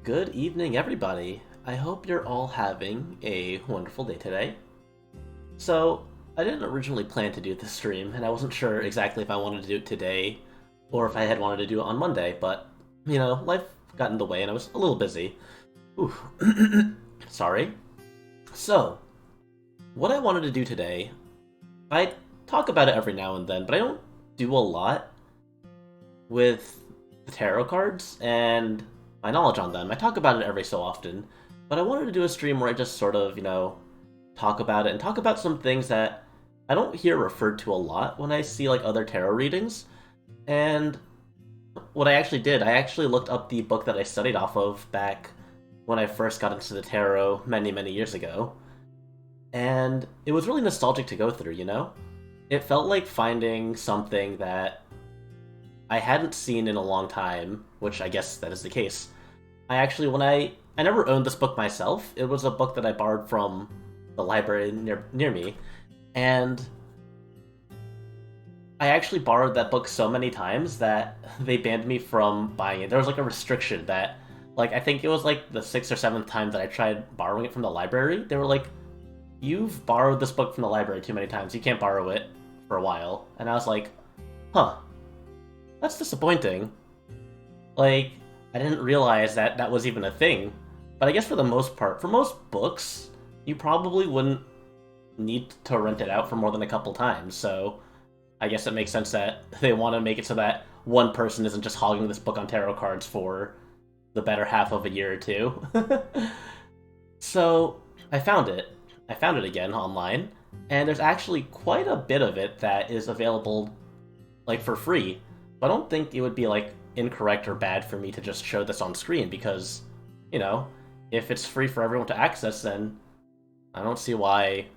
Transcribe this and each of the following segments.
Good evening, everybody. I hope you're all having a wonderful day today. So, I didn't originally plan to do this stream, and I wasn't sure exactly if I wanted to do it today or if I had wanted to do it on Monday, but, life got in the way and I was a little busy. Ooh. Sorry. So, what I wanted to do today, I talk about it every now and then, but I don't do a lot with the tarot cards and my knowledge on them. I talk about it every so often, but I wanted to do a stream where I just sort of, talk about it and talk about some things that I don't hear referred to a lot when I see like other tarot readings. And what I actually did, I actually looked up the book that I studied off of back when I first got into the tarot many, many years ago. And it was really nostalgic to go through, It felt like finding something that I hadn't seen in a long time, which I guess that is the case. I never owned this book myself. It was a book that I borrowed from the library near me, and I actually borrowed that book so many times that they banned me from buying it. There was like a restriction that, I think it was like the sixth or seventh time that I tried borrowing it from the library. They were like, "You've borrowed this book from the library too many times. You can't borrow it for a while." And I was like, "Huh, that's disappointing." I didn't realize that that was even a thing. But I guess for the most part, for most books, you probably wouldn't need to rent it out for more than a couple times, so I guess it makes sense that they want to make it so that one person isn't just hogging this book on tarot cards for the better half of a year or two. So, I found it. I found it again online, and there's actually quite a bit of it that is available, for free. I don't think it would be, incorrect or bad for me to just show this on screen because, if it's free for everyone to access, then I don't see why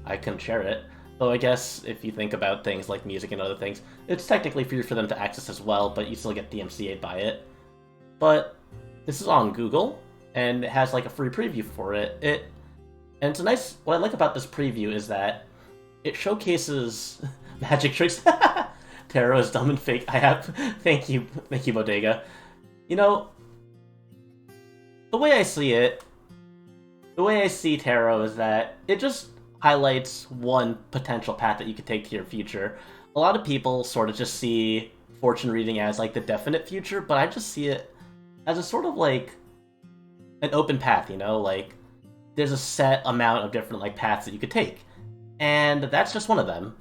I couldn't share it. Though I guess if you think about things like music and other things, it's technically free for them to access as well, but you still get DMCA'd by it. But this is on Google, and it has a free preview for it. And it's a nice. What I like about this preview is that it showcases magic tricks. Tarot is dumb and fake. I have. Thank you, Bodega. The way I see it, the way I see tarot is that it just highlights one potential path that you could take to your future. A lot of people sort of just see fortune reading as the definite future, but I just see it as a sort of an open path, there's a set amount of different paths that you could take. And that's just one of them.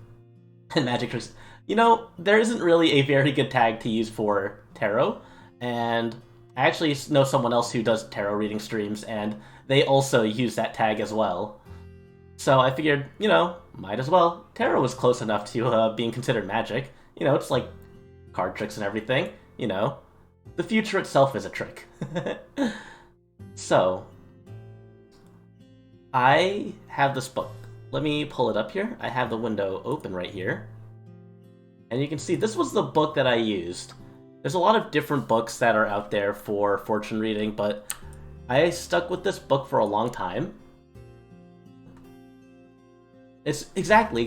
And magic tricks. There isn't really a very good tag to use for tarot, and I actually know someone else who does tarot reading streams, and they also use that tag as well. So I figured, might as well. Tarot was close enough to being considered magic. It's like card tricks and everything. The future itself is a trick. So, I have this book. Let me pull it up here. I have the window open right here. And you can see this was the book that I used. There's a lot of different books that are out there for fortune reading, but I stuck with this book for a long time. It's exactly.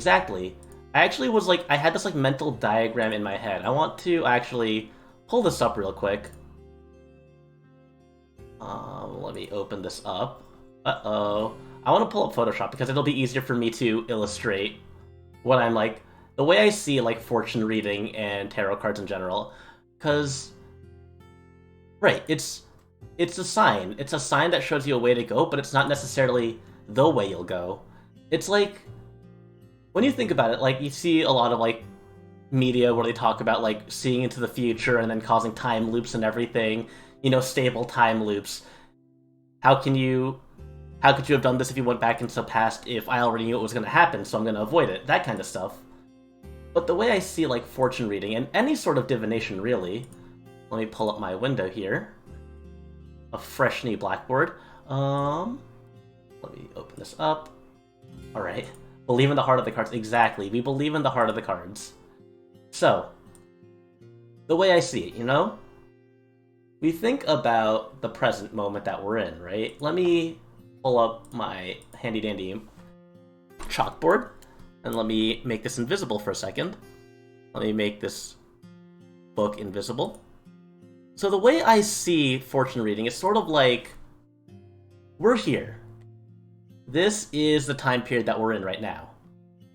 I actually was I had this mental diagram in my head. I want to actually pull this up real quick. Let me open this up. Uh-oh. I want to pull up Photoshop because it'll be easier for me to illustrate what I'm the way I see fortune reading and tarot cards in general. Because, right, it's a sign. It's a sign that shows you a way to go, but it's not necessarily the way you'll go. It's when you think about it, you see a lot of media where they talk about seeing into the future and then causing time loops and everything, stable time loops. How could you have done this if you went back into the past if I already knew it was going to happen, so I'm going to avoid it? That kind of stuff. But the way I see fortune reading and any sort of divination really, let me pull up my window here. A fresh new blackboard. Let me open this up. Alright. Believe in the heart of the cards. Exactly. We believe in the heart of the cards. So, the way I see it, we think about the present moment that we're in, right? Let me pull up my handy dandy chalkboard. And let me make this invisible for a second. Let me make this book invisible. So the way I see fortune reading is sort of like, we're here. This is the time period that we're in right now.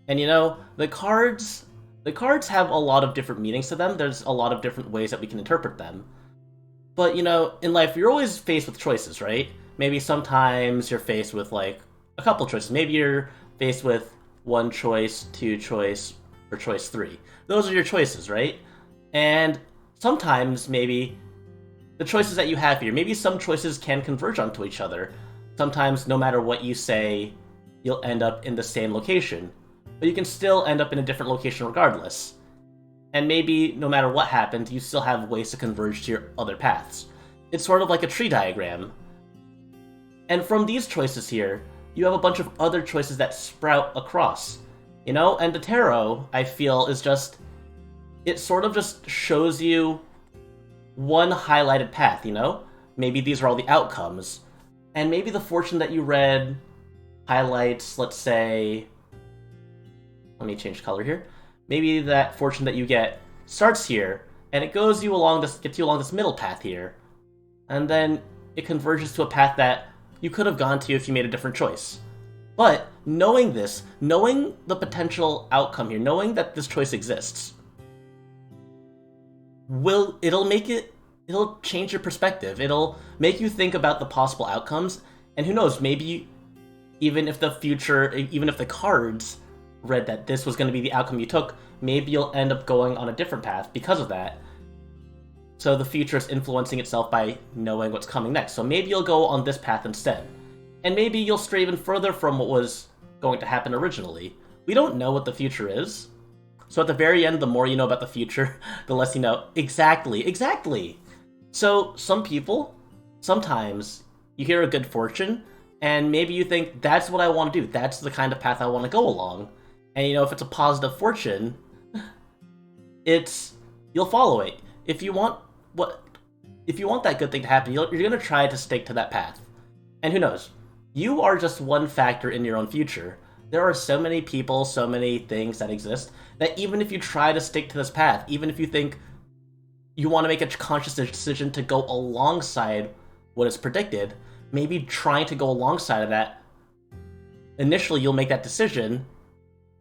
And you know, the cards have a lot of different meanings to them. There's a lot of different ways that we can interpret them. But you know, in life, you're always faced with choices, right? Maybe sometimes you're faced with like a couple choices. Maybe you're faced with one choice, two choice, or choice three. Those are your choices, right? And sometimes maybe the choices that you have here, maybe some choices can converge onto each other. Sometimes no matter what you say, you'll end up in the same location. But you can still end up in a different location regardless. And maybe no matter what happens, you still have ways to converge to your other paths. It's sort of like a tree diagram. And from these choices here, you have a bunch of other choices that sprout across. You know, and the tarot, I feel, is just... it sort of just shows you one highlighted path, you know? Maybe these are all the outcomes. And maybe the fortune that you read highlights, let's say... let me change color here. Maybe that fortune that you get starts here, and it gets you along this middle path here. And then it converges to a path that you could have gone to if you made a different choice. But knowing this, knowing the potential outcome here, knowing that this choice exists, it'll change your perspective. It'll make you think about the possible outcomes, and who knows, maybe even if the cards read that this was going to be the outcome you took, maybe you'll end up going on a different path because of that. So the future is influencing itself by knowing what's coming next. So maybe you'll go on this path instead. And maybe you'll stray even further from what was going to happen originally. We don't know what the future is. So at the very end, the more you know about the future, the less you know. Exactly! So some people, sometimes, you hear a good fortune, and maybe you think, that's what I want to do. That's the kind of path I want to go along. And you know, if it's a positive fortune, you'll follow it. If you want that good thing to happen, you're gonna try to stick to that path. And who knows? You are just one factor in your own future. There are so many people, so many things that exist, that even if you try to stick to this path, even if you think you want to make a conscious decision to go alongside what is predicted, maybe trying to go alongside of that, initially you'll make that decision,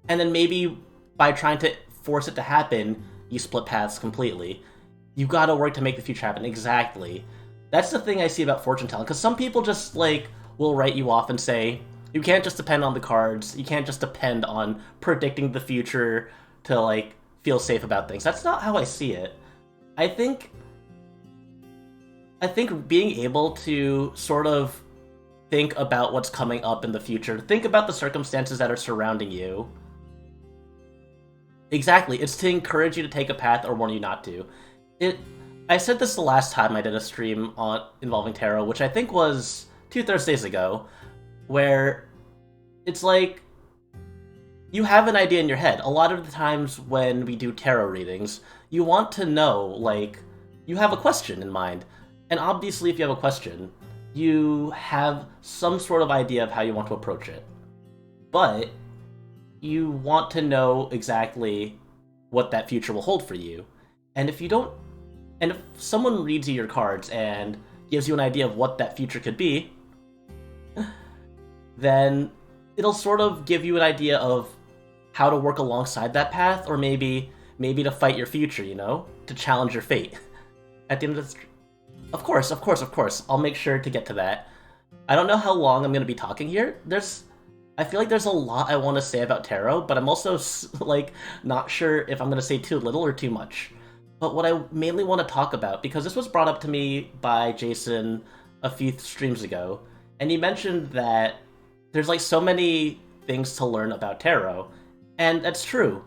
and then maybe by trying to force it to happen, you split paths completely. You gotta work to make the future happen. Exactly. That's the thing I see about fortune telling, because some people just, like, will write you off and say, you can't just depend on the cards, you can't just depend on predicting the future to, like, feel safe about things. That's not how I see it. I think being able to sort of think about what's coming up in the future, think about the circumstances that are surrounding you. Exactly, it's to encourage you to take a path or warn you not to. I said this the last time I did a stream involving tarot, which I think was 2 Thursdays ago, where it's like, you have an idea in your head. A lot of the times when we do tarot readings, you want to know, like, you have a question in mind. And obviously if you have a question, you have some sort of idea of how you want to approach it. But you want to know exactly what that future will hold for you. And if someone reads you your cards and gives you an idea of what that future could be, then it'll sort of give you an idea of how to work alongside that path, or maybe to fight your future, you know? To challenge your fate. At the end of the Of course, I'll make sure to get to that. I don't know how long I'm going to be talking here. I feel like there's a lot I want to say about tarot, but I'm also, like, not sure if I'm going to say too little or too much. But what I mainly want to talk about, because this was brought up to me by Jason a few streams ago, and he mentioned that there's, like, so many things to learn about tarot, and that's true.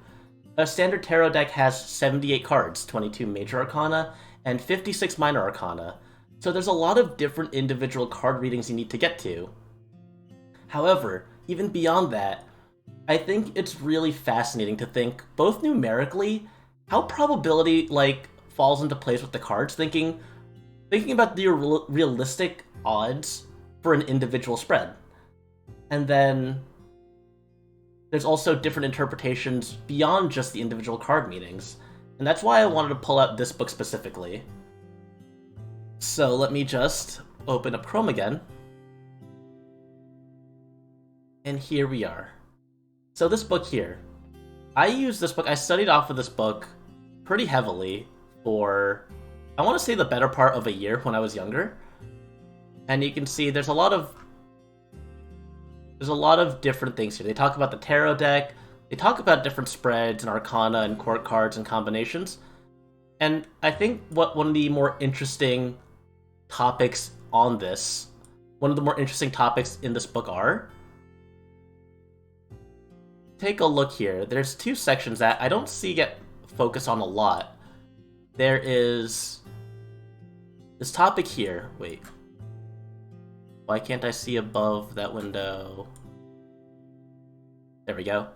A standard tarot deck has 78 cards, 22 major arcana, and 56 minor arcana, so there's a lot of different individual card readings you need to get to. However, even beyond that, I think it's really fascinating to think, both numerically, how probability, like, falls into place with the cards, thinking about the realistic odds for an individual spread. And then there's also different interpretations beyond just the individual card meanings. And that's why I wanted to pull out this book specifically. So let me just open up Chrome again. And here we are. So this book here, I studied off of this book pretty heavily for, I want to say, the better part of a year when I was younger. And you can see there's a lot of different things here. They talk about the tarot deck, they talk about different spreads and arcana and court cards and combinations. And I think one of the more interesting topics in this book are, take a look here. There's two sections that I don't see get focused on a lot. There is this topic here. Wait. Why can't I see above that window? There we go.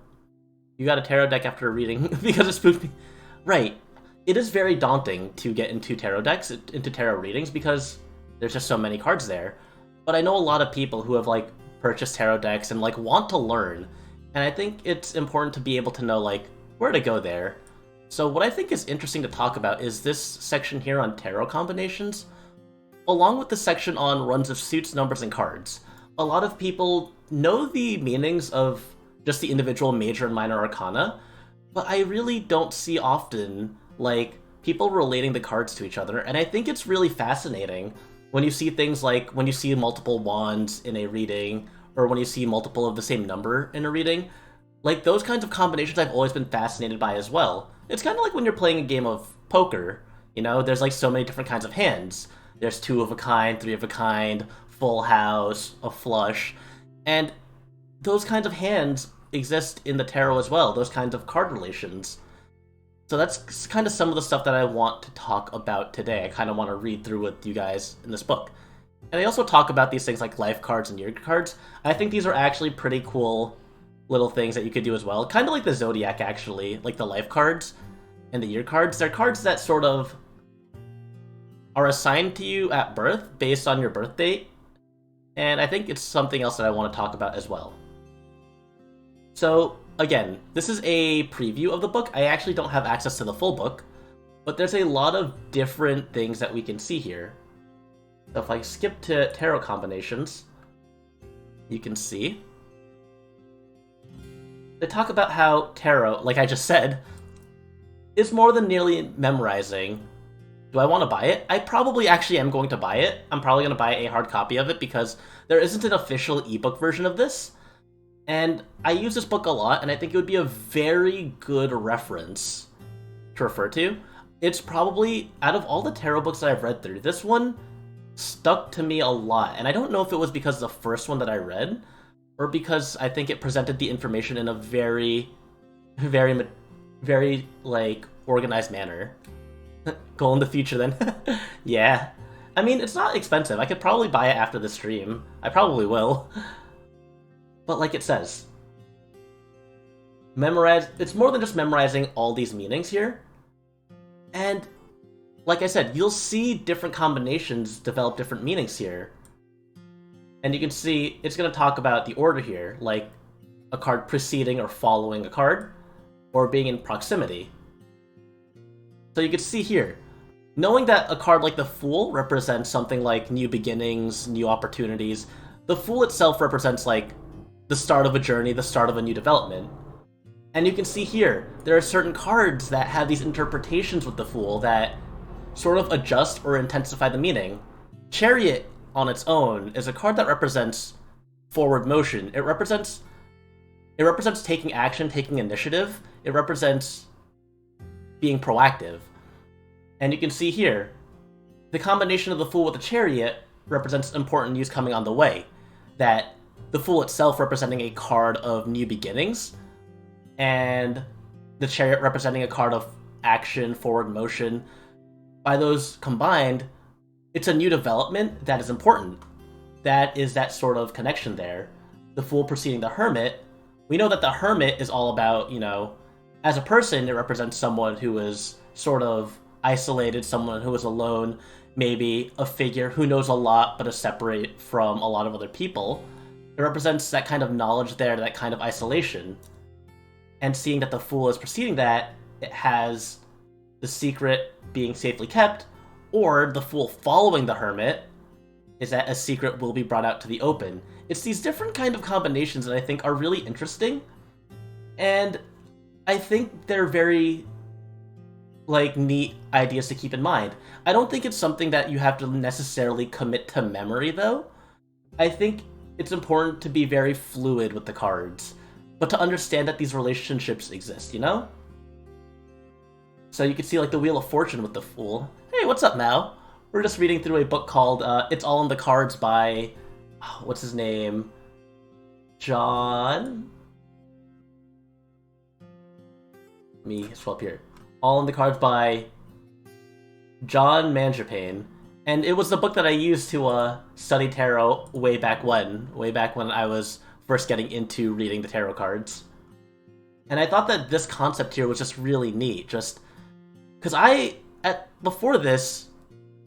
You got a tarot deck after a reading because it spooked me. Right. It is very daunting to get into tarot decks, into tarot readings, because there's just so many cards there. But I know a lot of people who have, like, purchased tarot decks and, like, want to learn. And I think it's important to be able to know, like, where to go there. So what I think is interesting to talk about is this section here on tarot combinations, along with the section on runs of suits, numbers, and cards. A lot of people know the meanings of just the individual major and minor arcana, but I really don't see often, like, people relating the cards to each other, and I think it's really fascinating when you see things like, when you see multiple wands in a reading, or when you see multiple of the same number in a reading. Like, those kinds of combinations I've always been fascinated by as well. It's kind of like when you're playing a game of poker, you know, there's like so many different kinds of hands. There's 2 of a kind, 3 of a kind, full house, a flush, and those kinds of hands exist in the tarot as well, those kinds of card relations. So that's kind of some of the stuff that I want to talk about today. I kind of want to read through with you guys in this book. And they also talk about these things like life cards and year cards. I think these are actually pretty cool little things that you could do as well. Kind of like the Zodiac, actually, like the life cards and the year cards. They're cards that sort of are assigned to you at birth based on your birth date. And I think it's something else that I want to talk about as well. So, again, this is a preview of the book. I actually don't have access to the full book, but there's a lot of different things that we can see here. So if I skip to tarot combinations, you can see they talk about how tarot, like I just said, is more than merely memorizing. Do I want to buy it? I probably actually am going to buy it. I'm probably going to buy a hard copy of it because there isn't an official ebook version of this. And I use this book a lot, and I think it would be a very good reference to refer to. It's probably, out of all the tarot books that I've read through, this one stuck to me a lot. And I don't know if it was because of the first one that I read, or because I think it presented the information in a very, like, organized manner. Goal in the future, then. Yeah. I mean, it's not expensive. I could probably buy it after the stream. I probably will. But like it says, it's more than just memorizing all these meanings here. And like I said, you'll see different combinations develop different meanings here. And you can see it's going to talk about the order here, like a card preceding or following a card, or being in proximity. So you can see here, knowing that a card like the Fool represents something like new beginnings, new opportunities, the Fool itself represents like the start of a journey, the start of a new development. And you can see here, there are certain cards that have these interpretations with the Fool that sort of adjust or intensify the meaning. Chariot, on its own, is a card that represents forward motion. It represents taking action, taking initiative. It represents being proactive. And you can see here, the combination of the Fool with the Chariot represents important news coming on the way. That the Fool itself representing a card of new beginnings, and the Chariot representing a card of action, forward motion. By those combined, it's a new development that is important. That is that sort of connection there. The Fool preceding the Hermit, we know that the Hermit is all about, you know, as a person, it represents someone who is sort of isolated, someone who is alone, maybe a figure who knows a lot but is separate from a lot of other people. It represents that kind of knowledge there, that kind of isolation. And seeing that the Fool is preceding that, it has the secret being safely kept, or the Fool following the Hermit is that a secret will be brought out to the open. It's these different kind of combinations that I think are really interesting, and I think they're very, like, neat ideas to keep in mind. I don't think it's something that you have to necessarily commit to memory, though. I think it's important to be very fluid with the cards, but to understand that these relationships exist, you know? So you can see, like, the Wheel of Fortune with the Fool. Hey, what's up, Mao? We're just reading through a book called It's All in the Cards by... what's his name? John? Let me scroll up here. All in the Cards by John Mangiapane. And it was the book that I used to study tarot way back when I was first getting into reading the tarot cards. And I thought that this concept here was just really neat, just because before this,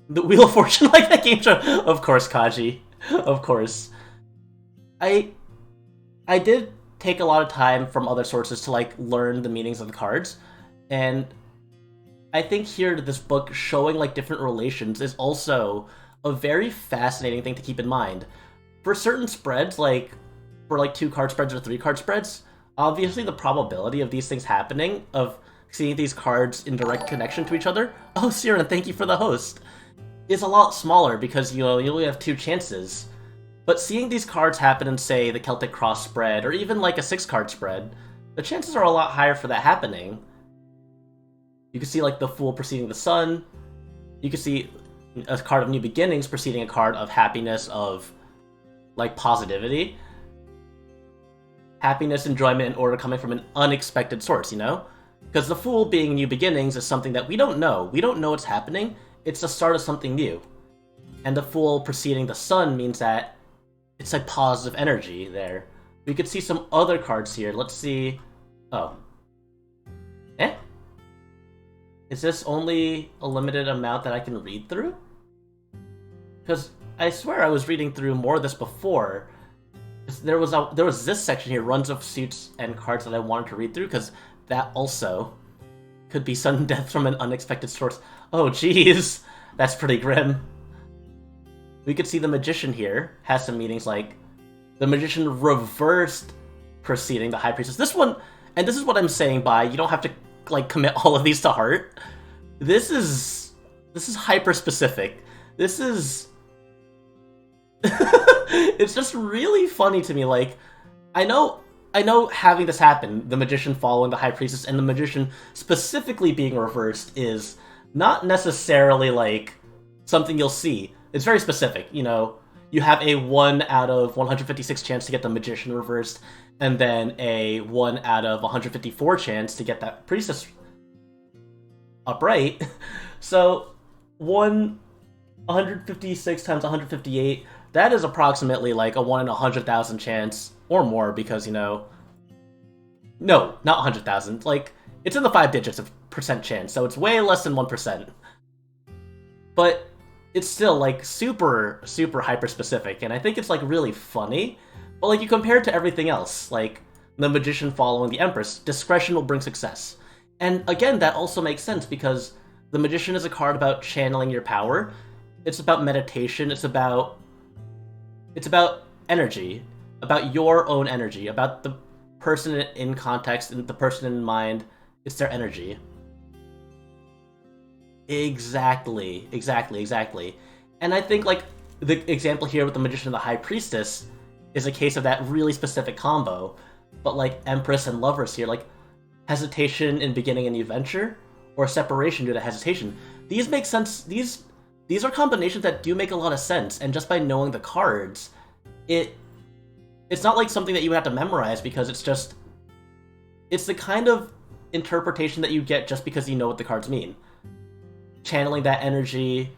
the Wheel of Fortune, like that game show, of course, Kaji, of course. I did take a lot of time from other sources to, like, learn the meanings of the cards, and I think here this book showing, like, different relations is also a very fascinating thing to keep in mind. For certain spreads, like for like 2-card spreads or 3-card spreads, obviously the probability of these things happening, of seeing these cards in direct connection to each other, oh, Siren, thank you for the host, is a lot smaller because, you know, you only have 2 chances. But seeing these cards happen in, say, the Celtic Cross spread, or even like a 6-card spread, the chances are a lot higher for that happening. You can see, like, the Fool preceding the Sun. You can see a card of New Beginnings preceding a card of happiness, of, like, positivity. Happiness, enjoyment, and order coming from an unexpected source, you know? Because the Fool being New Beginnings is something that we don't know. We don't know what's happening. It's the start of something new. And the Fool preceding the Sun means that it's like positive energy there. We could see some other cards here. Let's see. Oh. Eh? Is this only a limited amount that I can read through? Because I swear I was reading through more of this before. There was this section here, runs of suits and cards, that I wanted to read through, because that also could be sudden death from an unexpected source. Oh, jeez. That's pretty grim. We could see the Magician here has some meanings, like the Magician reversed preceding the High Priestess. This one, and this is what I'm saying by, you don't have to, like, commit all of these to heart. This is hyper specific. This is it's just really funny to me. Like, I know having this happen, the Magician following the High Priestess and the Magician specifically being reversed, is not necessarily, like, something you'll see. It's very specific, you know. You have a 1 out of 156 chance to get the Magician reversed, and then a 1 out of 154 chance to get that Priestess upright. So 156 times 158, that is approximately like a 1 in 100,000 chance, or more, because, you know... No, not 100,000. Like, it's in the 5 digits of percent chance, so it's way less than 1%. But it's still, like, super, super hyper-specific, and I think it's, like, really funny. But, like, you compare it to everything else, like the Magician following the Empress, discretion will bring success. And, again, that also makes sense, because the Magician is a card about channeling your power. It's about meditation, it's about energy, about your own energy, about the person in context, and the person in mind, it's their energy. Exactly. And I think, like, the example here with the Magician and the High Priestess is a case of that really specific combo. But, like, Empress and Lovers here, like, hesitation in beginning a new venture, or separation due to hesitation. These make sense. These are combinations that do make a lot of sense, and just by knowing the cards, it's not like something that you have to memorize, because it's the kind of interpretation that you get just because you know what the cards mean. Channeling that energy.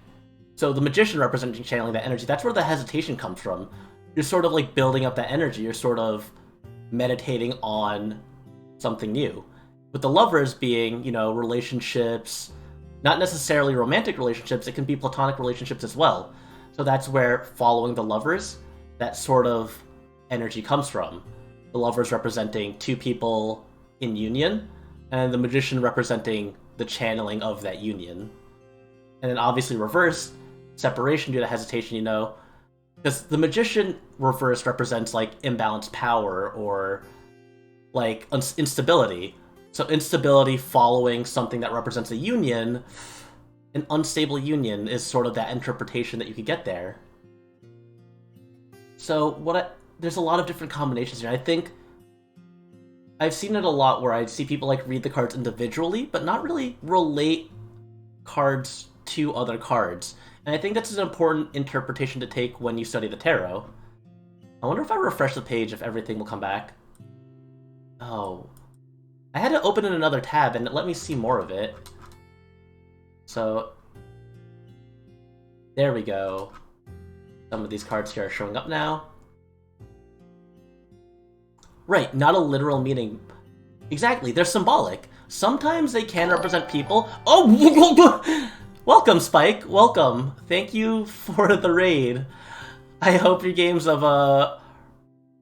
So the Magician representing channeling that energy, that's where the hesitation comes from. You're sort of, like, building up that energy, you're sort of meditating on something new. With the Lovers being, you know, relationships, not necessarily romantic relationships, it can be platonic relationships as well. So that's where following the Lovers, that sort of energy comes from. The Lovers representing 2 people in union, and the Magician representing the channeling of that union. And then obviously reversed, separation due to hesitation, you know. Because the magician reversed represents, like, imbalanced power or, like, instability. So instability following something that represents a union, an unstable union is sort of that interpretation that you could get there. So there's a lot of different combinations here. I think I've seen it a lot where I see people like read the cards individually, but not really relate cards to other cards. And I think that's an important interpretation to take when you study the tarot. I wonder if I refresh the page if everything will come back. Oh. I had to open in another tab and it let me see more of it. So, there we go. Some of these cards here are showing up now. Right, not a literal meaning. Exactly, they're symbolic. Sometimes they can represent people. Oh! Welcome, Spike. Welcome. Thank you for the raid. I hope your game's of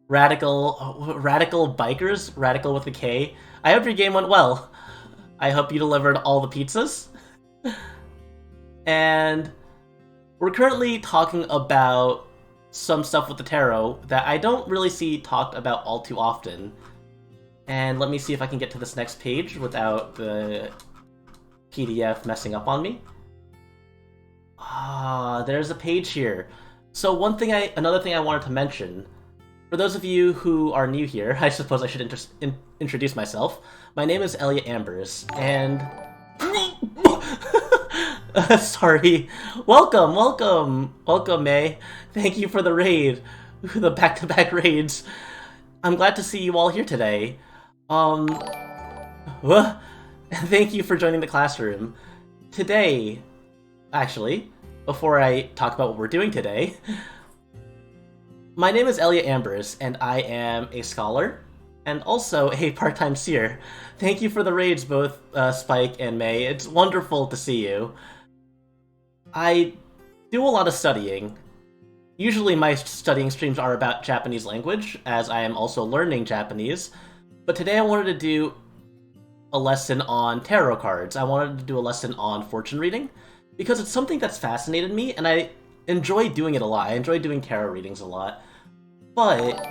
radical bikers, radical with a K. I hope your game went well. I hope you delivered all the pizzas. And we're currently talking about some stuff with the tarot that I don't really see talked about all too often. And let me see if I can get to this next page without the PDF messing up on me. Ah, there's a page here. So another thing I wanted to mention, for those of you who are new here, I suppose I should introduce myself. My name is Elliot Ambers, and sorry. Welcome, May. Thank you for the raid, the back-to-back raids. I'm glad to see you all here today. Thank you for joining the classroom. Today, actually, before I talk about what we're doing today, my name is Elliot Ambers, and I am a scholar, and also a part-time seer. Thank you for the raids, both Spike and May. It's wonderful to see you. I do a lot of studying. Usually my studying streams are about Japanese language, as I am also learning Japanese, but today I wanted to do a lesson on tarot cards. I wanted to do a lesson on fortune reading, because it's something that's fascinated me, and I enjoy doing it a lot. I enjoy doing tarot readings a lot. But,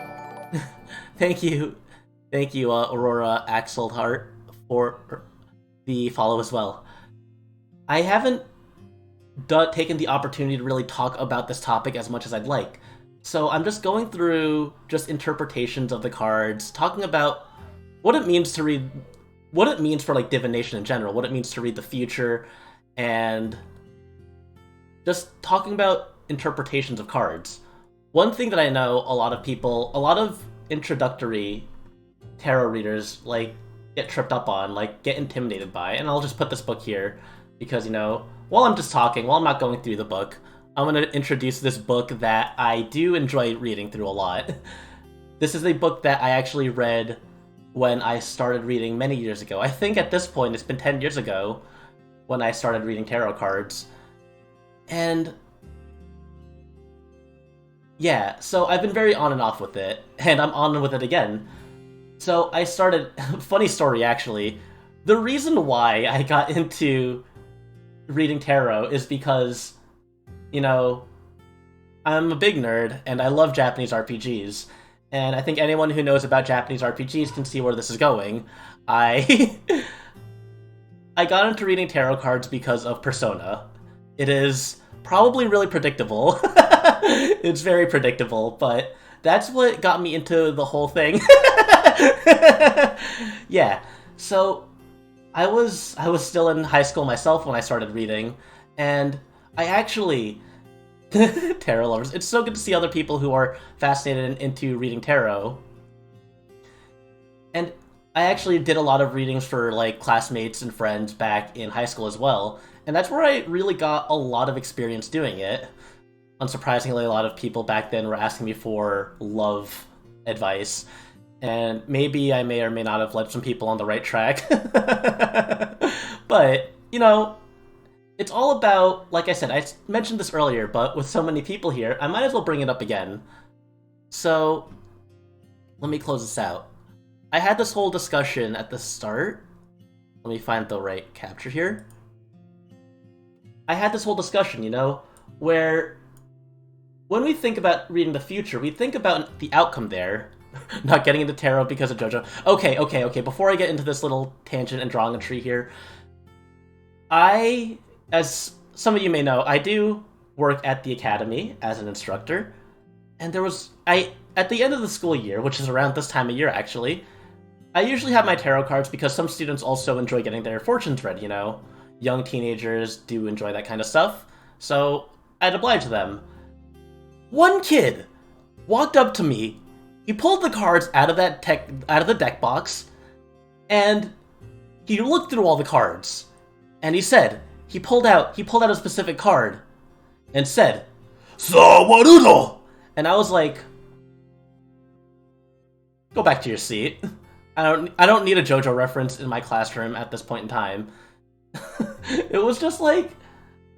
thank you, Aurora Axelhart, for the follow as well. I haven't taken the opportunity to really talk about this topic as much as I'd like. So I'm just going through just interpretations of the cards, talking about what it means to read, what it means for like divination in general, what it means to read the future, and just talking about interpretations of cards. One thing that I know a lot of introductory tarot readers like get tripped up on, like get intimidated by, and I'll just put this book here because, you know, while I'm just talking, while I'm not going through the book, I'm going to introduce this book that I do enjoy reading through a lot. This is a book that I actually read when I started reading many years ago. I think at this point it's been 10 years ago when I started reading tarot cards. And yeah, so I've been very on and off with it, and I'm on with it again. So I started, funny story actually, the reason why I got into reading tarot is because, you know, I'm a big nerd, and I love Japanese RPGs, and I think anyone who knows about Japanese RPGs can see where this is going. I got into reading tarot cards because of Persona. It is probably really predictable. It's very predictable, but that's what got me into the whole thing. Yeah, so I was still in high school myself when I started reading, and I actually... tarot lovers. It's so good to see other people who are fascinated into reading tarot. And I actually did a lot of readings for like classmates and friends back in high school as well, and that's where I really got a lot of experience doing it. Unsurprisingly, a lot of people back then were asking me for love advice, and maybe I may or may not have led some people on the right track. But, you know, it's all about, like I said, I mentioned this earlier, but with so many people here, I might as well bring it up again. So, let me close this out. I had this whole discussion at the start. Let me find the right capture here. I had this whole discussion, you know, where when we think about reading the future, we think about the outcome there. Not getting into tarot because of JoJo. Okay. Before I get into this little tangent and drawing a tree here, as some of you may know, I do work at the academy as an instructor, and at the end of the school year, which is around this time of year actually, I usually have my tarot cards because some students also enjoy getting their fortunes read, you know? Young teenagers do enjoy that kind of stuff, so I'd oblige them. One kid walked up to me, he pulled the cards out of the deck box, and he looked through all the cards, and he pulled out a specific card, and said, "Sawarudo!" And I was like, go back to your seat. I don't need a JoJo reference in my classroom at this point in time. It was just like,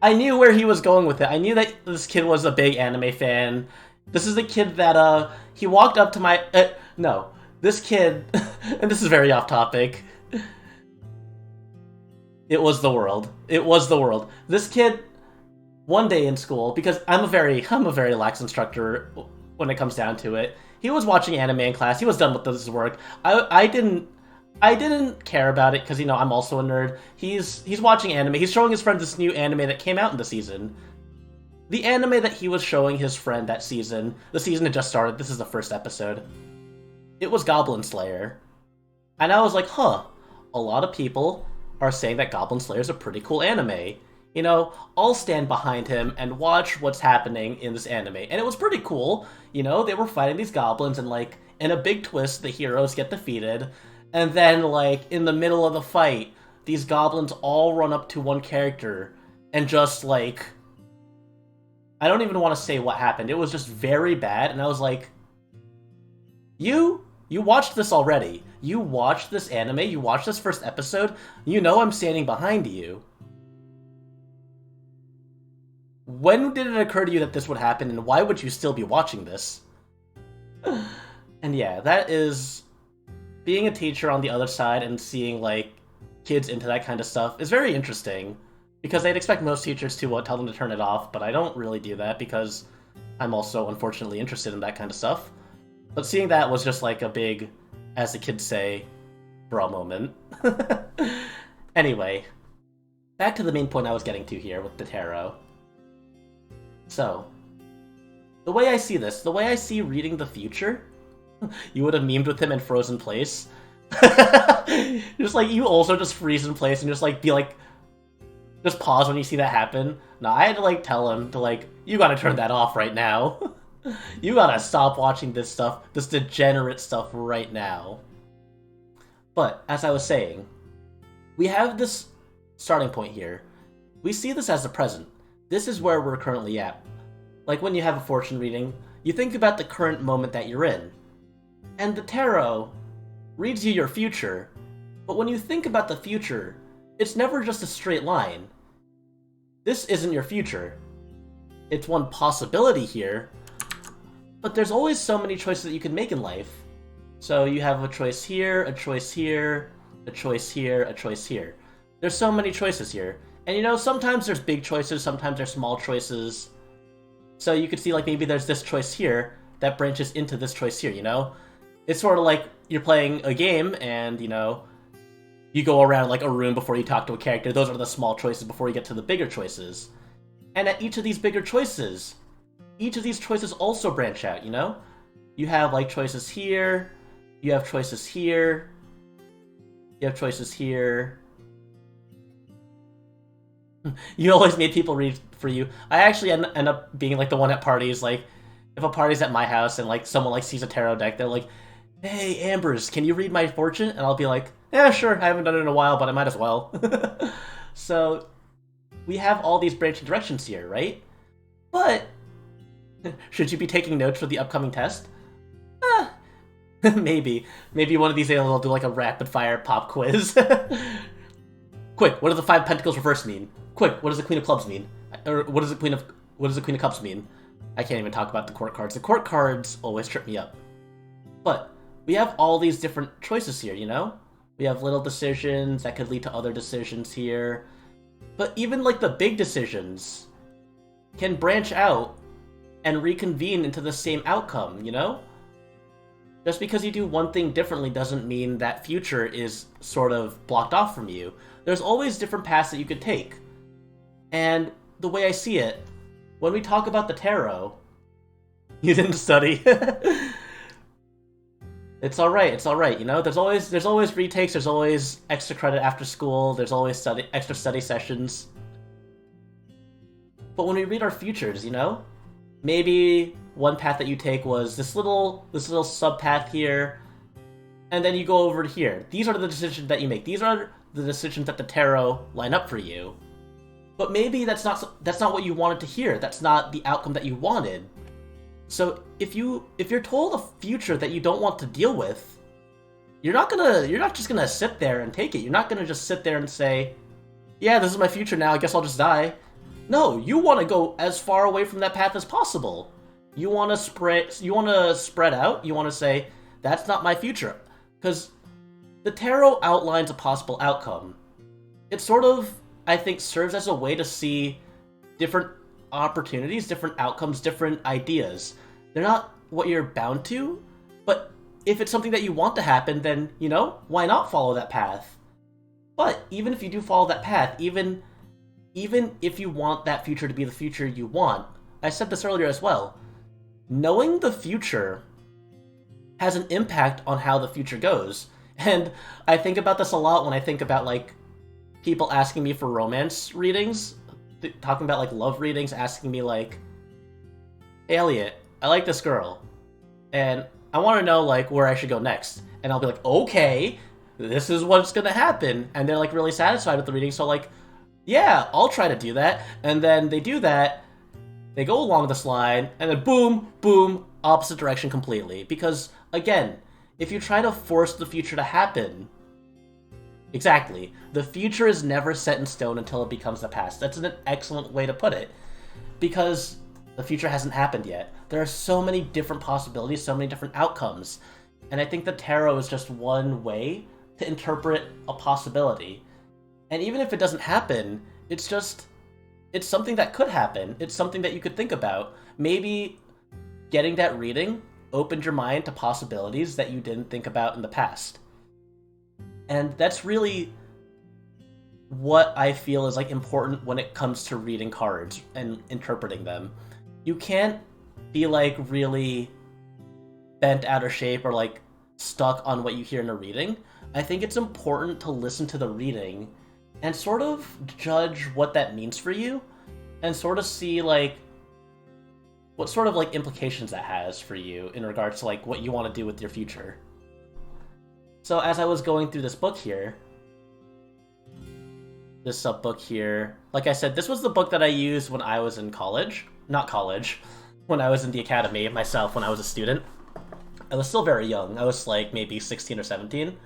I knew where he was going with it. I knew that this kid was a big anime fan. This is a kid that, he walked up to my... no. This kid... and this is very off topic. It was the world. It was the world. This kid, one day in school, because I'm a very lax instructor when it comes down to it, he was watching anime in class. He was done with his work. I didn't care about it because, you know, I'm also a nerd. He's watching anime. He's showing his friend this new anime that came out in the season. The anime that he was showing his friend that season, the season had just started. This is the first episode. It was Goblin Slayer. And I was like, huh, a lot of people are saying that Goblin Slayer is a pretty cool anime. You know, I'll stand behind him and watch what's happening in this anime. And it was pretty cool. You know, they were fighting these goblins and, like, in a big twist, the heroes get defeated. And then, like, in the middle of the fight, these goblins all run up to one character and just, like... I don't even want to say what happened. It was just very bad, and I was like... You watched this already. You watched this anime, you watched this first episode, you know I'm standing behind you. When did it occur to you that this would happen, and why would you still be watching this? And yeah, that is... Being a teacher on the other side and seeing, like, kids into that kind of stuff is very interesting. Because I'd expect most teachers to tell them to turn it off, but I don't really do that because I'm also, unfortunately, interested in that kind of stuff. But seeing that was just like a big, as the kids say, bro moment. Anyway, back to the main point I was getting to here with the tarot. So, the way I see this, the way I see reading the future... You would have memed with him in Frozen Place. Just like, you also just freeze in place and just like, be like... Just pause when you see that happen. No, I had to like tell him to like, you gotta turn that off right now. You gotta stop watching this stuff, this degenerate stuff right now. But, as I was saying, we have this starting point here. We see this as the present. This is where we're currently at. Like when you have a fortune reading, you think about the current moment that you're in. And the tarot reads you your future, but when you think about the future, it's never just a straight line. This isn't your future. It's one possibility here, but there's always so many choices that you can make in life. So you have a choice here, a choice here, a choice here, a choice here. There's so many choices here. And you know, sometimes there's big choices, sometimes there's small choices. So you could see like maybe there's this choice here that branches into this choice here, you know? It's sort of like you're playing a game and, you know, you go around like a room before you talk to a character. Those are the small choices before you get to the bigger choices. And at each of these bigger choices, each of these choices also branch out, you know? You have like choices here, you have choices here, you have choices here. You always made people read for you. I actually end up being like the one at parties, like, if a party's at my house and like someone like sees a tarot deck, they're like, "Hey, Ambers, can you read my fortune?" And I'll be like, "Yeah, sure, I haven't done it in a while, but I might as well." So, we have all these branching directions here, right? But, should you be taking notes for the upcoming test? Maybe. Maybe one of these days I'll do like a rapid-fire pop quiz. Quick, what do the 5 Pentacles reverse mean? Quick, what does the Queen of Clubs mean? Or what does the Queen of Cups mean? I can't even talk about the court cards. The court cards always trip me up. But we have all these different choices here, you know? We have little decisions that could lead to other decisions here. But even like the big decisions can branch out and reconvene into the same outcome, you know? Just because you do one thing differently doesn't mean that future is sort of blocked off from you. There's always different paths that you could take. And the way I see it, when we talk about the tarot, you didn't study. It's alright, you know? There's always retakes, there's always extra credit after school, there's always extra study sessions. But when we read our futures, you know? Maybe one path that you take was this little sub-path here, and then you go over to here. These are the decisions that you make. These are the decisions that the tarot line up for you. But maybe that's not what you wanted to hear. That's not the outcome that you wanted. So if you're told a future that you don't want to deal with, you're not just gonna sit there and take it. You're not gonna just sit there and say, yeah, this is my future now, I guess I'll just die. No, you want to go as far away from that path as possible. You want to spread out. You want to say, that's not my future. Because the tarot outlines a possible outcome. It sort of, I think, serves as a way to see different opportunities, different outcomes, different ideas. They're not what you're bound to, but if it's something that you want to happen, then, you know, why not follow that path? But even if you do follow that path, even if you want that future to be the future you want, I said this earlier as well, knowing the future has an impact on how the future goes. And I think about this a lot when I think about, like, people asking me for romance readings, talking about, like, love readings, asking me, like, hey, Elliot, I like this girl, and I want to know, like, where I should go next. And I'll be like, okay, this is what's gonna happen. And they're, like, really satisfied with the reading, so, like, yeah, I'll try to do that. And then they do that, they go along this line, and then boom, boom, opposite direction completely. Because, again, if you try to force the future to happen, exactly, the future is never set in stone until it becomes the past. That's an excellent way to put it. Because the future hasn't happened yet. There are so many different possibilities, so many different outcomes. And I think the tarot is just one way to interpret a possibility. And even if it doesn't happen, it's something that could happen. It's something that you could think about. Maybe getting that reading opened your mind to possibilities that you didn't think about in the past. And that's really what I feel is, like, important when it comes to reading cards and interpreting them. You can't be, like, really bent out of shape or, like, stuck on what you hear in a reading. I think it's important to listen to the reading and sort of judge what that means for you, and sort of see, like, what sort of, like, implications that has for you in regards to, like, what you want to do with your future. So as I was going through this book here, this sub-book here, like I said, this was the book that I used when I was in college. Not college, when I was in the academy myself, when I was a student. I was still very young. I was, like, maybe 16 or 17.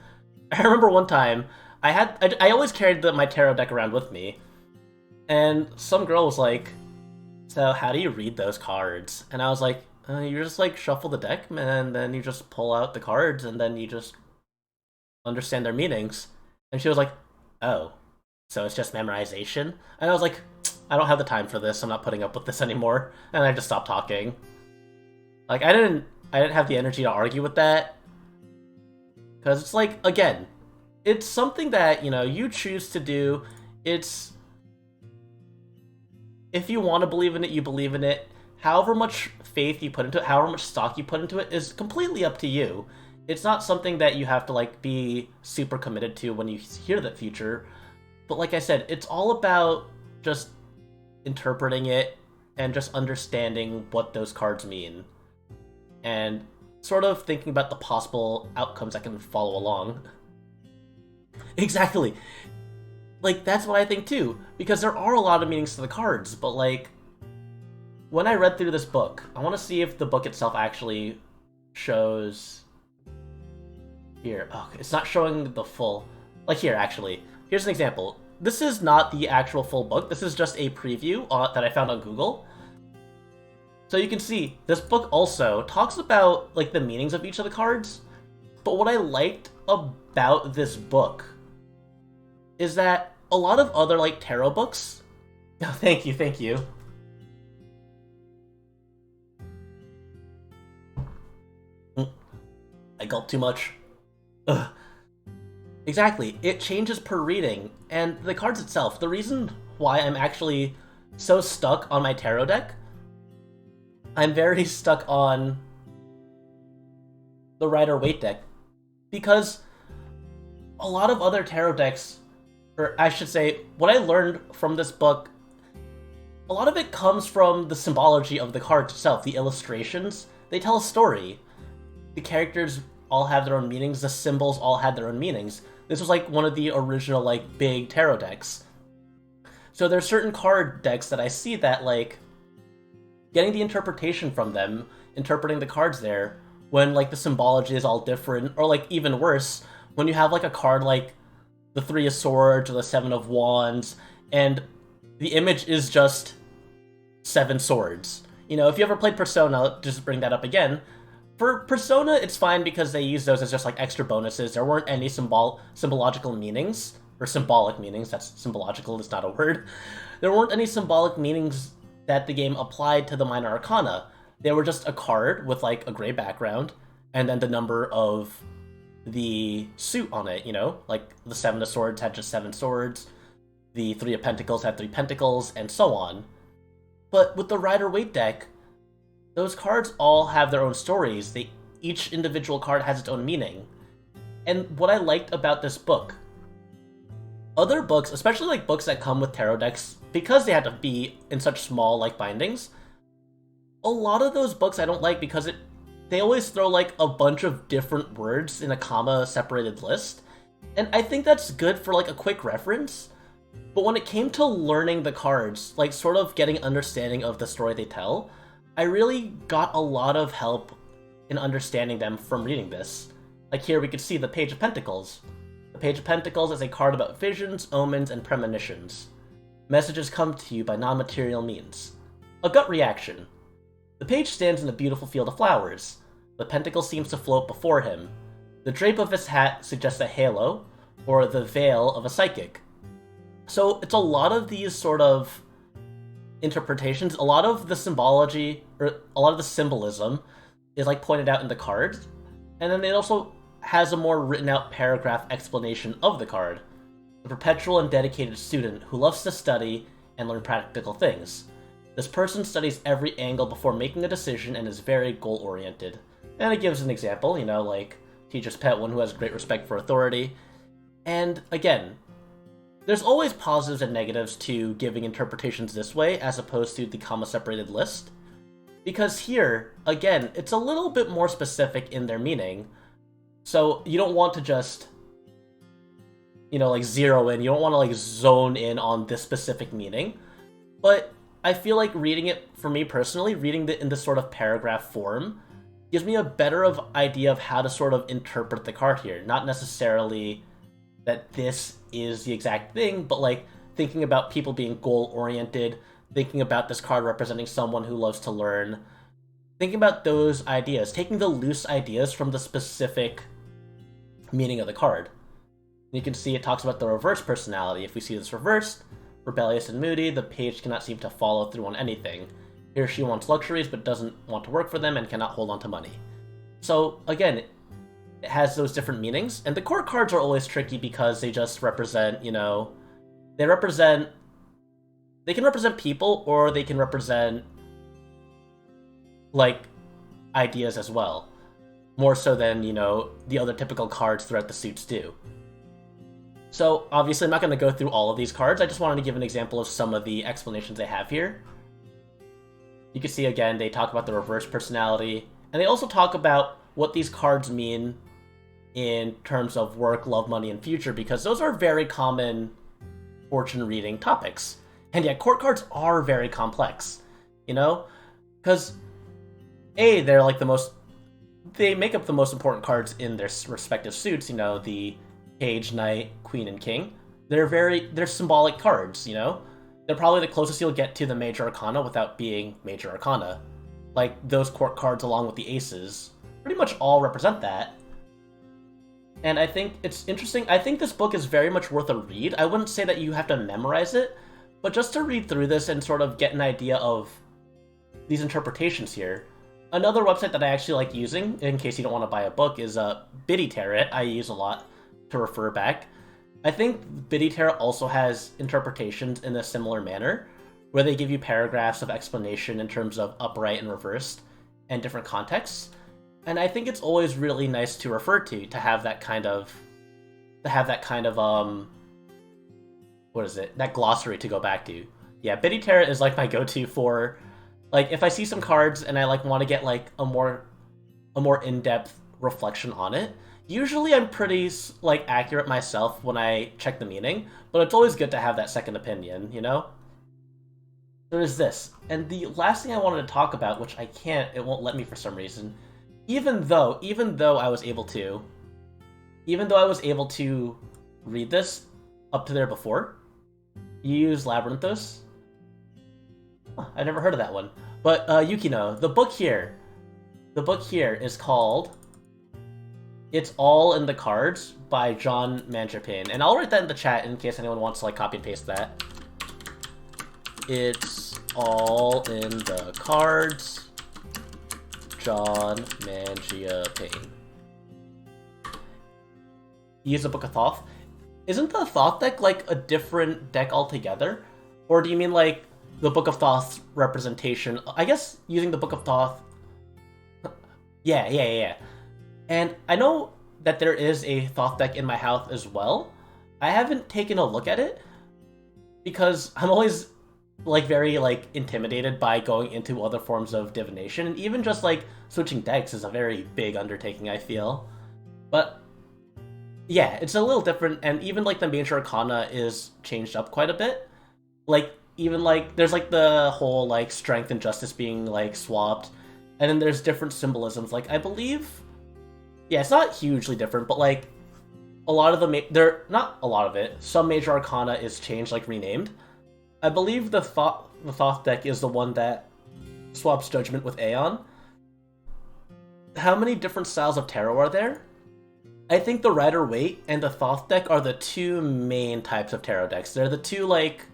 I remember one time, I always carried my tarot deck around with me, and some girl was like, so how do you read those cards? And I was like, you just, like, shuffle the deck, and then you just pull out the cards, and then you just understand their meanings. And she was like, oh, so it's just memorization? And I was like, I don't have the time for this, I'm not putting up with this anymore. And I just stopped talking. Like, I didn't have the energy to argue with that. Because it's like, again, it's something that, you know, you choose to do. It's, if you want to believe in it, you believe in it. However much faith you put into it, however much stock you put into it, is completely up to you. It's not something that you have to, like, be super committed to when you hear that future. But like I said, it's all about just interpreting it and just understanding what those cards mean. And sort of thinking about the possible outcomes that can follow along. Exactly. Like, that's what I think too. Because there are a lot of meanings to the cards, but, like, when I read through this book, I want to see if the book itself actually shows... Here. Oh, it's not showing the full... Like, here, actually. Here's an example. This is not the actual full book. This is just a preview that I found on Google. So you can see, this book also talks about, like, the meanings of each of the cards. But what I liked about this book is that a lot of other, like, tarot books... Oh, thank you, thank you. I gulped too much. Ugh. Exactly, it changes per reading, and the cards itself, the reason why I'm actually so stuck on my tarot deck, I'm very stuck on the Rider-Waite deck, because a lot of other tarot decks, or I should say, what I learned from this book, a lot of it comes from the symbology of the cards itself, the illustrations. They tell a story. The characters all have their own meanings, the symbols all had their own meanings. This was like one of the original, like, big tarot decks. So there's certain card decks that I see that, like, getting the interpretation from them, interpreting the cards there, when, like, the symbology is all different, or, like, even worse, when you have, like, a card like the Three of Swords or the Seven of Wands, and the image is just 7 swords. You know, if you ever played Persona, just bring that up again. For Persona, it's fine because they use those as just, like, extra bonuses. There weren't any symbological meanings, or symbolic meanings, that's symbological is not a word. There weren't any symbolic meanings that the game applied to the minor arcana. They were just a card with, like, a gray background, and then the number of the suit on it, you know? Like, the Seven of Swords had just 7 swords, the Three of Pentacles had 3 pentacles, and so on. But with the Rider-Waite deck, those cards all have their own stories. Each individual card has its own meaning. And what I liked about this book, other books, especially, like, books that come with tarot decks, because they had to be in such small, like, bindings, a lot of those books I don't like because they always throw, like, a bunch of different words in a comma-separated list. And I think that's good for, like, a quick reference. But when it came to learning the cards, like, sort of getting understanding of the story they tell, I really got a lot of help in understanding them from reading this. Like, here we could see the Page of Pentacles. The Page of Pentacles is a card about visions, omens, and premonitions. Messages come to you by non-material means. A gut reaction. The page stands in a beautiful field of flowers. The pentacle seems to float before him. The drape of his hat suggests a halo, or the veil of a psychic. So it's a lot of these sort of interpretations, a lot of the symbology, or a lot of the symbolism is, like, pointed out in the cards, and then it also has a more written out paragraph explanation of the card. The perpetual and dedicated student who loves to study and learn practical things. This person studies every angle before making a decision and is very goal-oriented. And it gives an example, you know, like teacher's pet, one who has great respect for authority. And again, there's always positives and negatives to giving interpretations this way as opposed to the comma-separated list. Because here, again, it's a little bit more specific in their meaning. So you don't want to just, you know, like, zero in. You don't want to, like, zone in on this specific meaning. But I feel like reading it, for me personally, reading it in this sort of paragraph form gives me a better idea of how to sort of interpret the card here. Not necessarily that this is the exact thing, but, like, thinking about people being goal-oriented, thinking about this card representing someone who loves to learn, thinking about those ideas, taking the loose ideas from the specific meaning of the card. You can see it talks about the reverse personality. If we see this reversed, rebellious and moody, the page cannot seem to follow through on anything. He or she wants luxuries but doesn't want to work for them and cannot hold on to money. So again, it has those different meanings, and the court cards are always tricky because they just represent, you know, they can represent people, or they can represent, like, ideas as well. More so than, you know, the other typical cards throughout the suits do. So, obviously, I'm not going to go through all of these cards. I just wanted to give an example of some of the explanations they have here. You can see, again, they talk about the reverse personality, and they also talk about what these cards mean in terms of work, love, money, and future, because those are very common fortune reading topics. And yet, court cards are very complex, you know? Because, A, they're like they make up the most important cards in their respective suits, you know, the Page, Knight, Queen, and King. They're symbolic cards, you know? They're probably the closest you'll get to the Major Arcana without being Major Arcana. Like, those court cards along with the aces pretty much all represent that. And I think it's interesting. I think this book is very much worth a read. I wouldn't say that you have to memorize it, but just to read through this and sort of get an idea of these interpretations here. Another website that I actually like using, in case you don't want to buy a book, is Biddy Tarot. I use a lot to refer back. I think Biddy Tarot also has interpretations in a similar manner, where they give you paragraphs of explanation in terms of upright and reversed and different contexts. And I think it's always really nice to refer to have that kind of, what is it? That glossary to go back to. Yeah, Biddy Tarot is like my go-to for, like, if I see some cards and I like want to get like a more in-depth reflection on it. Usually I'm pretty like accurate myself when I check the meaning, but it's always good to have that second opinion, you know? There's this, and the last thing I wanted to talk about, which I can't, it won't let me for some reason, even though I was able to read this up to there before, you use Labyrinthos. Huh, I never heard of that one. But Yukino, the book here is called It's All in the Cards by John Manchapane, and I'll write that in the chat in case anyone wants to like copy and paste that. It's All in the Cards, John Mangiapane. He is a Book of Thoth. Isn't the Thoth deck like a different deck altogether? Or do you mean like the Book of Thoth's representation? I guess using the Book of Thoth... Yeah. And I know that there is a Thoth deck in my house as well. I haven't taken a look at it because I'm always like very like intimidated by going into other forms of divination, and even just like switching decks is a very big undertaking, I feel. But yeah, it's a little different, and even like the major arcana is changed up quite a bit. Like even like there's like the whole like strength and justice being like swapped, and then there's different symbolisms. Like I believe, yeah, it's not hugely different, but like a lot of not a lot of it. Some major arcana is changed, like renamed. I believe the Thoth deck is the one that swaps Judgment with Aeon. How many different styles of tarot are there? I think the Rider-Waite and the Thoth deck are the two main types of tarot decks. They're the two, like...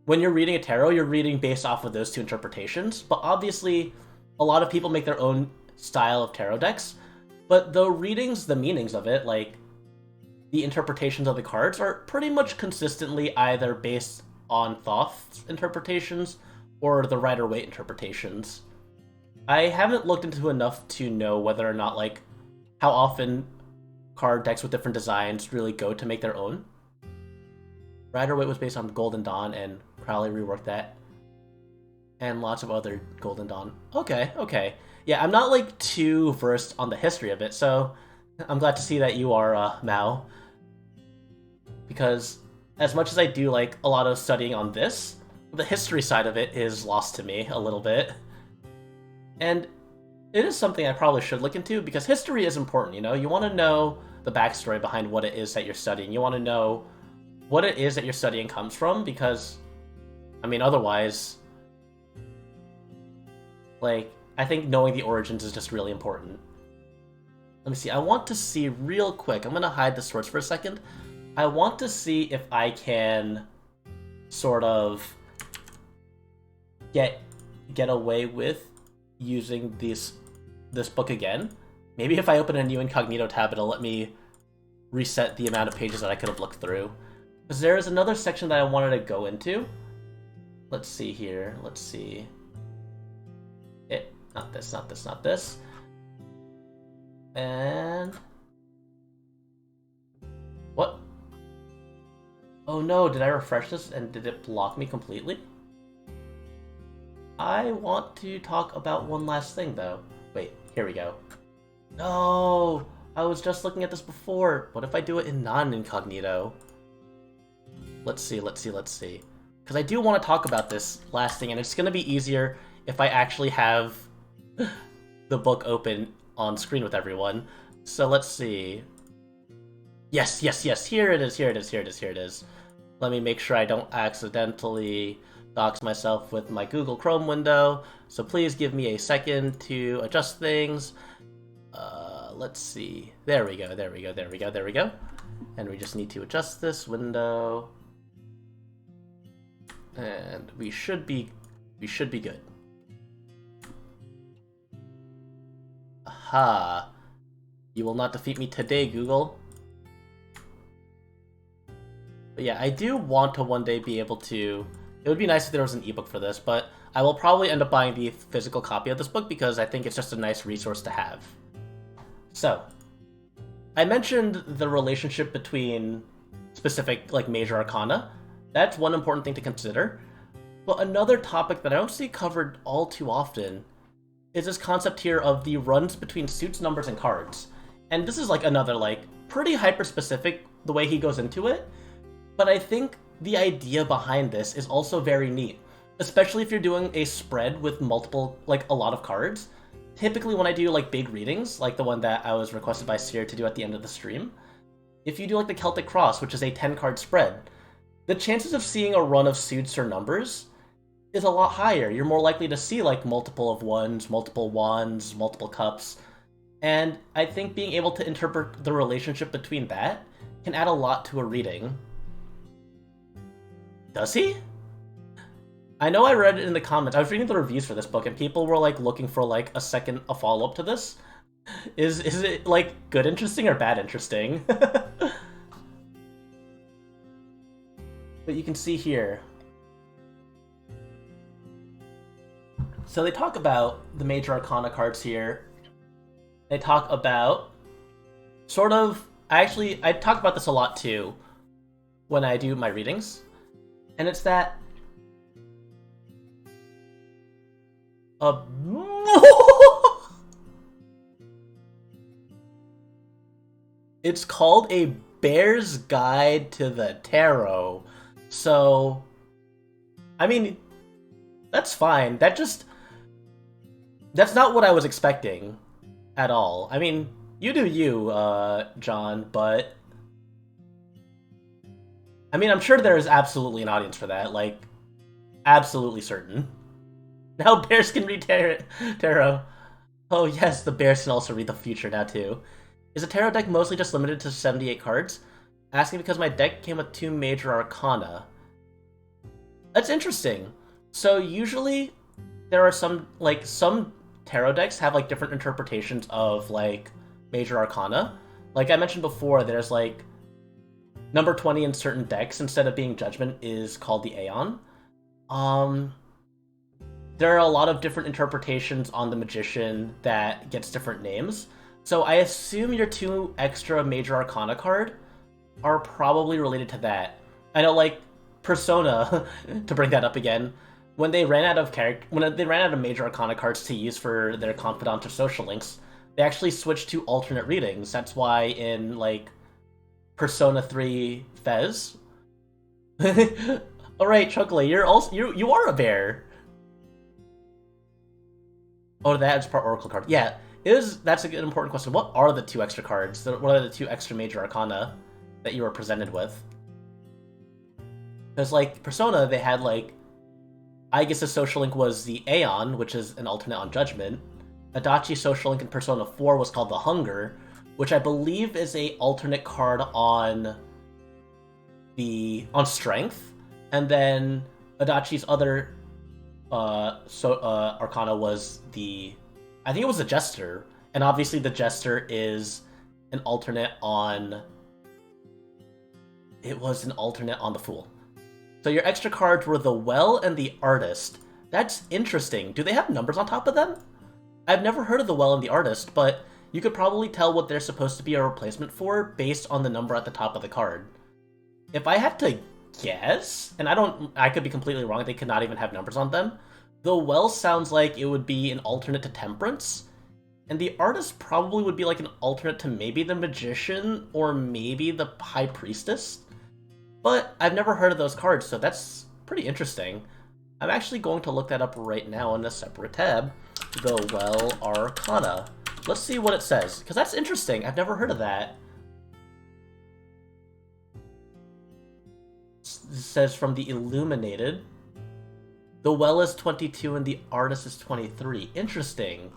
When you're reading a tarot, you're reading based off of those two interpretations, but obviously a lot of people make their own style of tarot decks, but the readings, the meanings of it, like the interpretations of the cards, are pretty much consistently either based on Thoth's interpretations or the Rider-Waite interpretations. I haven't looked into enough to know whether or not, like, how often card decks with different designs really go to make their own. Rider-Waite was based on Golden Dawn, and Crowley reworked that. And lots of other Golden Dawn. Okay. Yeah, I'm not, like, too versed on the history of it, so I'm glad to see that you are, Mao. Because as much as I do, like, a lot of studying on this, the history side of it is lost to me a little bit. And it is something I probably should look into, because history is important, you know? You want to know the backstory behind what it is that you're studying. You want to know what it is that you're studying comes from, because, I mean, otherwise, like, I think knowing the origins is just really important. Let me see, I want to see real quick, I'm going to hide the source for a second. I want to see if I can sort of get away with using this book again. Maybe if I open a new incognito tab, it'll let me reset the amount of pages that I could have looked through. Because there is another section that I wanted to go into. Let's see here. Let's see. Not this. And... what? Oh no, did I refresh this and did it block me completely? I want to talk about one last thing, though. Wait, here we go. No! I was just looking at this before. What if I do it in non-incognito? Let's see. Because I do want to talk about this last thing, and it's going to be easier if I actually have the book open on screen with everyone. So let's see. Yes. Here it is. Let me make sure I don't accidentally dox myself with my Google Chrome window, so please give me a second to adjust things. Let's see. There we go, there we go, there we go, there we go. And we just need to adjust this window. And we should be good. Aha. You will not defeat me today, Google. But yeah, I do want to one day be able to... It would be nice if there was an ebook for this, but I will probably end up buying the physical copy of this book because I think it's just a nice resource to have. So, I mentioned the relationship between specific, like, major arcana. That's one important thing to consider. But another topic that I don't see covered all too often is this concept here of the runs between suits, numbers, and cards. And this is, like, another, like, pretty hyper-specific the way he goes into it. But I think the idea behind this is also very neat, especially if you're doing a spread with multiple, like, a lot of cards. Typically when I do, like, big readings, like the one that I was requested by Seer to do at the end of the stream, if you do, like, the Celtic Cross, which is a 10-card spread, the chances of seeing a run of suits or numbers is a lot higher. You're more likely to see, like, multiple of ones, multiple wands, multiple cups, and I think being able to interpret the relationship between that can add a lot to a reading. Does he? I know I read it in the comments. I was reading the reviews for this book, and people were, like, looking for, like, a follow-up to this. Is it, like, good interesting or bad interesting? But you can see here. So they talk about the major arcana cards here. They talk about sort of... I talk about this a lot, too, when I do my readings. And it's that... It's called A Bear's Guide to the Tarot. So... I mean, that's fine. That's not what I was expecting at all. I mean, you do you, John, but... I mean, I'm sure there is absolutely an audience for that, like, absolutely certain. Now bears can read tarot. Oh yes, the bears can also read the future now too. Is a tarot deck mostly just limited to 78 cards? Asking because my deck came with 2 major arcana. That's interesting. So usually there are some tarot decks have, like, different interpretations of, like, major arcana. Like I mentioned before, there's, like, number 20 in certain decks, instead of being Judgment, is called the Aeon. There are a lot of different interpretations on the Magician that gets different names. So I assume your 2 extra major arcana card are probably related to that. I know, like, Persona, to bring that up again, when they ran out of major arcana cards to use for their confidant or social links, they actually switched to alternate readings. That's why in, like, Persona 3 Fez. Alright, Chuckly, you are a bear. Oh, that is part Oracle card. Yeah, that's a good important question. What are the 2 extra cards? What are the 2 extra major arcana that you were presented with? Because, like, Persona, they had, like, I guess the social link was the Aeon, which is an alternate on Judgment. Adachi's social link in Persona 4 was called the Hunger, which I believe is a alternate card on Strength. And then Adachi's other arcana was I think it was the Jester. And obviously the Jester is an alternate on... It was an alternate on the Fool. So your extra cards were the Well and the Artist. That's interesting. Do they have numbers on top of them? I've never heard of the Well and the Artist, but you could probably tell what they're supposed to be a replacement for based on the number at the top of the card. If I had to guess, and I could be completely wrong, they could not even have numbers on them, the Well sounds like it would be an alternate to Temperance, and the Artist probably would be like an alternate to maybe the Magician or maybe the High Priestess. But I've never heard of those cards, so that's pretty interesting. I'm actually going to look that up right now in a separate tab. The Well Arcana. Let's see what it says, because that's interesting. I've never heard of that. It says from the Illuminated. The Well is 22 and the Artist is 23. Interesting.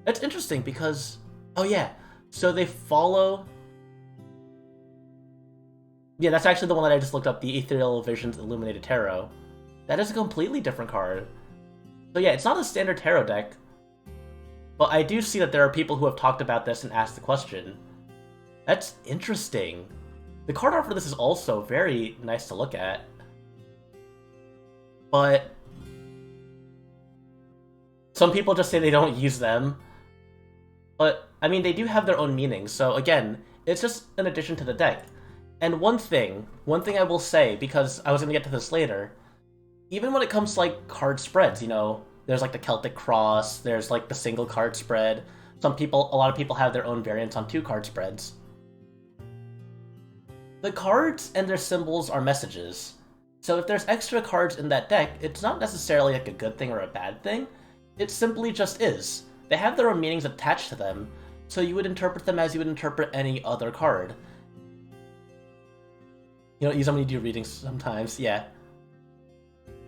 That's interesting because Oh yeah, so they follow... Yeah, that's actually the one that I just looked up, the Ethereal Visions Illuminated Tarot. That is a completely different card. So yeah, it's not a standard tarot deck, but I do see that there are people who have talked about this and asked the question. That's interesting. The card art for this is also very nice to look at. But some people just say they don't use them. But, I mean, they do have their own meanings, so again, it's just an addition to the deck. And one thing I will say, because I was going to get to this later, even when it comes to, like, card spreads, you know, there's, like, the Celtic Cross, there's, like, the single card spread. A lot of people have their own variants on 2-card spreads. The cards and their symbols are messages. So if there's extra cards in that deck, it's not necessarily, like, a good thing or a bad thing. It simply just is. They have their own meanings attached to them, so you would interpret them as you would interpret any other card. You don't use them when you do readings sometimes, yeah.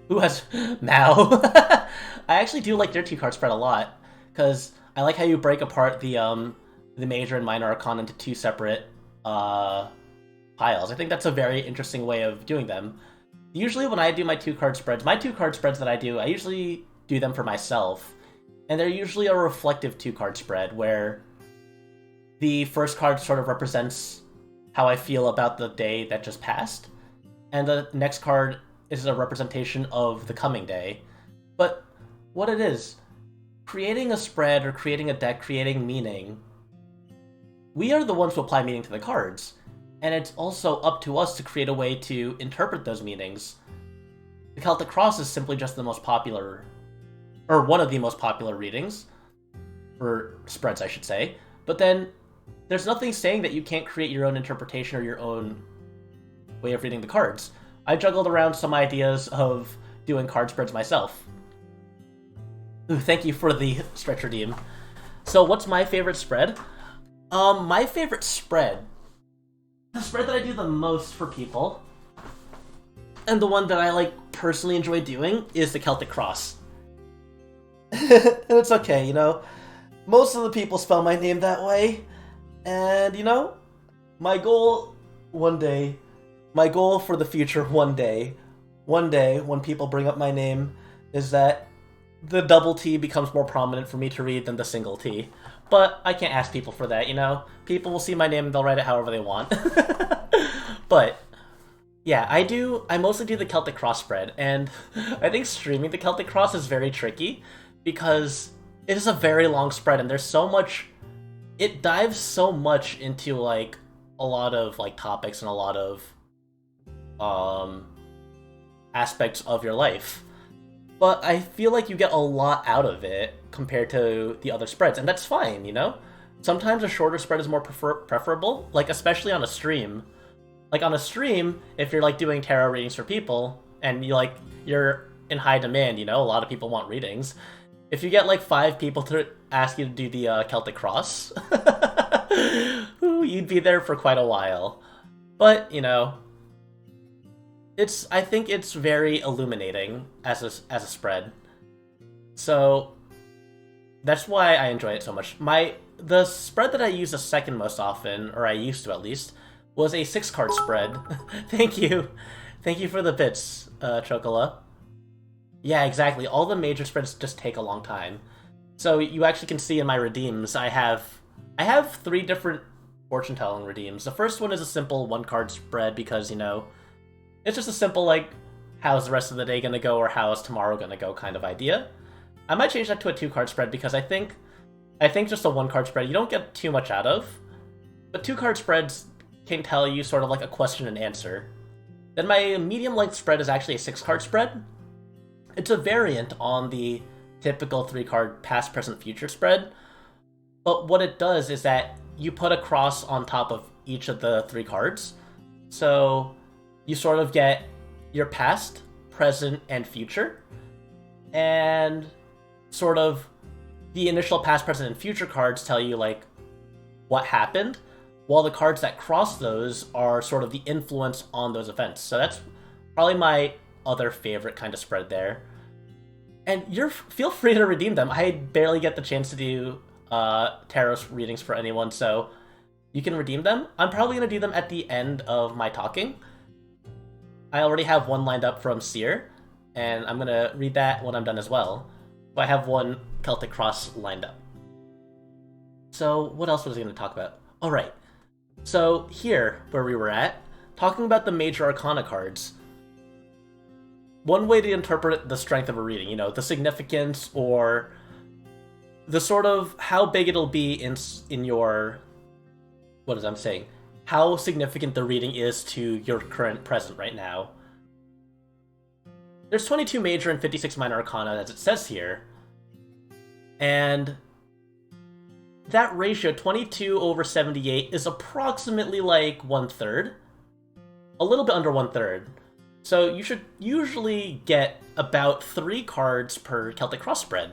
Who has... Mao. I actually do like their 2-card spread a lot, because I like how you break apart the major and minor arcana into 2 separate piles. I think that's a very interesting way of doing them. Usually when I do my 2-card spreads, that I usually do them for myself. And they're usually a reflective 2-card spread, where the first card sort of represents how I feel about the day that just passed, and the next card is a representation of the coming day. But what it is, creating a spread or creating a deck, creating meaning, we are the ones who apply meaning to the cards, and it's also up to us to create a way to interpret those meanings. The Celtic Cross is simply just the most popular, or one of the most popular readings, or spreads I should say, but then there's nothing saying that you can't create your own interpretation or your own way of reading the cards. I juggled around some ideas of doing card spreads myself. Ooh, thank you for the stretch redeem. So what's my favorite spread? My favorite spread, the spread that I do the most for people, and the one that I like personally enjoy doing, is the Celtic Cross. And it's okay, you know, most of the people spell my name that way, and you know, my goal for the future one day when people bring up my name, is that the double T becomes more prominent for me to read than the single T. But I can't ask people for that, you know? People will see my name and they'll write it however they want. But yeah, I mostly do the Celtic Cross spread, and I think streaming the Celtic Cross is very tricky, because it is a very long spread, and there's so much... It dives so much into, like, a lot of, like, topics and a lot of, aspects of your life. But I feel like you get a lot out of it compared to the other spreads, and that's fine, you know? Sometimes a shorter spread is more preferable, like, especially on a stream. Like, on a stream, if you're, like, doing tarot readings for people, and you're in high demand, you know? A lot of people want readings. If you get, like, 5 people to ask you to do the Celtic Cross, ooh, you'd be there for quite a while. But, you know, I think it's very illuminating as a spread. So that's why I enjoy it so much. The spread that I use the second most often, or I used to at least, was a 6-card spread. Thank you. Thank you for the bits, Chocola. Yeah, exactly. All the major spreads just take a long time. So you actually can see in my redeems, I have 3 different fortune-telling redeems. The first one is a simple 1-card spread because, you know, it's just a simple, like, how's the rest of the day gonna go, or how is tomorrow gonna go kind of idea. I might change that to a 2-card spread, because I think just a 1-card spread you don't get too much out of. But 2-card spreads can tell you sort of like a question and answer. Then my medium-length spread is actually a 6-card spread. It's a variant on the typical 3-card past, present, future spread. But what it does is that you put a cross on top of each of the 3 cards. So you sort of get your past, present, and future. And sort of the initial past, present, and future cards tell you, like, what happened, while the cards that cross those are sort of the influence on those events. So that's probably my other favorite kind of spread there. And feel free to redeem them. I barely get the chance to do tarot readings for anyone, so you can redeem them. I'm probably going to do them at the end of my talking. I already have one lined up from Seer, and I'm going to read that when I'm done as well. But I have one Celtic Cross lined up. So what else was I going to talk about? All right. So here, where we were at, talking about the Major Arcana cards, one way to interpret the strength of a reading, you know, the significance or the sort of how big it'll be in your, what is I'm saying, how significant the reading is to your current present right now. There's 22 major and 56 minor arcana, as it says here, and that ratio, 22 over 78, is approximately like 1/3, a little bit under 1/3. So you should usually get about 3 cards per Celtic Cross spread.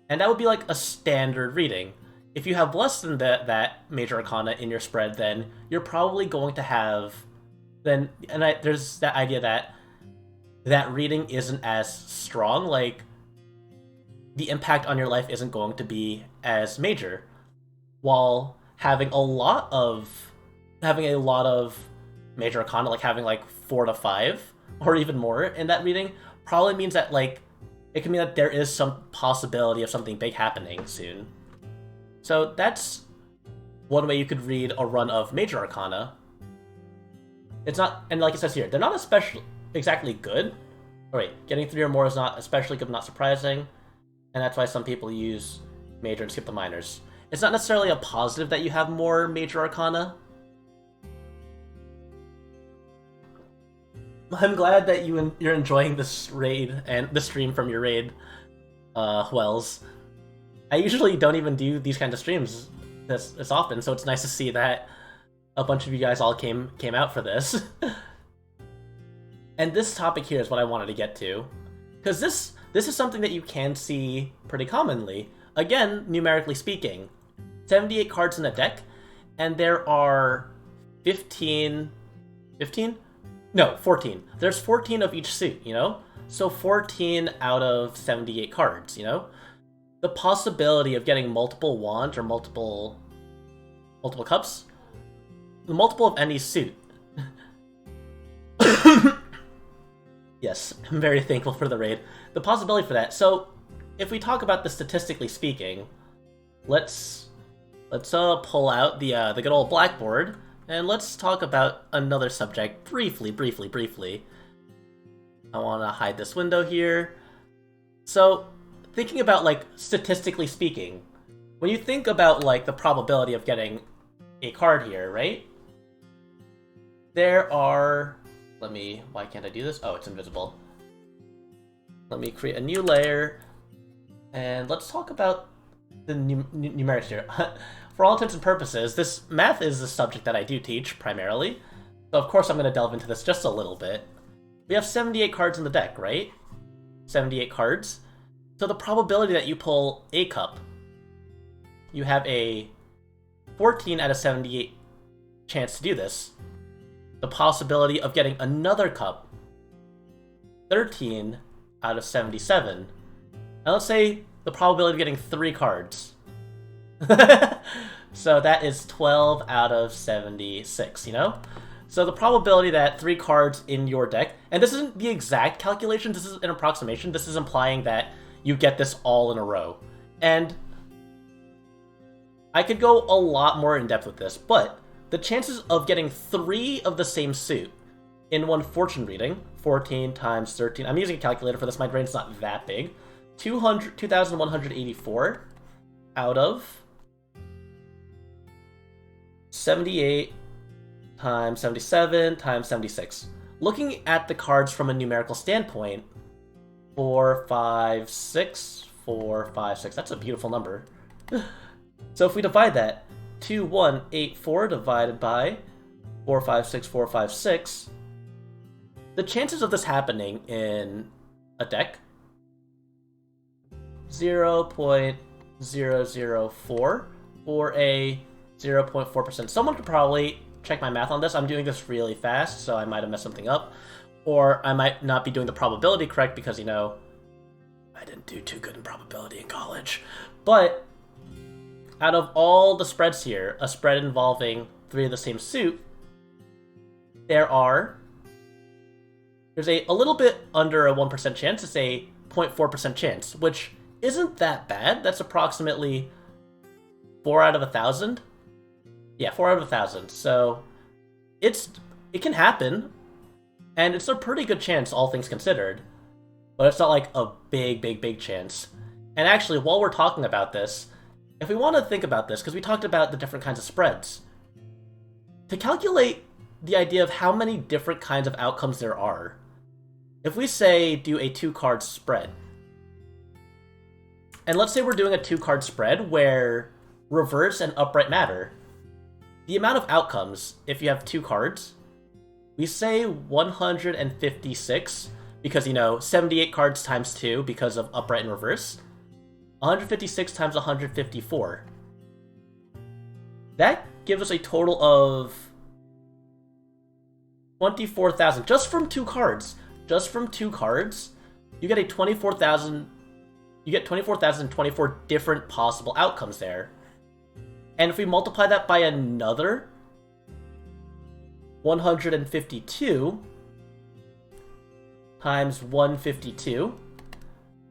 And that would be like a standard reading. If you have less than that Major Arcana in your spread, then you're probably going to have... there's that idea that that reading isn't as strong, like the impact on your life isn't going to be as major. While having a lot of Major Arcana, like having like 4 to 5 or even more in that reading, probably means that like it can mean that there is some possibility of something big happening soon. So that's one way you could read a run of Major Arcana. It's not, and like it says here, they're not exactly good. Oh wait, getting 3 or more is not especially good, not surprising, and that's why some people use Major and skip the minors. It's not necessarily a positive that you have more Major Arcana. I'm glad that you're enjoying this raid and the stream from your raid, Wells. I usually don't even do these kinds of streams this often, so it's nice to see that a bunch of you guys all came out for this. And this topic here is what I wanted to get to, because this is something that you can see pretty commonly. Again, numerically speaking, 78 cards in a deck, and there are 14. There's 14 of each suit, you know? So 14 out of 78 cards, you know? The possibility of getting multiple wands or multiple cups, the multiple of any suit. Yes, I'm very thankful for the raid. The possibility for that. So, if we talk about this statistically speaking, let's pull out the good old blackboard, and let's talk about another subject briefly. I want to hide this window here. So, thinking about, like, statistically speaking, when you think about, like, the probability of getting a card here, right? There are... why can't I do this? Oh, it's invisible. Let me create a new layer, and let's talk about the numerics here. For all intents and purposes, this math is a subject that I do teach, primarily. So of course I'm going to delve into this just a little bit. We have 78 cards in the deck, right? 78 cards. So the probability that you pull a cup, you have a 14 out of 78 chance to do this. The possibility of getting another cup, 13 out of 77. Now let's say the probability of getting 3 cards. So that is 12 out of 76, you know? So the probability that 3 cards in your deck, and this isn't the exact calculation, this is an approximation, this is implying that you get this all in a row. And I could go a lot more in depth with this, but the chances of getting 3 of the same suit in one fortune reading, 14 times 13, I'm using a calculator for this, my brain's not that big, 2,184 out of 78 times 77 times 76. Looking at the cards from a numerical standpoint, 4, 5, 6, 4, 5, 6, that's a beautiful number. So if we divide that, 2184 divided by 456, 456, the chances of this happening in a deck, 0.004 or a 0.4%. Someone could probably check my math on this. I'm doing this really fast, so I might have messed something up. Or I might not be doing the probability correct because, you know, I didn't do too good in probability in college. But out of all the spreads here, a spread involving 3 of the same suit, there's a little bit under a 1% chance. It's a 0.4% chance, which isn't that bad. That's approximately 4 out of 1,000. Yeah, 4 out of 1,000. So it can happen, and it's a pretty good chance, all things considered. But it's not like a big chance. And actually, while we're talking about this, if we want to think about this, because we talked about the different kinds of spreads, to calculate the idea of how many different kinds of outcomes there are, if we say do a 2-card spread, and let's say we're doing a 2-card spread where reverse and upright matter, the amount of outcomes, if you have 2 cards, we say 156, because, 78 cards times 2 because of upright and reverse, 156 times 154. That gives us a total of 24,000, just from 2 cards. Just from 2 cards, you get 24,024 different possible outcomes there. And if we multiply that by another 152 times 152,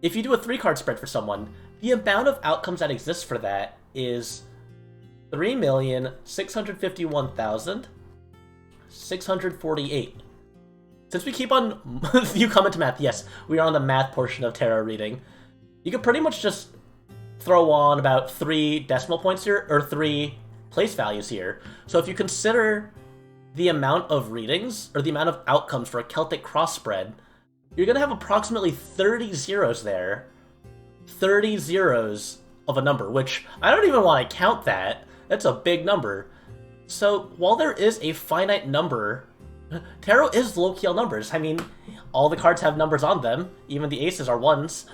if you do a 3-card spread for someone, the amount of outcomes that exists for that is 3,651,648. Since we keep on... you come into math, yes, we are on the math portion of tarot reading. You could pretty much just throw on about 3 decimal points here, or 3 place values here. So if you consider the amount of readings, or the amount of outcomes for a Celtic cross spread, you're going to have approximately 30 zeros there. 30 zeros of a number, which I don't even want to count that. That's a big number. So while there is a finite number, tarot is low-key all numbers. I mean, all the cards have numbers on them. Even the aces are 1s.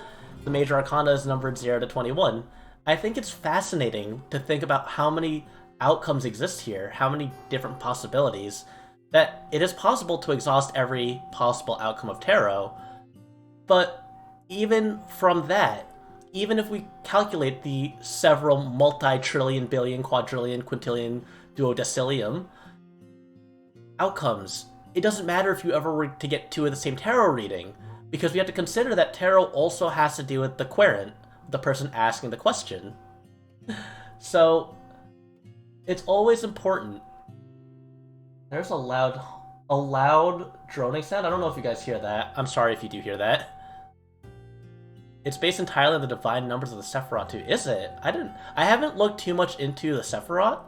The major arcana is numbered 0 to 21. I think it's fascinating to think about how many outcomes exist here, how many different possibilities, that it is possible to exhaust every possible outcome of tarot. But even from that, even if we calculate the several multi-trillion, billion, quadrillion, quintillion, duodecillion outcomes, it doesn't matter if you ever were to get 2 of the same tarot reading, because we have to consider that tarot also has to do with the querent, the person asking the question. So it's always important. There's a loud droning sound. I don't know if you guys hear that. I'm sorry if you do hear that. It's based entirely on the divine numbers of the Sephiroth too. Is it? I haven't looked too much into the Sephiroth.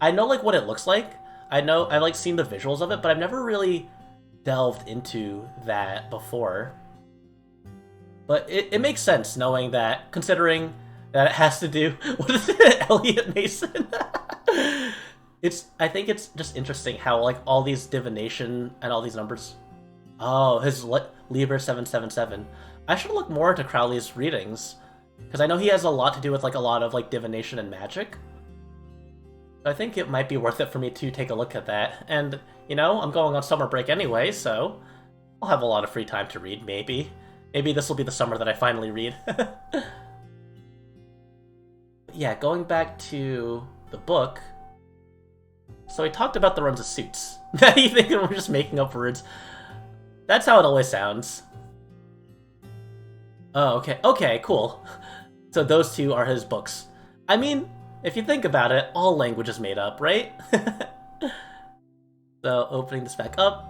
I know what it looks like. I've seen the visuals of it, but I've never really delved into that before. But it makes sense knowing that, considering that it has to do... What is it? Elliot Mason? I think it's just interesting how, all these divination and all these numbers... Oh, his Liber 777. I should look more into Crowley's readings, because I know he has a lot to do with, a lot of, divination and magic. So I think it might be worth it for me to take a look at that. And, I'm going on summer break anyway, so I'll have a lot of free time to read, maybe. Maybe this will be the summer that I finally read. Yeah, going back to the book. So I talked about the runs of suits. You think we're just making up words? That's how it always sounds. Oh, okay. Okay, cool. So those 2 are his books. I mean, if you think about it, all language is made up, right? So opening this back up.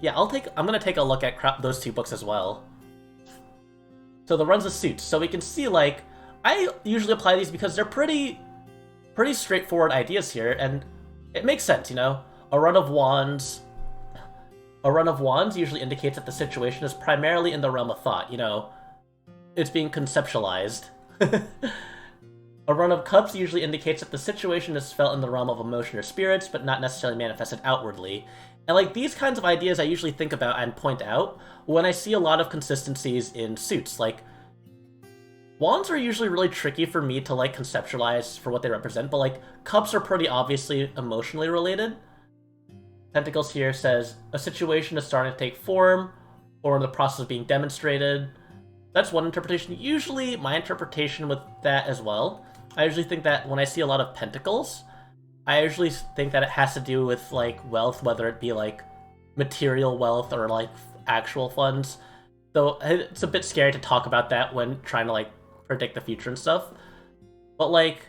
Yeah, I'm gonna take a look at those 2 books as well. So the runs of suits. So we can see, I usually apply these because they're pretty straightforward ideas here, and it makes sense, A run of wands usually indicates that the situation is primarily in the realm of thought, It's being conceptualized. A run of cups usually indicates that the situation is felt in the realm of emotion or spirits, but not necessarily manifested outwardly. And these kinds of ideas I usually think about and point out when I see a lot of consistencies in suits. Wands are usually really tricky for me to conceptualize for what they represent, but cups are pretty obviously emotionally related. Pentacles here says a situation is starting to take form, or in the process of being demonstrated. That's one interpretation. Usually my interpretation with that as well I usually think that when I see a lot of pentacles, I usually think that it has to do with like wealth, whether it be like material wealth or like actual funds. Though it's a bit scary to talk about that when trying to like predict the future and stuff. But like,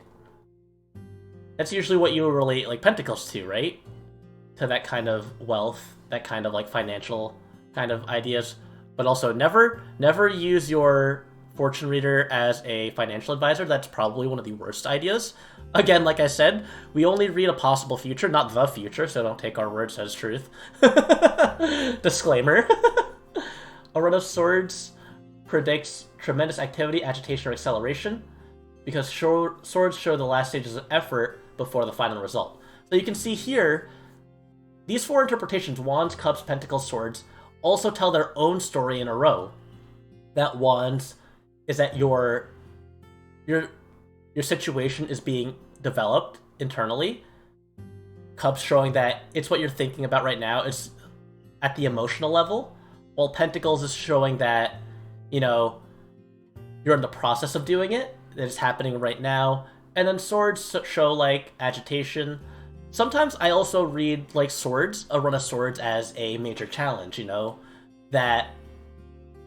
that's usually what you relate like pentacles to, right? To that kind of wealth, that kind of like financial kind of ideas. But also never use your fortune reader as a financial advisor. That's probably one of the worst ideas. Again, like I said, we only read a possible future, not the future, so don't take our words as truth. Disclaimer. A run of swords predicts tremendous activity, agitation, or acceleration, because swords show the last stages of effort before the final result. So you can see here, these four interpretations, wands, cups, pentacles, swords, also tell their own story in a row. That wands is that your situation is being developed internally. Cups showing that it's what you're thinking about right now. It's at the emotional level. While pentacles is showing that, you know, you're in the process of doing it. That it's happening right now. And then swords show like agitation. Sometimes I also read like swords, a run of swords, as a major challenge, you know? That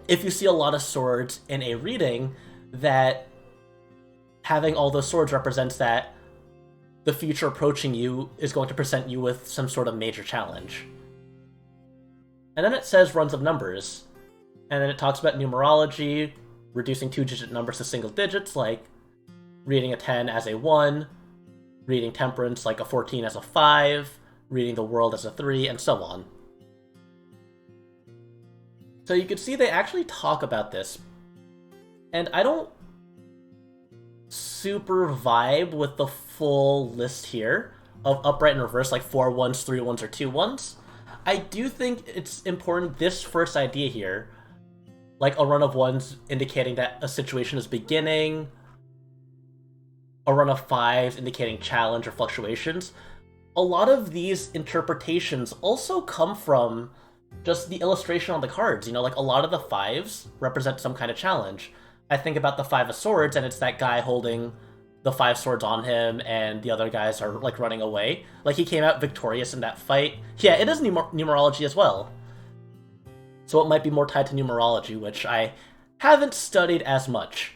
if you see a lot of swords in a reading, that having all those swords represents that the future approaching you is going to present you with some sort of major challenge. And then it says runs of numbers. And then it talks about numerology, reducing two-digit numbers to single digits, like reading a 10 as a 1, reading temperance like a 14 as a 5, reading the world as a 3, and so on. So you can see they actually talk about this. And I don't super vibe with the full list here of upright and reverse, like 4 1s, 3 1s, or 2 1s. I do think it's important, this first idea here, like a run of 1s indicating that a situation is beginning, a run of 5s indicating challenge or fluctuations. A lot of these interpretations also come from just the illustration on the cards. You know, like a lot of the 5s represent some kind of challenge. I think about the 5 of swords, and it's that guy holding the 5 swords on him, and the other guys are like running away. Like he came out victorious in that fight. Yeah, it is numerology as well. So it might be more tied to numerology, which I haven't studied as much.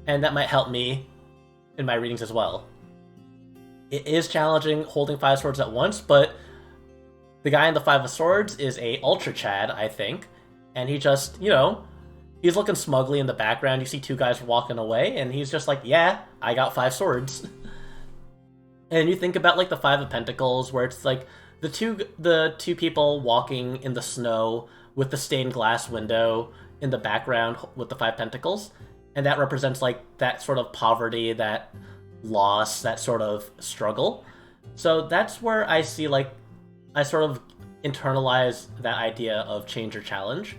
And that might help me in my readings as well. It is challenging holding 5 swords at once, but the guy in the 5 of swords is a ultra Chad, I think. And he just, you know, he's looking smugly in the background. You see 2 guys walking away, and he's just like, yeah, I got 5 swords. And you think about like the 5 of Pentacles, where it's like the two people walking in the snow with the stained glass window in the background with the 5 Pentacles. And that represents like that sort of poverty, that loss, that sort of struggle. So that's where I see like, I sort of internalize that idea of change or challenge.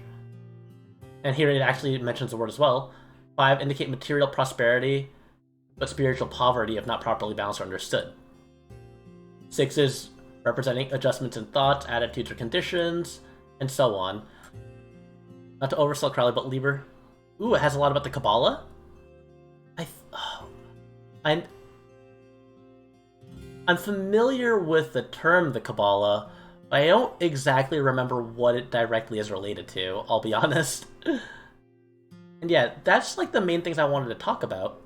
And here it actually mentions the word as well. 5 indicate material prosperity, but spiritual poverty if not properly balanced or understood. 6 is representing adjustments in thoughts, attitudes, or conditions, and so on. Not to oversell Crowley, but Lieber. Ooh, it has a lot about the Kabbalah? I'm familiar with the term the Kabbalah, but I don't exactly remember what it directly is related to, I'll be honest. And yeah, that's like the main things I wanted to talk about.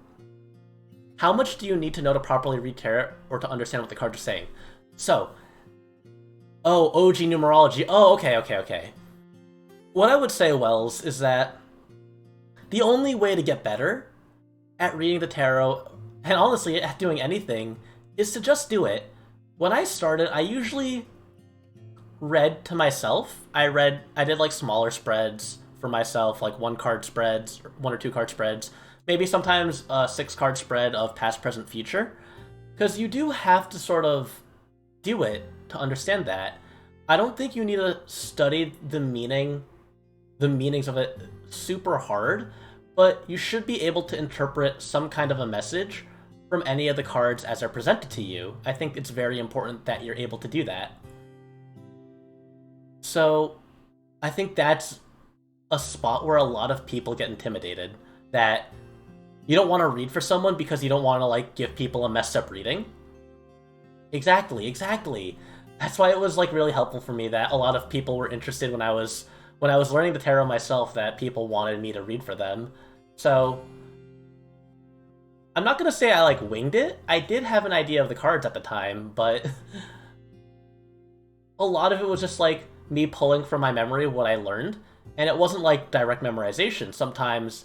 How much do you need to know to properly read tarot or to understand what the cards are saying? So, OG numerology. Oh, okay. What I would say, Wells, is that the only way to get better at reading the tarot, and honestly at doing anything, is to just do it. When I started, I usually read to myself. I did like smaller spreads for myself, like 1 card spreads, 1 or 2 card spreads, maybe sometimes a 6 card spread of past, present, future. Because you do have to sort of do it to understand that. I don't think you need to study the meanings of it super hard, but you should be able to interpret some kind of a message from any of the cards as they're presented to you. I think it's very important that you're able to do that. So I think that's a spot where a lot of people get intimidated, that You don't want to read for someone because you don't want to, like, give people a messed up reading. Exactly, exactly. That's why it was, like, really helpful for me that a lot of people were interested when I was learning the tarot myself, that people wanted me to read for them. So I'm not gonna say I, like, winged it. I did have an idea of the cards at the time, but a lot of it was just, like, me pulling from my memory what I learned, and it wasn't, like, direct memorization. Sometimes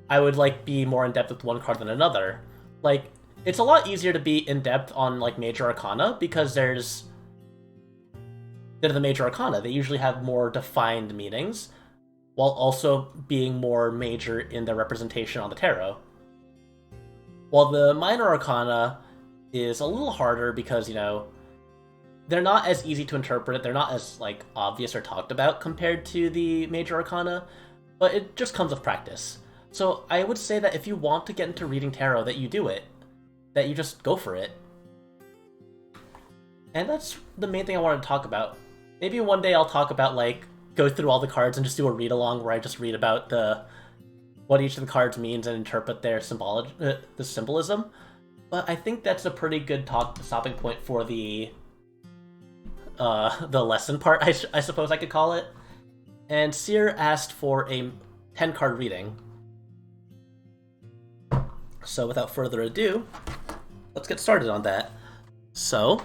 I would, like, be more in-depth with one card than another. Like, it's a lot easier to be in-depth on, like, Major Arcana, because they're the Major Arcana. They usually have more defined meanings, while also being more major in their representation on the tarot. While the Minor Arcana is a little harder because, you know, they're not as easy to interpret, they're not as, like, obvious or talked about compared to the Major Arcana, but it just comes with practice. So I would say that if you want to get into reading tarot, that you do it. That you just go for it. And that's the main thing I wanted to talk about. Maybe one day I'll talk about, like, go through all the cards and just do a read-along where I just read about what each of the cards means and interpret their the symbolism. But I think that's a pretty good stopping point for the lesson part, I suppose I could call it. And Seer asked for a 10-card reading. So without further ado, let's get started on that. So,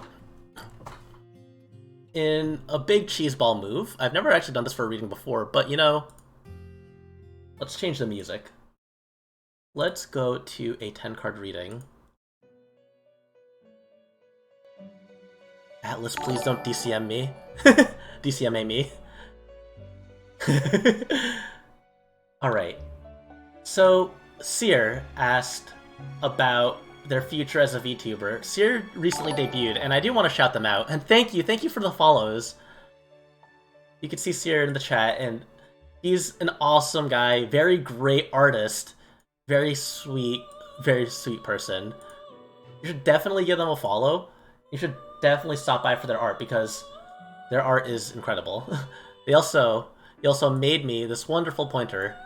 in a big cheeseball move, I've never actually done this for a reading before, but, you know, let's change the music. Let's go to a 10-card reading. Atlas, please don't DCM me. DCMA me. Alright. So, Seer asked about their future as a VTuber. Seer recently debuted, and I do want to shout them out. And thank you for the follows. You can see Seer in the chat, and he's an awesome guy, very great artist, very sweet person. You should definitely give them a follow. You should definitely stop by for their art, because their art is incredible. He also made me this wonderful pointer.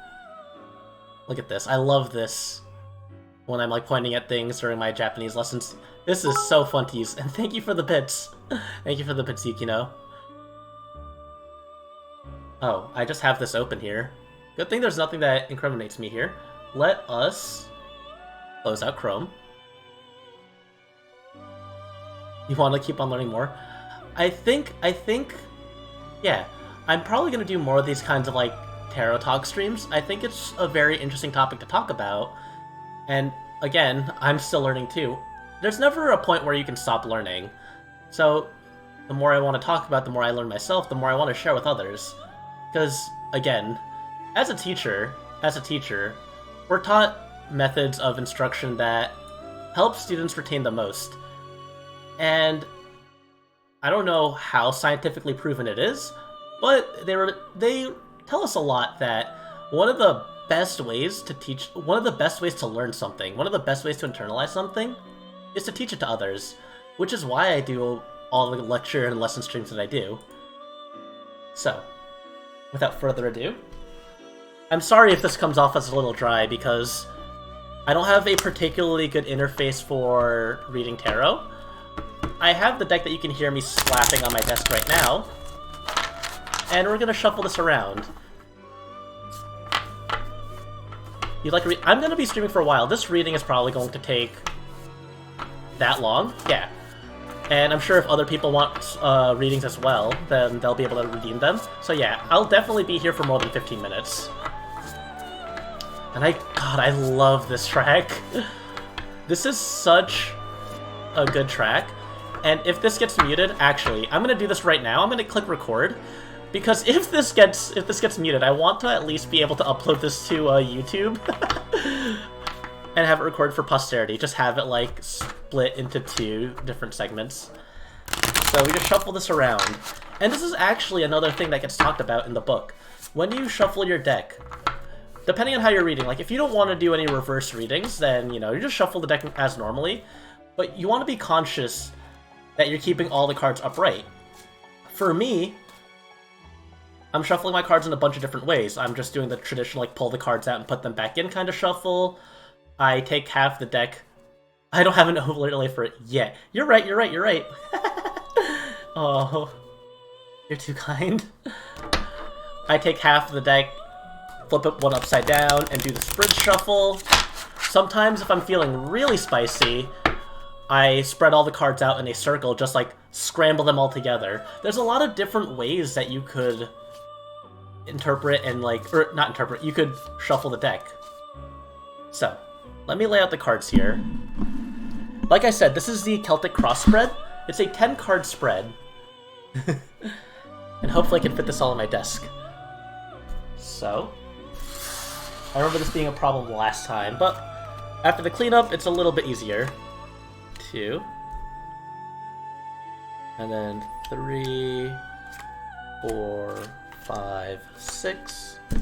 Look at this. I love this when I'm, like, pointing at things during my Japanese lessons. This is so fun to use, and thank you for the bits. Thank you for the bits, Yukino. Oh, I just have this open here. Good thing there's nothing that incriminates me here. Let us close out Chrome. You want to keep on learning more? I think, yeah, I'm probably going to do more of these kinds of, like, tarot talk streams. I think it's a very interesting topic to talk about. And again, I'm still learning too. There's never a point where you can stop learning. So the more I want to talk about, the more I learn myself, the more I want to share with others. Because, again, as a teacher, we're taught methods of instruction that help students retain the most. And I don't know how scientifically proven it is, but they tell us a lot that one of the best ways to learn something, one of the best ways to internalize something, is to teach it to others, which is why I do all the lecture and lesson streams that I do. So, without further ado, I'm sorry if this comes off as a little dry, because I don't have a particularly good interface for reading tarot. I have the deck that you can hear me slapping on my desk right now, and we're gonna shuffle this around. I'm gonna be streaming for a while. This reading is probably going to take that long. Yeah. And I'm sure if other people want readings as well, then they'll be able to redeem them. So yeah, I'll definitely be here for more than 15 minutes. And I love this track. This is such a good track. And if this gets muted, actually, I'm gonna do this right now. I'm gonna click record. Because if this gets muted, I want to at least be able to upload this to YouTube and have it record for posterity. Just have it, like, split into 2 different segments. So we just shuffle this around. And this is actually another thing that gets talked about in the book. When you shuffle your deck, depending on how you're reading, like, if you don't want to do any reverse readings, then, you know, you just shuffle the deck as normally. But you want to be conscious that you're keeping all the cards upright. For me, I'm shuffling my cards in a bunch of different ways. I'm just doing the traditional, like, pull the cards out and put them back in kind of shuffle. I take half the deck. I don't have an overlay for it yet. You're right, you're right, you're right. Oh, you're too kind. I take half the deck, flip it one upside down, and do the Sprint Shuffle. Sometimes if I'm feeling really spicy, I spread all the cards out in a circle, just like scramble them all together. There's a lot of different ways that you could interpret and or not interpret, you could shuffle the deck. So, let me lay out the cards here. Like I said, this is the Celtic Cross spread. It's a 10-card spread. And hopefully I can fit this all on my desk. So, I remember this being a problem last time, but after the cleanup, it's a little bit easier. 2. And then 3, 4, 5, 6. 3,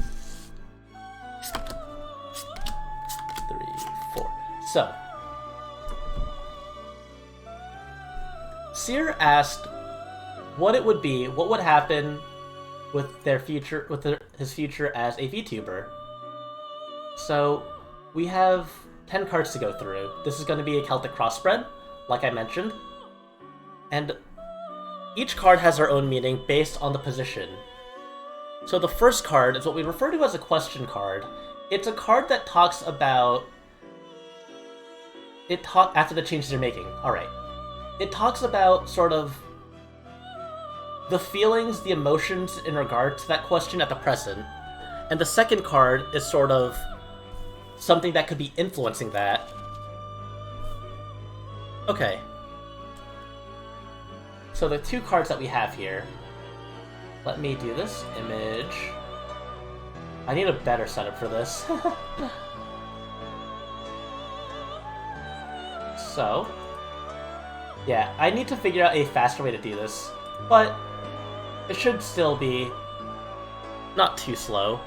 4. So, Seer asked what it would be, what would happen with their future, his future as a VTuber. So, we have 10 cards to go through. This is going to be a Celtic Cross spread, like I mentioned. And each card has their own meaning based on the position. So the first card is what we refer to as a question card. It's a card that talks about... after the changes you're making. Alright. It talks about sort of the feelings, the emotions in regard to that question at the present. And the second card is sort of something that could be influencing that. Okay. So the two cards that we have here. Let me do this. Image. I need a better setup for this. So, yeah, I need to figure out a faster way to do this, but it should still be not too slow.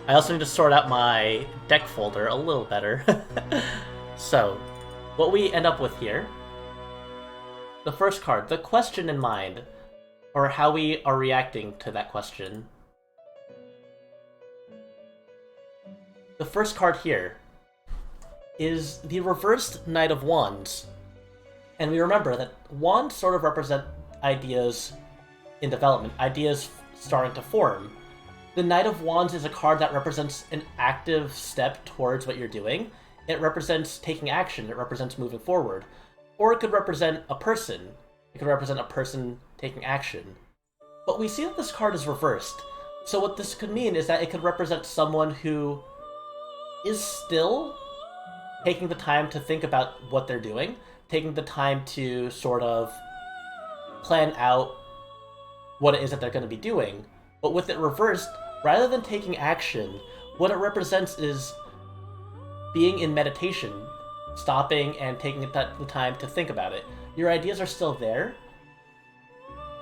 I also need to sort out my deck folder a little better. So, what we end up with here, the first card, the question in mind, or how we are reacting to that question. The first card here is the reversed Knight of Wands. And we remember that wands sort of represent ideas in development, ideas starting to form. The Knight of Wands is a card that represents an active step towards what you're doing. It represents taking action, it represents moving forward. Or it could represent a person. It could represent a person taking action. But we see that this card is reversed. So what this could mean is that it could represent someone who is still taking the time to think about what they're doing, taking the time to sort of plan out what it is that they're going to be doing. But with it reversed, rather than taking action, what it represents is being in meditation, stopping and taking the time to think about it. Your ideas are still there,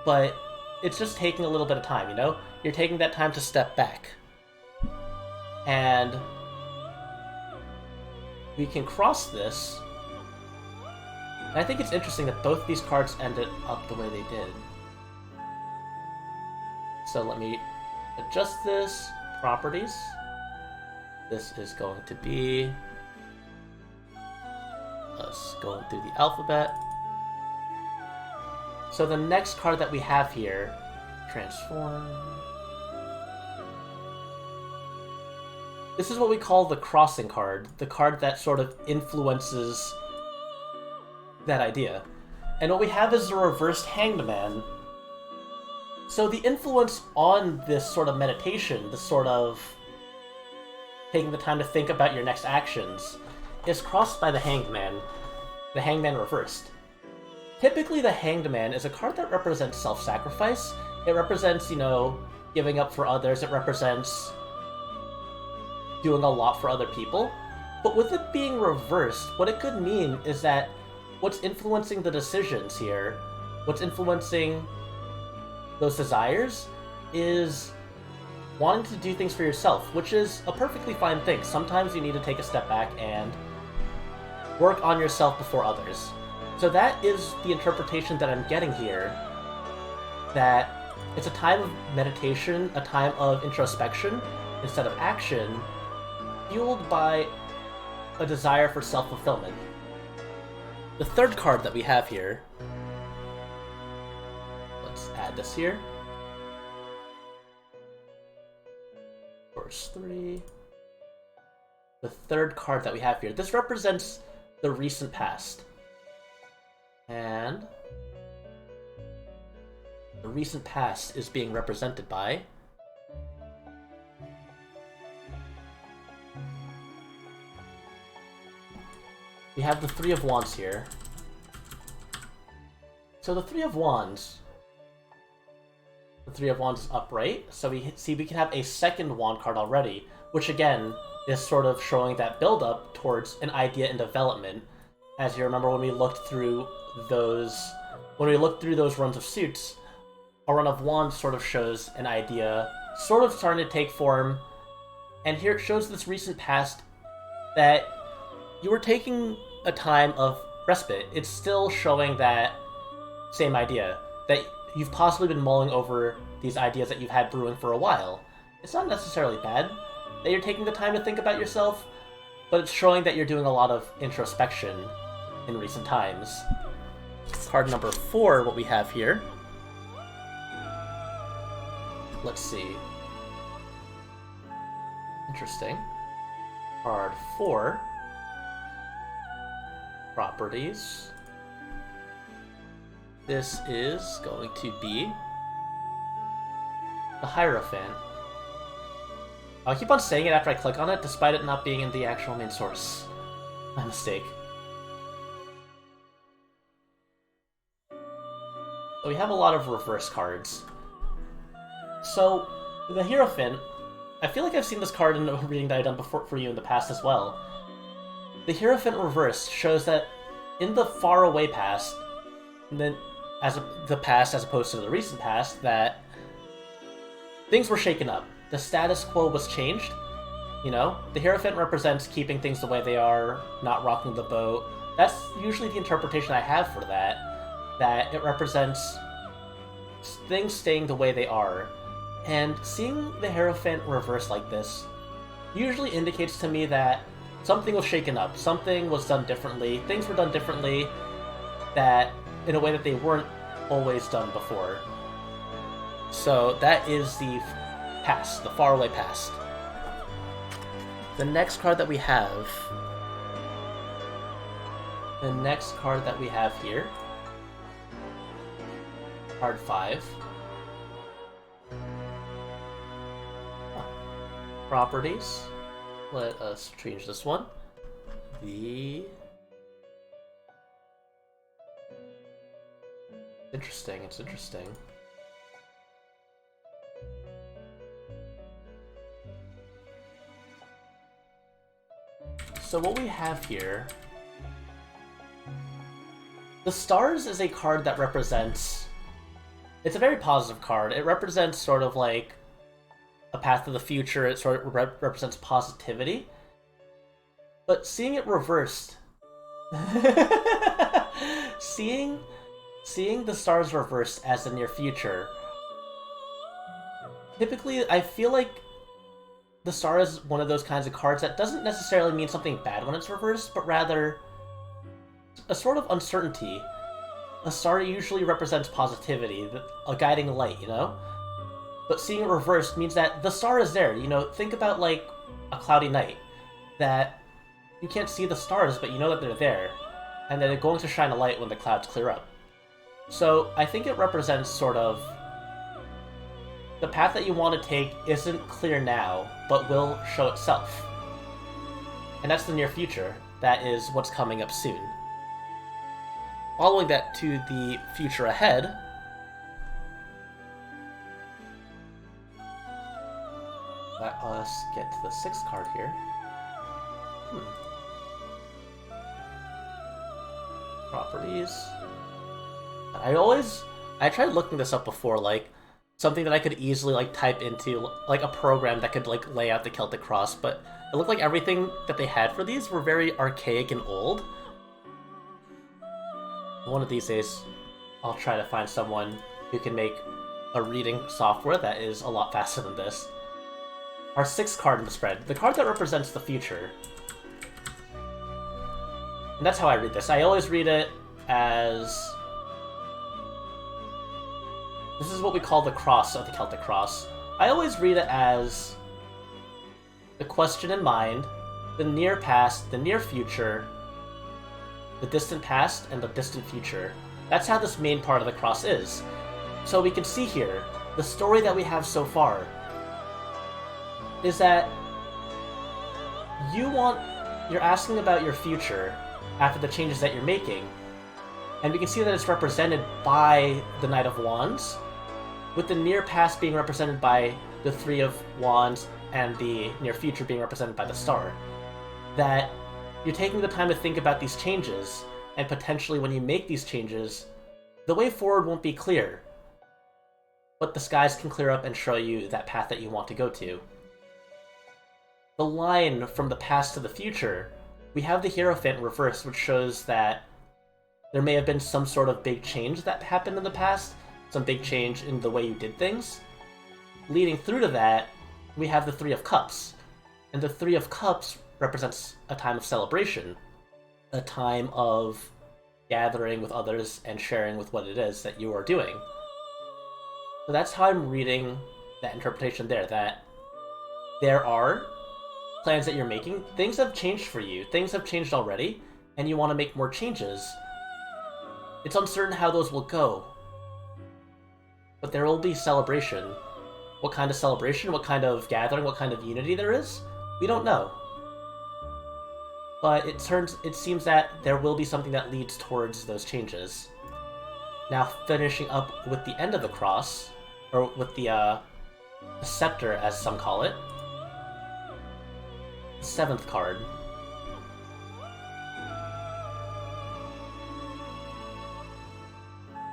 but it's just taking a little bit of time, you know? You're taking that time to step back. And we can cross this. And I think it's interesting that both these cards ended up the way they did. So let me adjust this. Properties. This is going to be us going through the alphabet. So the next card that we have here, transform. This is what we call the crossing card, the card that sort of influences that idea. And what we have is the reversed Hanged Man. So the influence on this sort of meditation, this sort of taking the time to think about your next actions, is crossed by the Hanged Man reversed. Typically, the Hanged Man is a card that represents self-sacrifice. It represents, you know, giving up for others. It represents doing a lot for other people. But with it being reversed, what it could mean is that what's influencing the decisions here, what's influencing those desires, is wanting to do things for yourself, which is a perfectly fine thing. Sometimes you need to take a step back and work on yourself before others. So that is the interpretation that I'm getting here, that it's a time of meditation, a time of introspection instead of action, fueled by a desire for self-fulfillment. The third card that we have here, let's add this here. Force 3. The third card that we have here, this represents the recent past. And the recent past is being represented by we have the Three of Wands here. So the Three of Wands is upright, so we see we can have a second wand card already, which again is sort of showing that build-up towards an idea in development. As you remember when we looked through those runs of suits, a run of wands sort of shows an idea sort of starting to take form, and here it shows this recent past that you were taking a time of respite. It's still showing that same idea, that you've possibly been mulling over these ideas that you've had brewing for a while. It's not necessarily bad that you're taking the time to think about yourself, but it's showing that you're doing a lot of introspection in recent times. Card number 4, what we have here. Let's see. Interesting. Card 4. Properties. This is going to be the Hierophant. I keep on saying it after I click on it, despite it not being in the actual main source. My mistake. So we have a lot of reverse cards. So, the Hierophant, I feel like I've seen this card in a reading that I've done before for you in the past as well. The Hierophant reverse shows that in the faraway past, and then the past as opposed to the recent past, that things were shaken up. The status quo was changed. You know, the Hierophant represents keeping things the way they are, not rocking the boat. That's usually the interpretation I have for that. That it represents things staying the way they are. And seeing the Hierophant reverse like this usually indicates to me that something was shaken up, something was done differently, things were done differently that in a way that they weren't always done before. So that is the past, the faraway past. The next card that we have here, card 5. Properties. Let us change this one. Interesting, it's interesting. So what we have here... The Stars is a card that represents... It's a very positive card. It represents sort of like a path to the future. It sort of represents positivity. But seeing it reversed... seeing the stars reversed as the near future... Typically, I feel like the star is one of those kinds of cards that doesn't necessarily mean something bad when it's reversed, but rather a sort of uncertainty. A star usually represents positivity, a guiding light, you know? But seeing it reversed means that the star is there, you know? Think about, like, a cloudy night. That you can't see the stars, but you know that they're there. And that they're going to shine a light when the clouds clear up. So, I think it represents sort of... The path that you want to take isn't clear now, but will show itself. And that's the near future. That is what's coming up soon. Following that to the future ahead, let us get to the 6th card here. Properties. I tried looking this up before, like, something that I could easily, like, type into, like, a program that could, like, lay out the Celtic Cross, but it looked like everything that they had for these were very archaic and old. One of these days, I'll try to find someone who can make a reading software that is a lot faster than this. Our 6th card in the spread, the card that represents the future. And that's how I read this. I always read it as... This is what we call the cross of the Celtic cross. I always read it as the question in mind, the near past, the near future, the distant past, and the distant future. That's how this main part of the cross is. So we can see here, the story that we have so far is that you're asking about your future after the changes that you're making, and we can see that it's represented by the Knight of Wands, with the near past being represented by the Three of Wands and the near future being represented by the Star. That you're taking the time to think about these changes, and potentially when you make these changes, the way forward won't be clear, but the skies can clear up and show you that path that you want to go to. The line from the past to the future, we have the Hierophant reversed, which shows that there may have been some sort of big change that happened in the past, some big change in the way you did things. Leading through to that, we have the Three of Cups. And the Three of Cups represents a time of celebration, a time of gathering with others and sharing with what it is that you are doing. So that's how I'm reading that interpretation there, that there are plans that you're making. Things have changed for you. Things have changed already, and you want to make more changes. It's uncertain how those will go, but there will be celebration. What kind of celebration, what kind of gathering, what kind of unity there is, we don't know. But it seems that there will be something that leads towards those changes. Now, finishing up with the end of the cross, or with the scepter, as some call it. The 7th card.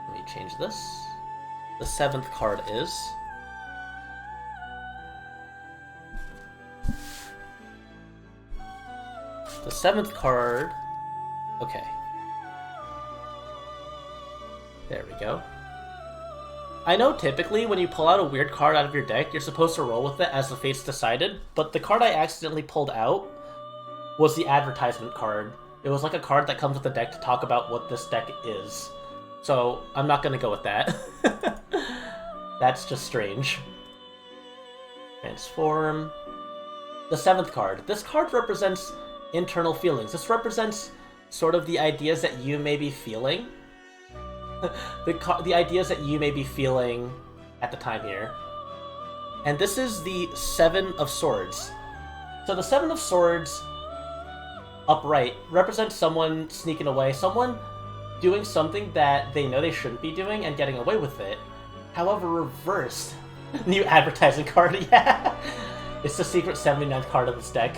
Let me change this. The 7th card is... The 7th card... Okay. There we go. I know typically when you pull out a weird card out of your deck, you're supposed to roll with it as the fate's decided, but the card I accidentally pulled out was the advertisement card. It was like a card that comes with the deck to talk about what this deck is. So I'm not going to go with that. That's just strange. Transform. The 7th card. This card represents internal feelings. This represents sort of the ideas that you may be feeling. The ideas that you may be feeling at the time here. And this is the 7 of Swords. So the 7 of Swords upright represents someone sneaking away, someone doing something that they know they shouldn't be doing and getting away with it. However, reversed. New advertising card, yeah! It's the secret 79th card of this deck.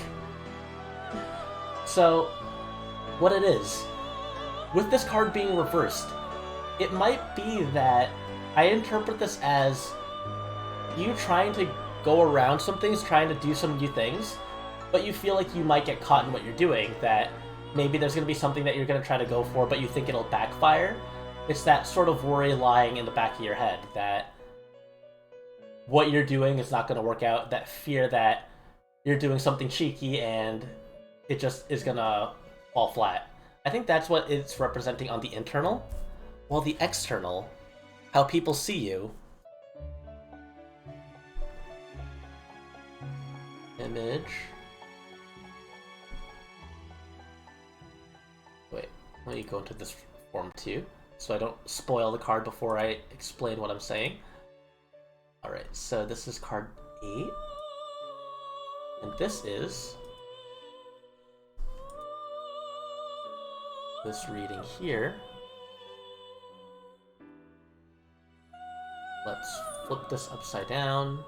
So, what it is, with this card being reversed, it might be that I interpret this as you trying to go around some things, trying to do some new things, but you feel like you might get caught in what you're doing, that maybe there's going to be something that you're going to try to go for, but you think it'll backfire. It's that sort of worry lying in the back of your head, that what you're doing is not going to work out, that fear that you're doing something cheeky and it just is going to fall flat. I think that's what it's representing on the internal. While the external, how people see you. Image. Wait, let me go into this form too, so I don't spoil the card before I explain what I'm saying. Alright, so this is card 8. And this is this reading here. Let's flip this upside down.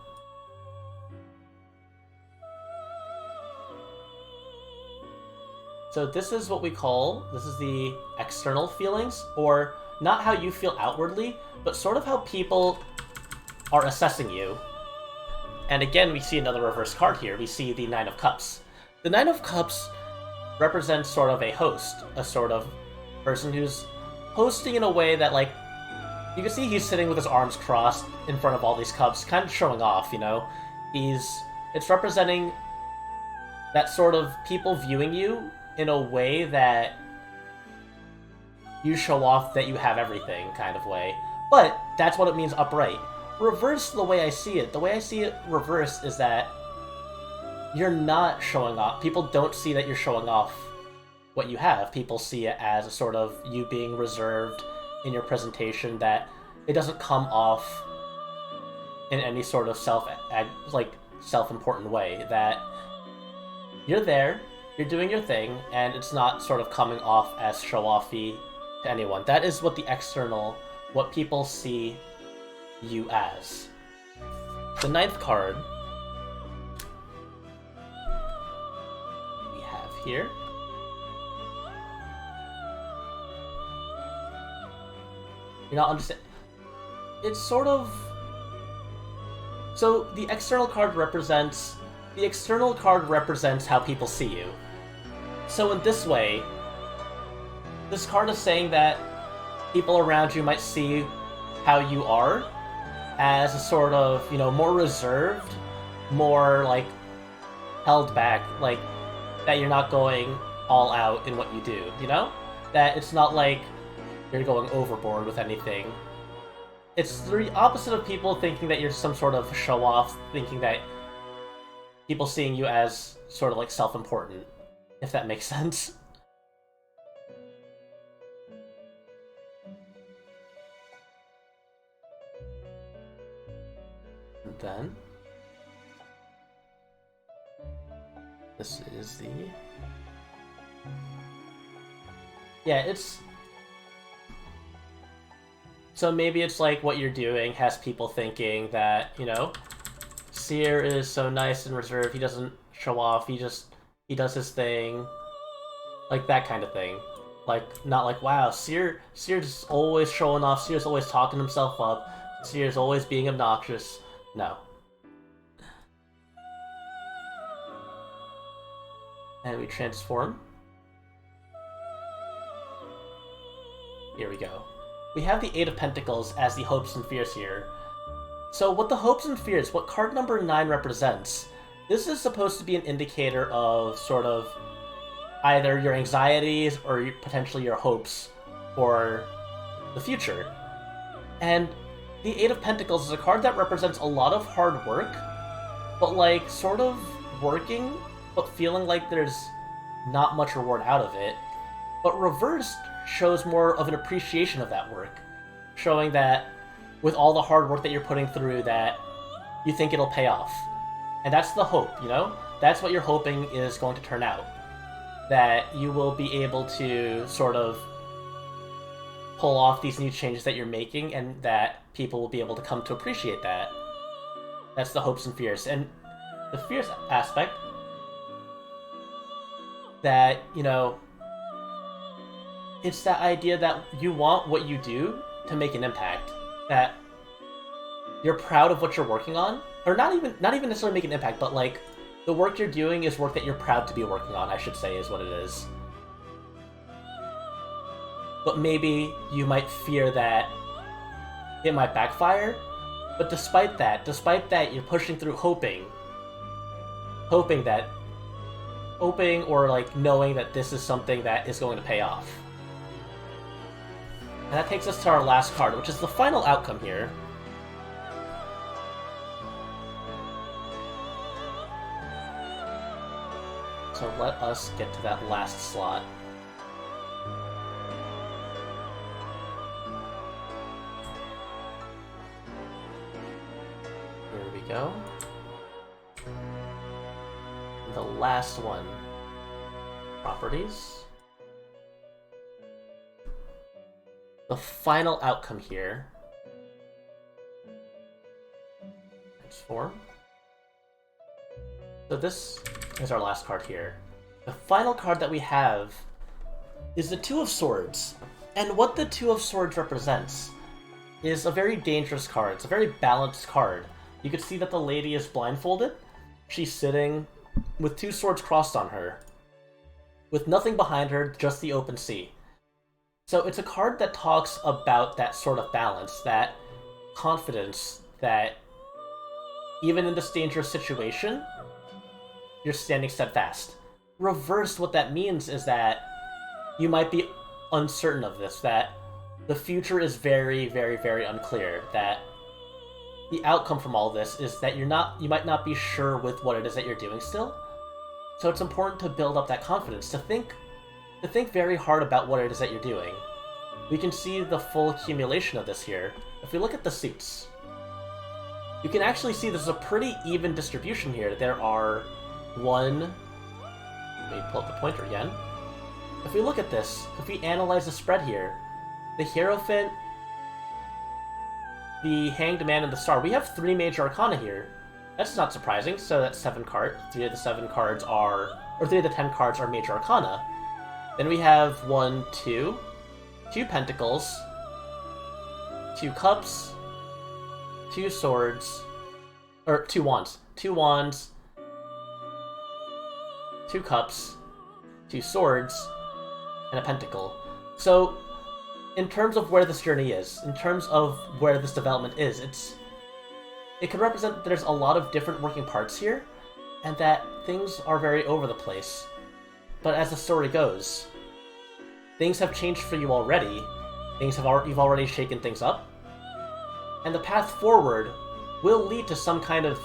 So this is what we call, this is the external feelings, or not how you feel outwardly, but sort of how people are assessing you. And again, we see another reverse card here. We see the 9 of Cups. The 9 of Cups represents sort of a host, a sort of person who's hosting in a way that, like, you can see he's sitting with his arms crossed in front of all these cups, kind of showing off, you know? It's representing that sort of people viewing you in a way that you show off that you have everything kind of way. But that's what it means upright. Reverse, the way I see it reverse is that you're not showing off. People don't see that you're showing off what you have. People see it as a sort of you being reserved in your presentation, that it doesn't come off in any sort of self-important way. That you're there, you're doing your thing, and it's not sort of coming off as show-offy to anyone. That is what what people see you as. The 9th card we have here you're not understand. It's sort of, so the external card represents how people see you. So in this way, this card is saying that people around you might see how you are as a sort of, more reserved, more, like, held back, like, that you're not going all out in what you do, That it's not like you're going overboard with anything. It's the opposite of people thinking that you're some sort of show-off, thinking that people seeing you as sort of, like, self-important, if that makes sense. And then this is the... Yeah, it's... So maybe it's like what you're doing has people thinking that, Seer is so nice and reserved, he doesn't show off, he does his thing. Like that kind of thing. Like, not like, wow, Seer's always showing off, Seer's always talking himself up, Seer's always being obnoxious. No. And we transform. Here we go. We have the 8 of Pentacles as the hopes and fears here. So what the hopes and fears, what card number 9 represents, this is supposed to be an indicator of sort of either your anxieties or potentially your hopes for the future. And the 8 of Pentacles is a card that represents a lot of hard work, but like sort of working, but feeling like there's not much reward out of it. But reversed shows more of an appreciation of that work, showing that with all the hard work that you're putting through, that you think it'll pay off. And that's the hope, That's what you're hoping is going to turn out. That you will be able to sort of pull off these new changes that you're making, and that people will be able to come to appreciate that. That's the hopes and fears. And the fears aspect, that, it's that idea that you want what you do to make an impact. That you're proud of what you're working on, or not even necessarily make an impact, but like the work you're doing is work that you're proud to be working on, I should say, is what it is. But maybe you might fear that it might backfire, but despite that, you're pushing through hoping or like knowing that this is something that is going to pay off. And that takes us to our last card, which is the final outcome here. So let us get to that last slot. Here we go. And the last one. Properties. The final outcome here. Transform. So this is our last card here. The final card that we have is the Two of Swords. And what the Two of Swords represents is a very dangerous card. It's a very balanced card. You can see that the lady is blindfolded. She's sitting with 2 swords crossed on her, with nothing behind her, just the open sea. So it's a card that talks about that sort of balance, that confidence, that even in this dangerous situation, you're standing steadfast. Reversed, what that means is that you might be uncertain of this, that the future is very, very, very unclear, that the outcome from all this is that you might not be sure with what it is that you're doing still. So it's important to build up that confidence, to think very hard about what it is that you're doing. We can see the full accumulation of this here. If we look at the suits, you can actually see there's a pretty even distribution here. There are let me pull up the pointer again. If we look at this, if we analyze the spread here, the Hierophant, the Hanged Man, and the Star, we have 3 major arcana here. That's not surprising, so that's 7 cards. 3 of the 7 cards are, or 3 of the 10 cards are major arcana. Then we have 1, 2 pentacles, 2 cups, 2 swords, or 2 wands. 2 wands, 2 cups, 2 swords, and a pentacle. So, in terms of where this journey is, in terms of where this development is, it could represent that there's a lot of different working parts here, and that things are very over the place. But as the story goes, things have changed for you already. You've already shaken things up, and the path forward will lead to some kind of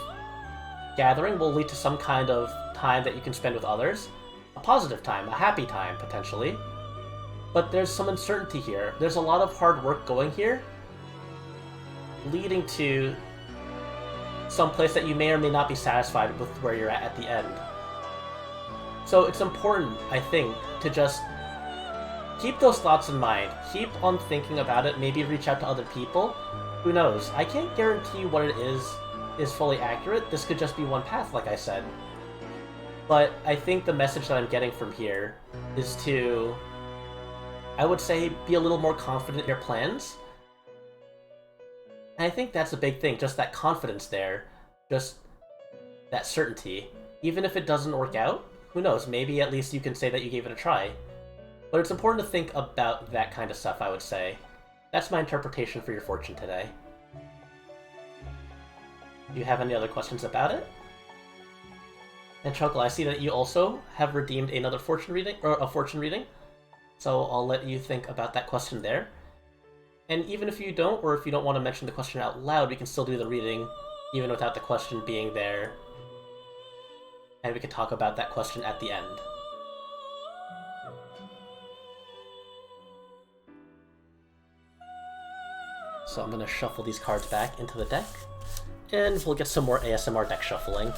gathering, will lead to some kind of time that you can spend with others. A positive time, a happy time, potentially. But there's some uncertainty here. There's a lot of hard work going here, leading to some place that you may or may not be satisfied with where you're at the end. So it's important, I think, to just keep those thoughts in mind. Keep on thinking about it, maybe reach out to other people. Who knows? I can't guarantee what it is fully accurate. This could just be one path, like I said. But I think the message that I'm getting from here is to, I would say, be a little more confident in your plans. And I think that's a big thing, just that confidence there, just that certainty. Even if it doesn't work out, who knows, maybe at least you can say that you gave it a try. But it's important to think about that kind of stuff, I would say. That's my interpretation for your fortune today. Do you have any other questions about it? And Chocolate, I see that you also have redeemed another fortune reading, or a fortune reading. So I'll let you think about that question there. And even if you don't, or if you don't want to mention the question out loud, we can still do the reading, even without the question being there. And we can talk about that question at the end. So I'm going to shuffle these cards back into the deck, and we'll get some more ASMR deck shuffling.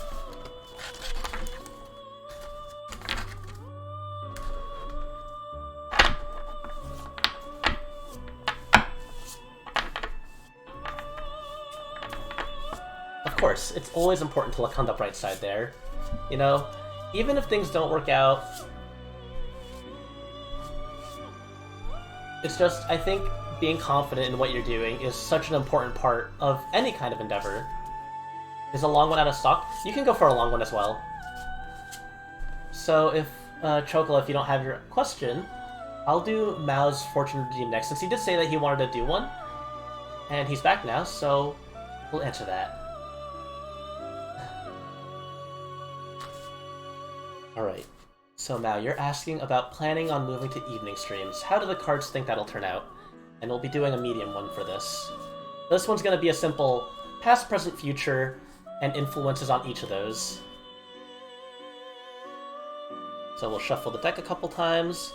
Of course, it's always important to look on the bright side there. You know, even if things don't work out, it's just, I think, being confident in what you're doing is such an important part of any kind of endeavor. Is a long one out of stock? You can go for a long one as well. So if, Chocola, if you don't have your question, I'll do Mao's fortune redeem next, since he did say that he wanted to do one. And he's back now, so we'll answer that. Alright, so Mao, you're asking about planning on moving to evening streams. How do the cards think that'll turn out? And we'll be doing a medium one for this. This one's going to be a simple past, present, future, and influences on each of those. So we'll shuffle the deck a couple times.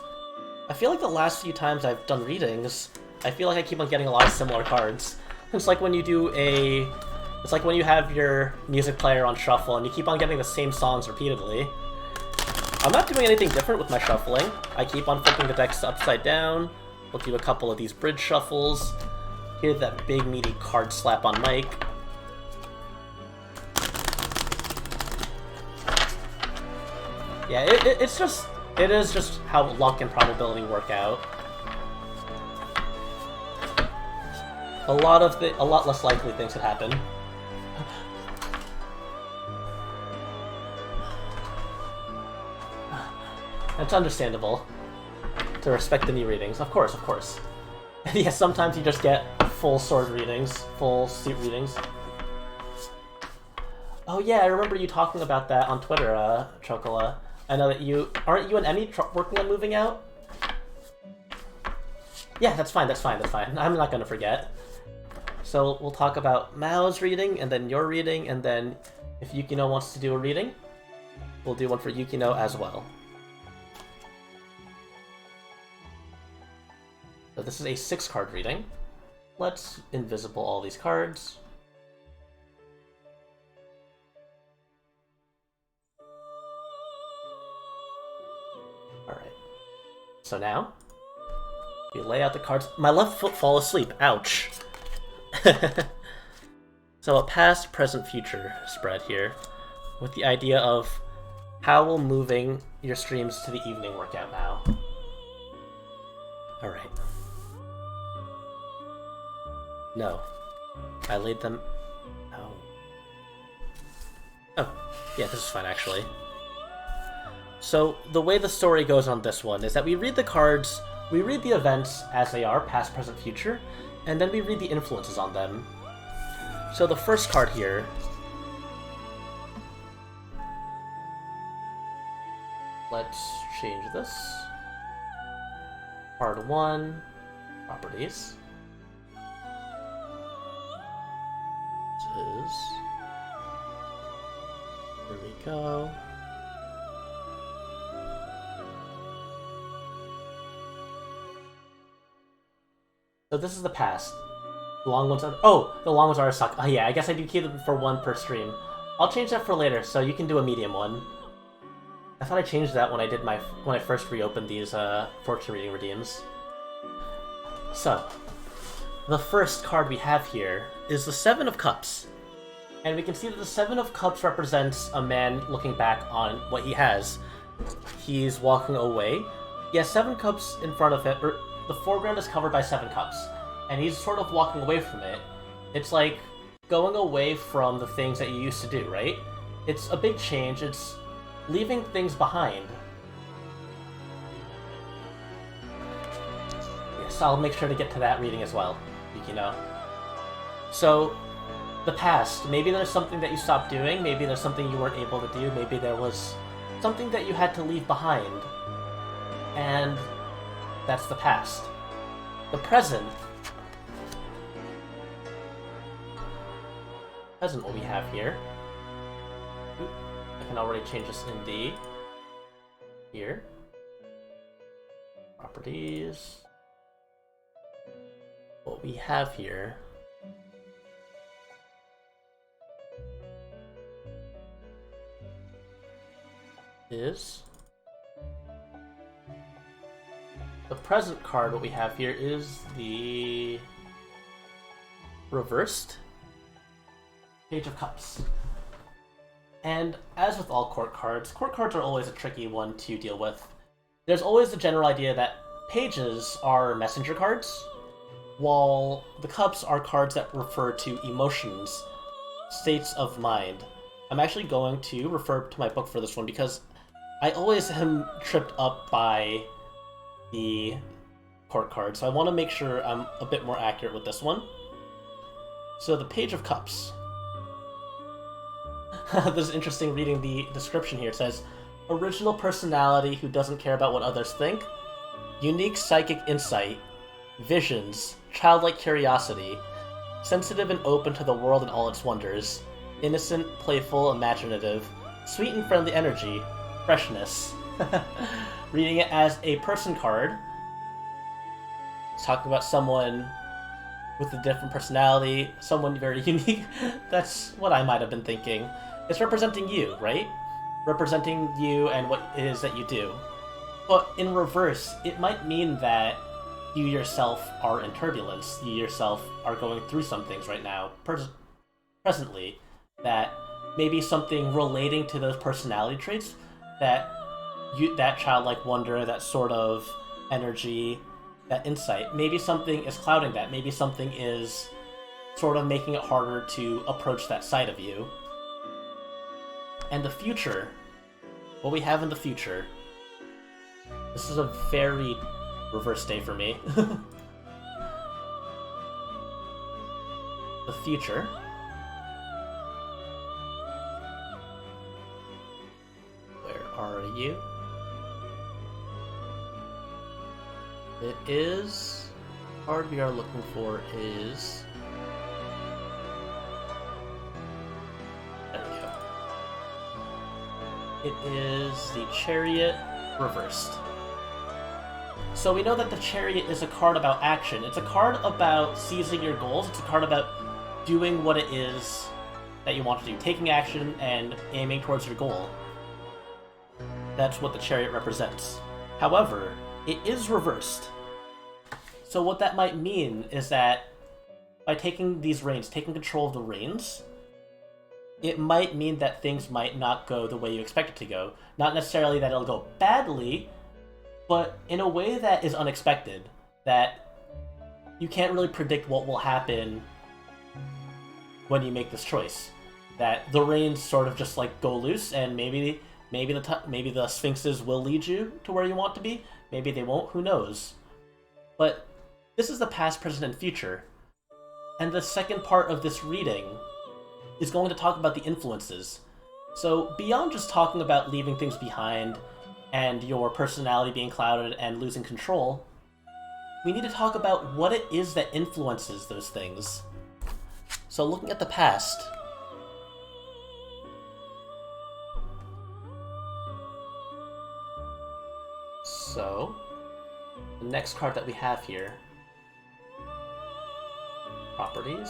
I feel like the last few times I've done readings, I feel like I keep on getting a lot of similar cards. It's like when you do it's like when you have your music player on shuffle and you keep on getting the same songs repeatedly. I'm not doing anything different with my shuffling. I keep on flipping the decks upside down. We'll do a couple of these bridge shuffles. Hear that big meaty card slap on mic. Yeah, it is just how luck and probability work out. A lot less likely things could happen. It's understandable to respect the new readings. Of course, of course. And yeah, sometimes you just get full sword readings, full suit readings. Oh yeah, I remember you talking about that on Twitter, Chocola. I know that aren't you and Emmy working on moving out? Yeah, that's fine, that's fine, that's fine. I'm not gonna forget. So we'll talk about Mao's reading, and then your reading, and then if Yukino wants to do a reading, we'll do one for Yukino as well. So this is a 6-card reading. Let's invisible all these cards. Alright. So now, we lay out the cards. My left foot fall asleep. Ouch. So a past, present, future spread here, with the idea of how will moving your streams to the evening work out now. Alright. No. I laid them... Oh. Oh. Yeah, this is fine, actually. So, the way the story goes on this one is that we read the cards, we read the events as they are, past, present, future, and then we read the influences on them. So the first card here... Let's change this. Card 1, properties. This is... Here we go. So this is the past. The long ones are... Oh! The long ones are suck. Oh yeah, I guess I do keep them for 1 per stream. I'll change that for later, so you can do a medium one. I thought I changed that when I first reopened these fortune reading redeems. So, the first card we have here is the 7 of Cups. And we can see that the 7 of Cups represents a man looking back on what he has. He's walking away. He has 7 cups in front of him, or the foreground is covered by 7 cups. And he's sort of walking away from it. It's like going away from the things that you used to do, right? It's a big change. It's leaving things behind. Yes, I'll make sure to get to that reading as well, Yukino. So, the past. Maybe there's something that you stopped doing, maybe there's something you weren't able to do, maybe there was something that you had to leave behind. And that's the past. The present. What we have here. Oop, I can already change this in D. Here. Properties. What we have here is the present card. What we have here is the reversed Page of Cups. And as with all court cards are always a tricky one to deal with. There's always the general idea that pages are messenger cards, while the cups are cards that refer to emotions, states of mind. I'm actually going to refer to my book for this one because I always am tripped up by the court card, so I want to make sure I'm a bit more accurate with this one. So the Page of Cups. This is interesting reading the description here. It says, original personality who doesn't care about what others think, unique psychic insight, visions, childlike curiosity, sensitive and open to the world and all its wonders, innocent, playful, imaginative, sweet and friendly energy, freshness. Reading it as a person card, it's talking about someone with a different personality, someone very unique. That's what I might have been thinking. It's representing you, right? Representing you and what it is that you do. But in reverse, it might mean that you yourself are in turbulence. You yourself are going through some things right now, presently, that maybe something relating to those personality traits, that childlike wonder, that sort of energy, that insight, maybe something is clouding that. Maybe something is sort of making it harder to approach that side of you. And the future, what we have in the future, this is a very reverse day for me. The future. Where are you? It is card we are looking for is... There we go. It is the Chariot reversed. So we know that the Chariot is a card about action. It's a card about seizing your goals. It's a card about doing what it is that you want to do. Taking action and aiming towards your goal. That's what the Chariot represents. However, it is reversed. So what that might mean is that by taking these reins, taking control of the reins, it might mean that things might not go the way you expect it to go. Not necessarily that it'll go badly, but in a way that is unexpected, that you can't really predict what will happen when you make this choice. That the reins sort of just like go loose, and maybe the Sphinxes will lead you to where you want to be. Maybe they won't. Who knows? But this is the past, present, and future. And the second part of this reading is going to talk about the influences. So beyond just talking about leaving things behind and your personality being clouded and losing control, we need to talk about what it is that influences those things. So looking at the past, so the next card that we have here, properties.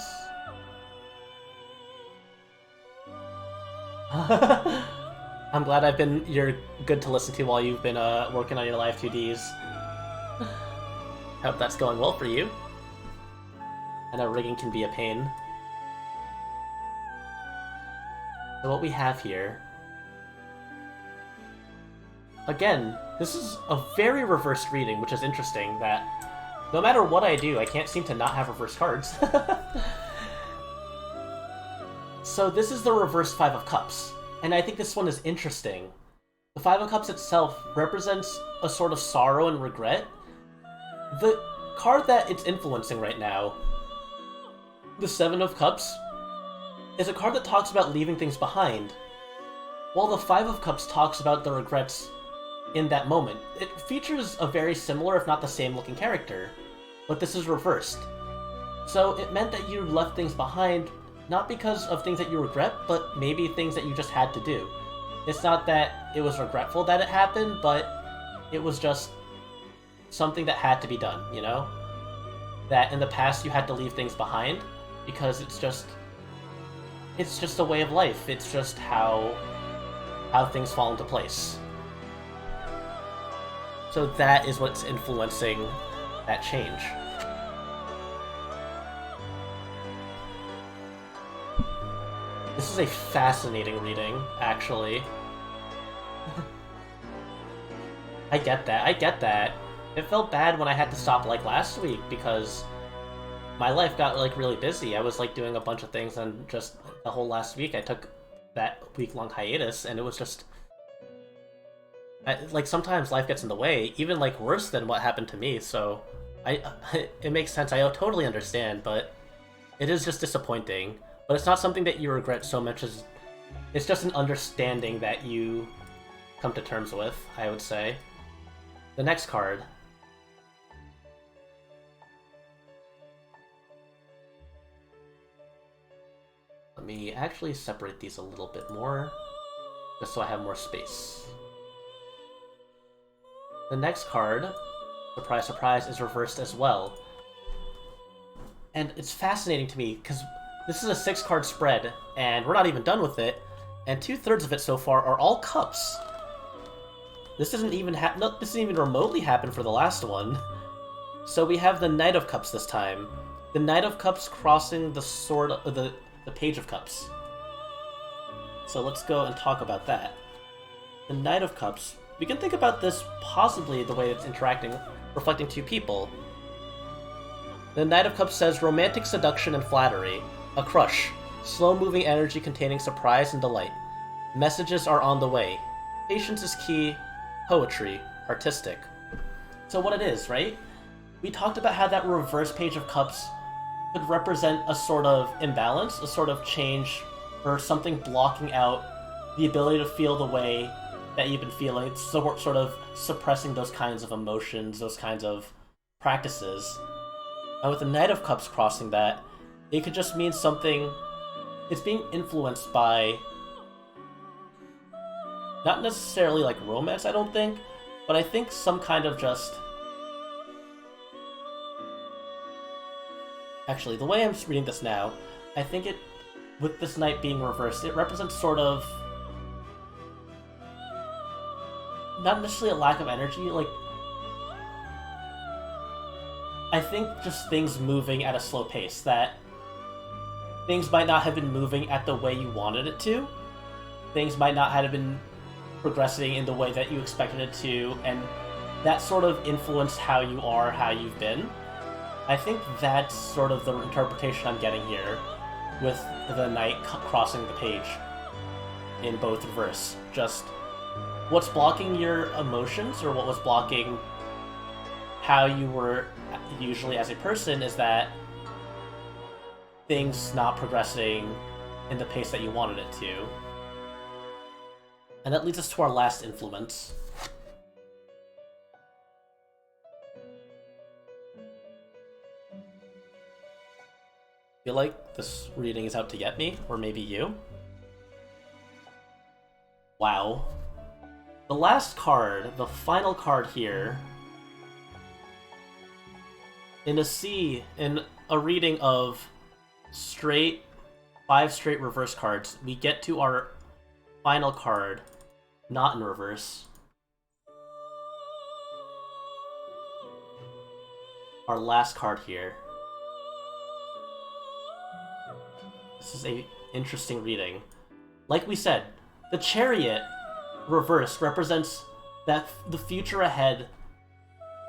I'm glad you're good to listen to while you've been working on your live 2Ds. Hope that's going well for you. I know rigging can be a pain. So what we have here... Again, this is a very reversed reading, which is interesting, that no matter what I do, I can't seem to not have reversed cards. So this is the reversed Five of Cups, and I think this one is interesting. The Five of Cups itself represents a sort of sorrow and regret. The card that it's influencing right now, the Seven of Cups, is a card that talks about leaving things behind, while the Five of Cups talks about the regrets in that moment. It features a very similar, if not the same looking character, but this is reversed. So it meant that you left things behind, not because of things that you regret, but maybe things that you just had to do. It's not that it was regretful that it happened, but it was just something that had to be done, you know? That in the past you had to leave things behind, because it's just a way of life. It's just how things fall into place. So that is what's influencing that change. This is a fascinating reading, actually. I get that. It felt bad when I had to stop, like, last week, because my life got, like, really busy. I was, like, doing a bunch of things, and just the whole last week I took that week-long hiatus, and it was just... like, sometimes life gets in the way, even, like, worse than what happened to me, so... it makes sense, I totally understand, but it is just disappointing. But it's not something that you regret so much as... It's just an understanding that you come to terms with, I would say. The next card. Let me actually separate these a little bit more, just so I have more space. The next card, surprise surprise, is reversed as well. And it's fascinating to me, because this is a 6-card spread, and we're not even done with it, and 2/3 of it so far are all cups. This doesn't even remotely happen for the last one. So we have the Knight of Cups this time. The Knight of Cups crossing the sword, the Page of Cups. So let's go and talk about that. The Knight of Cups. We can think about this possibly the way it's reflecting two people. The Knight of Cups says, romantic seduction and flattery. A crush. Slow-moving energy containing surprise and delight. Messages are on the way. Patience is key. Poetry. Artistic. So what it is, right? We talked about how that reverse Page of Cups could represent a sort of imbalance, a sort of change, or something blocking out the ability to feel the way that you've been feeling. It's sort of suppressing those kinds of emotions, those kinds of practices. And with the Knight of Cups crossing that, it could just mean something... It's being influenced by... Not necessarily like romance, I don't think, but I think some kind of just... Actually, the way I'm reading this now, I think it, with this Knight being reversed, it represents sort of... Not necessarily a lack of energy, like... I think just things moving at a slow pace, that things might not have been moving at the way you wanted it to. Things might not have been progressing in the way that you expected it to, and that sort of influenced how you are, how you've been. I think that's sort of the interpretation I'm getting here, with the Knight crossing the page in both reverse. Just what's blocking your emotions, or what was blocking how you were usually as a person, is that things not progressing in the pace that you wanted it to. And that leads us to our last influence. I feel like this reading is out to get me, or maybe you. Wow. The last card, the final card here, in a reading of 5 straight reverse cards, we get to our final card, not in reverse. Our last card here. This is a interesting reading. Like we said, the Chariot reversed represents that the future ahead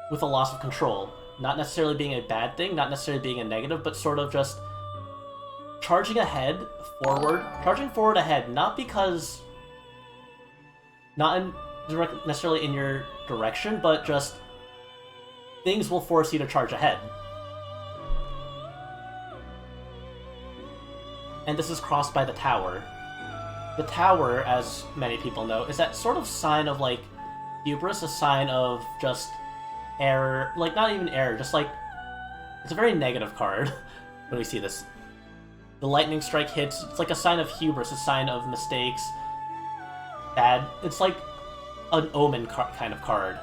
with a loss of control. Not necessarily being a bad thing, not necessarily being a negative, but sort of just charging forward ahead, not because... Not necessarily in your direction, but just things will force you to charge ahead. And this is crossed by the Tower. The Tower, as many people know, is that sort of sign of, like, hubris, a sign of just error. Like, not even error, just like... It's a very negative card when we see this. The lightning strike hits, it's like a sign of hubris, a sign of mistakes. Bad. It's like an omen kind of card.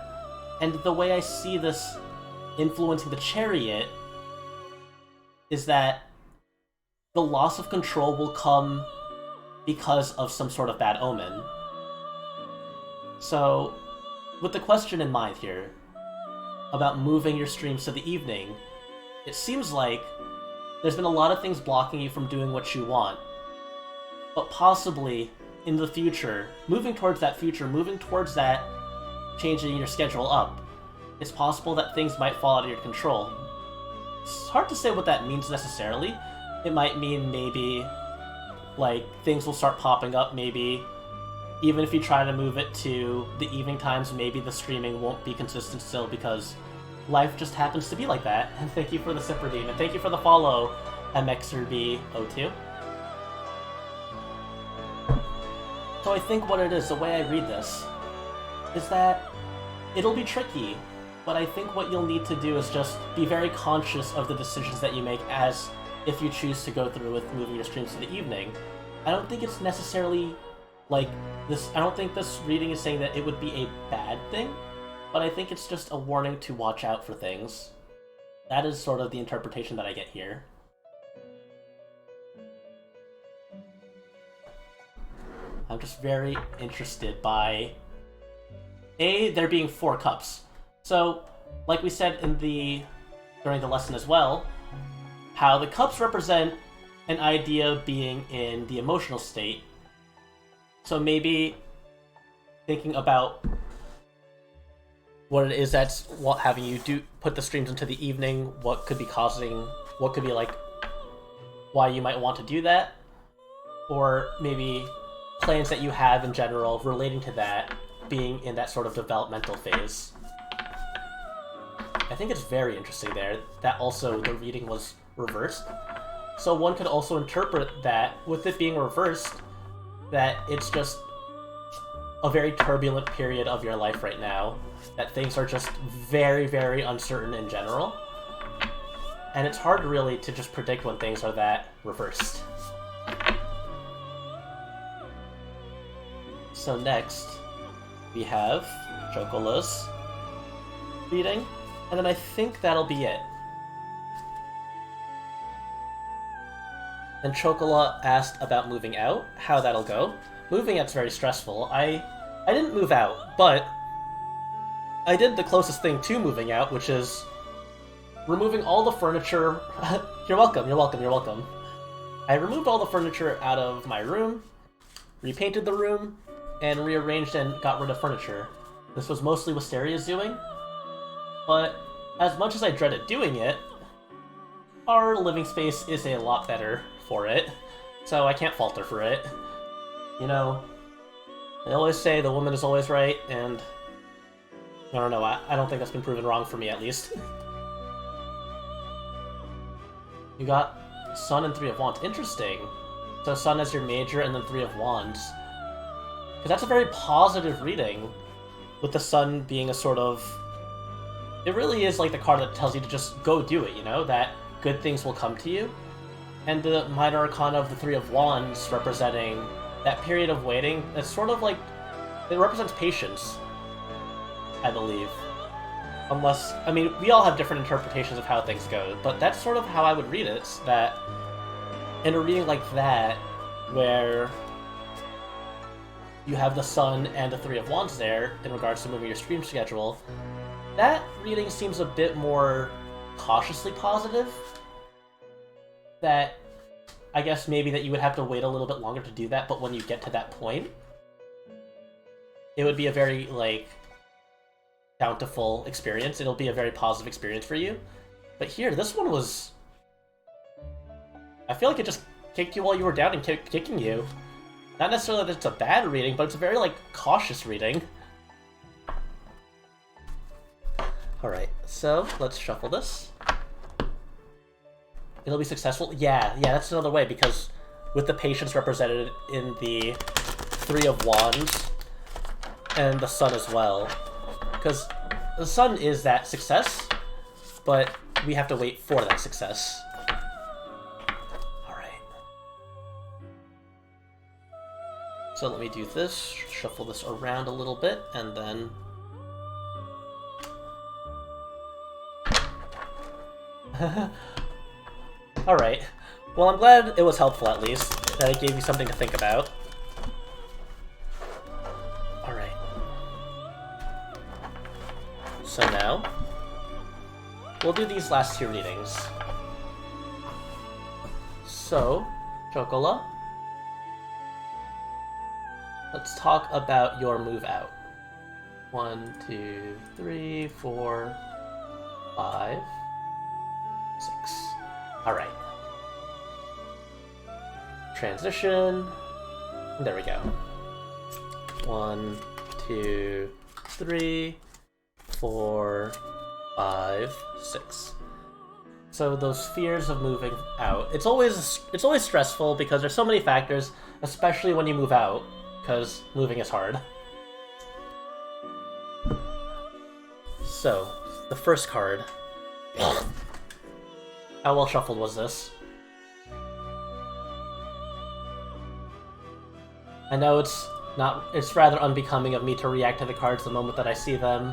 And the way I see this influencing the Chariot is that the loss of control will come because of some sort of bad omen. So, with the question in mind here, about moving your streams to the evening, it seems like there's been a lot of things blocking you from doing what you want. But possibly, in the future, moving towards that changing your schedule up, it's possible that things might fall out of your control. It's hard to say what that means necessarily. It might mean maybe, like, things will start popping up, maybe even if you try to move it to the evening times, maybe the streaming won't be consistent still because life just happens to be like that. And thank you for the Sipper Dean, and thank you for the follow, MXRB02. So I think what it is, the way I read this, is that it'll be tricky, but I think what you'll need to do is just be very conscious of the decisions that you make as if you choose to go through with moving your streams to the evening. I don't think it's necessarily like this. I don't think this reading is saying that it would be a bad thing, but I think it's just a warning to watch out for things. That is sort of the interpretation that I get here. I'm just very interested by there being 4 cups. So, like we said during the lesson as well, how the cups represent an idea of being in the emotional state. So maybe thinking about what it is that's having you put the streams into the evening, what could be like why you might want to do that, or maybe plans that you have in general relating to that, being in that sort of developmental phase. I think it's very interesting there that also the reading was reversed. So one could also interpret that, with it being reversed, that it's just a very turbulent period of your life right now, that things are just very, very uncertain in general. and it's hard really to just predict when things are that reversed. So next, we have Chocola's reading, and then I think that'll be it. And Chocola asked about moving out, how that'll go. Moving out's very stressful. I didn't move out, but I did the closest thing to moving out, which is removing all the furniture. You're welcome, you're welcome, you're welcome. I removed all the furniture out of my room, repainted the room, and rearranged and got rid of furniture. This was mostly Wisteria's doing, but as much as I dreaded doing it, our living space is a lot better for it, so I can't fault her for it. You know, they always say the woman is always right, and I don't know, I don't think that's been proven wrong for me, at least. You got Sun and Three of Wands. Interesting. So Sun as your major, and then Three of Wands. Because that's a very positive reading, with the Sun being a sort of... It really is like the card that tells you to just go do it, you know? That good things will come to you. And the Minor Arcana of the Three of Wands representing that period of waiting, it's sort of like... It represents patience, I believe. Unless... I mean, we all have different interpretations of how things go, but that's sort of how I would read it, that in a reading like that, where you have the Sun and the Three of Wands there, in regards to moving your stream schedule, that reading seems a bit more cautiously positive. That I guess maybe that you would have to wait a little bit longer to do that, but when you get to that point, it would be a very, like, bountiful experience. It'll be a very positive experience for you. But here, this one was... I feel like it just kicked you while you were down and kept kicking you. Not necessarily that it's a bad reading, but it's a very, like, cautious reading. Alright, so let's shuffle this. It'll be successful? Yeah, that's another way, because with the patience represented in the Three of Wands and the Sun as well. Because the Sun is that success, but we have to wait for that success. Alright. So let me do this, shuffle this around a little bit, and then... Alright. Well, I'm glad it was helpful, at least. That it gave you something to think about. Alright. So now, we'll do these last two readings. So, Chocola, let's talk about your move out. 1, 2, 3, 4, 5, 6. Alright. Transition. There we go. 1, 2, 3, 4, 5, 6. So those fears of moving out. It's always stressful because there's so many factors, especially when you move out, because moving is hard. So, the first card. How well shuffled was this? I know it's rather unbecoming of me to react to the cards the moment that I see them.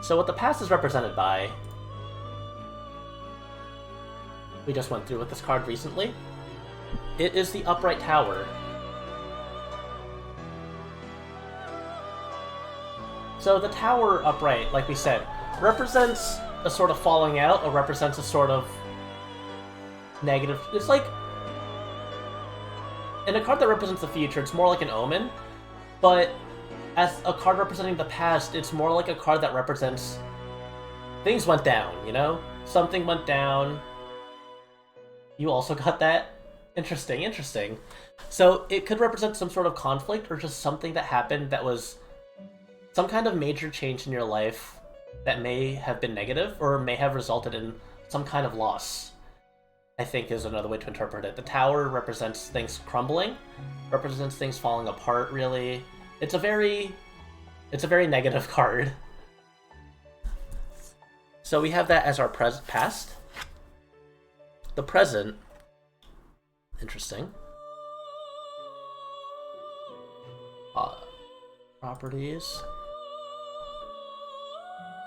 So what the past is represented by... We just went through with this card recently. It is the Upright Tower. So the Tower upright, like we said, represents a sort of falling out, or represents a sort of negative... It's like... In a card that represents the future, it's more like an omen, but as a card representing the past, it's more like a card that represents... Things went down, you know? Something went down. You also got that? Interesting, interesting. So it could represent some sort of conflict, or just something that happened that was... some kind of major change in your life that may have been negative, or may have resulted in some kind of loss, I think is another way to interpret it. The Tower represents things crumbling, represents things falling apart, really. It's a very negative card. So we have that as our past. The present. Interesting. Properties.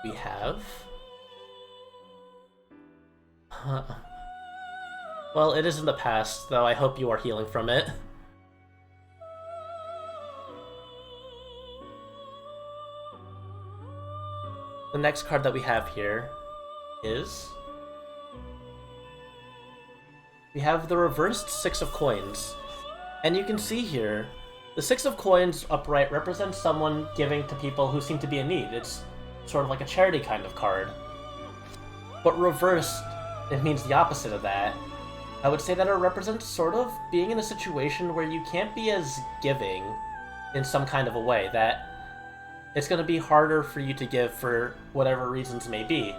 We have... Well, it is in the past, though I hope you are healing from it. The next card that we have here is... We have the reversed Six of Coins. And you can see here, the Six of Coins upright represents someone giving to people who seem to be in need. It's sort of like a charity kind of card. But reversed, it means the opposite of that. I would say that it represents sort of being in a situation where you can't be as giving in some kind of a way, that it's going to be harder for you to give for whatever reasons may be.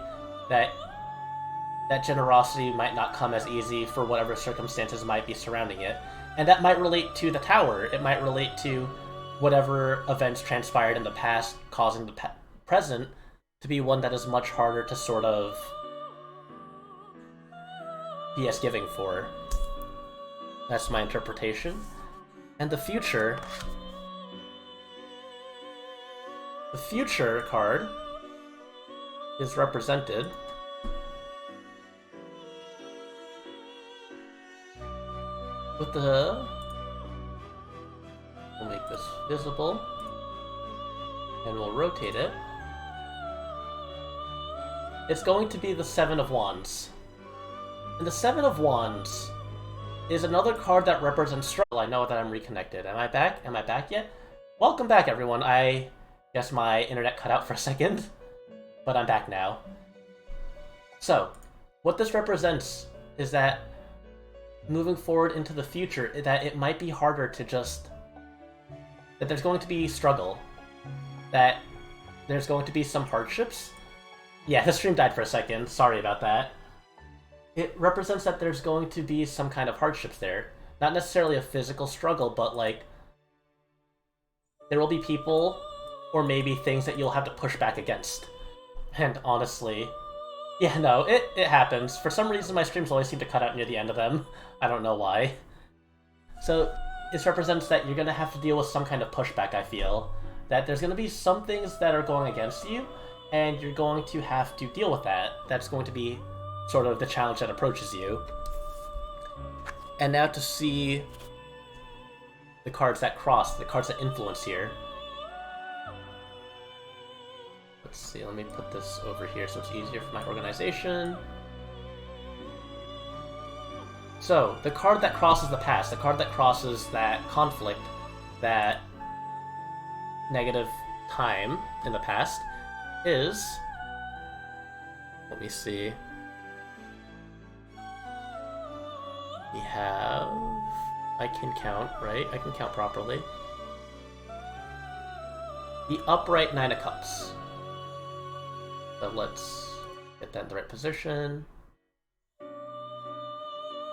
That generosity might not come as easy for whatever circumstances might be surrounding it. And that might relate to the tower. It might relate to whatever events transpired in the past, causing the present to be one that is much harder to sort of be as giving for. That's my interpretation. And the future... The future card is represented with the... We'll make this visible, and we'll rotate it. It's going to be the Seven of Wands. And the Seven of Wands is another card that represents struggle. I know that I'm reconnected. Am I back? Am I back yet? Welcome back, everyone. I guess my internet cut out for a second, but I'm back now. So, what this represents is that moving forward into the future, that it might be harder to just... that there's going to be struggle. That there's going to be some hardships. Yeah, the stream died for a second. Sorry about that. It represents that there's going to be some kind of hardships there. Not necessarily a physical struggle, but like... there will be people, or maybe things that you'll have to push back against. And honestly... yeah, no, it happens. For some reason, my streams always seem to cut out near the end of them. I don't know why. So, this represents that you're going to have to deal with some kind of pushback, I feel. That there's going to be some things that are going against you, and you're going to have to deal with that. That's going to be sort of the challenge that approaches you. And now to see the cards that cross, the cards that influence here. Let's see, let me put this over here so it's easier for my organization. So, the card that crosses the past, the card that crosses that conflict, that negative time in the past, is... let me see. We have... I can count, right? I can count properly. The upright Nine of Cups. So let's get that in the right position.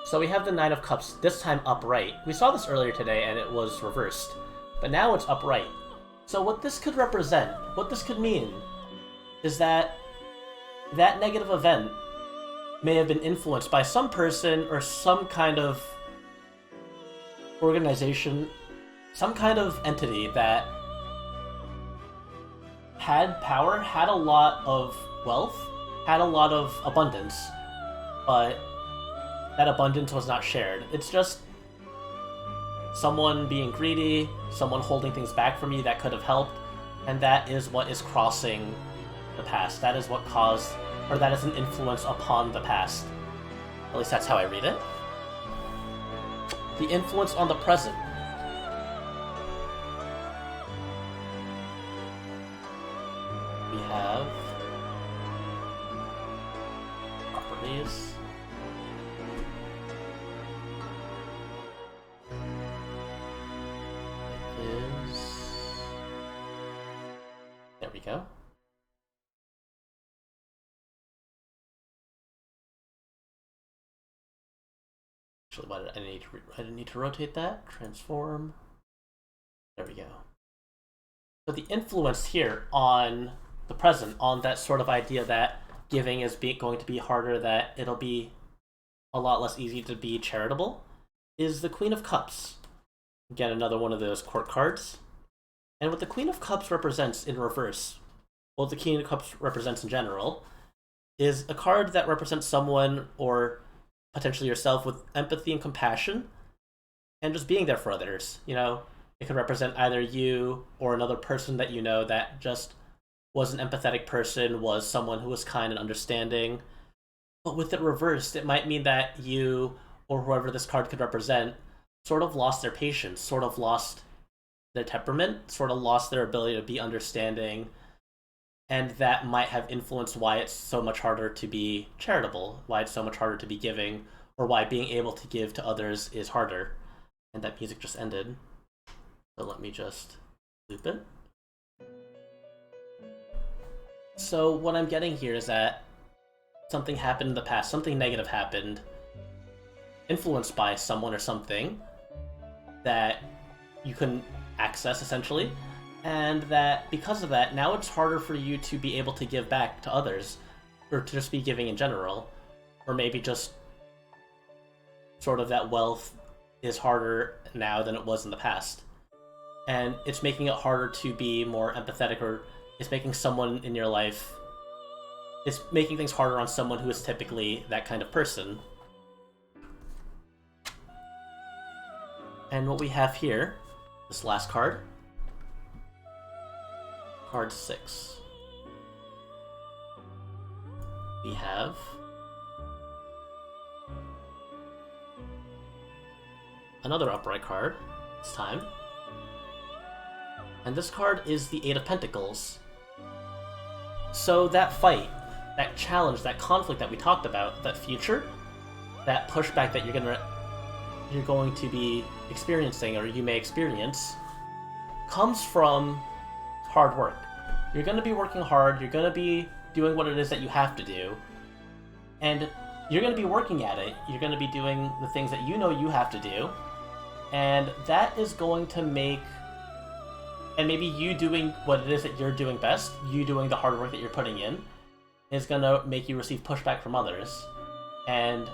So we have the Nine of Cups, this time upright. We saw this earlier today and it was reversed, but now it's upright. So what this could represent, what this could mean, is that that negative event may have been influenced by some person or some kind of organization, some kind of entity that had power, had a lot of wealth, had a lot of abundance, but that abundance was not shared. It's just someone being greedy, someone holding things back from you that could have helped, and that is what is crossing the past. That is what caused, or that is an influence upon the past. At least that's how I read it. The influence on the present. We have properties. There we go. Actually, why did I didn't need to rotate that? Transform. There we go. So the influence here on the present, on that sort of idea that giving is going to be harder, that it'll be a lot less easy to be charitable, is the Queen of Cups. Again, another one of those court cards. And what the Queen of Cups represents in reverse, what the King of Cups represents in general, is a card that represents someone, or potentially yourself, with empathy and compassion, and just being there for others. You know, it could represent either you or another person that you know that just was an empathetic person, was someone who was kind and understanding. But with it reversed, it might mean that you, or whoever this card could represent, sort of lost their patience, sort of lost their temperament, sort of lost their ability to be understanding, and that might have influenced why it's so much harder to be charitable, why it's so much harder to be giving, or why being able to give to others is harder. And that music just ended. So let me just loop it. So what I'm getting here is that something happened in the past, something negative happened, influenced by someone or something that you couldn't access, essentially, and that because of that, now it's harder for you to be able to give back to others, or to just be giving in general, or maybe just sort of that wealth is harder now than it was in the past. And it's making it harder to be more empathetic, or it's making someone in your life, it's making things harder on someone who is typically that kind of person. And what we have here, this last card, card 6. We have another upright card this time. And this card is the Eight of Pentacles. So that fight, that challenge, that conflict that we talked about, that future, that pushback that you're going to be experiencing, or you may experience, comes from hard work. You're going to be working hard, you're going to be doing what it is that you have to do, and you're going to be working at it, you're going to be doing the things that you know you have to do, and that is going to make, and maybe you doing what it is that you're doing best, you doing the hard work that you're putting in, is going to make you receive pushback from others. And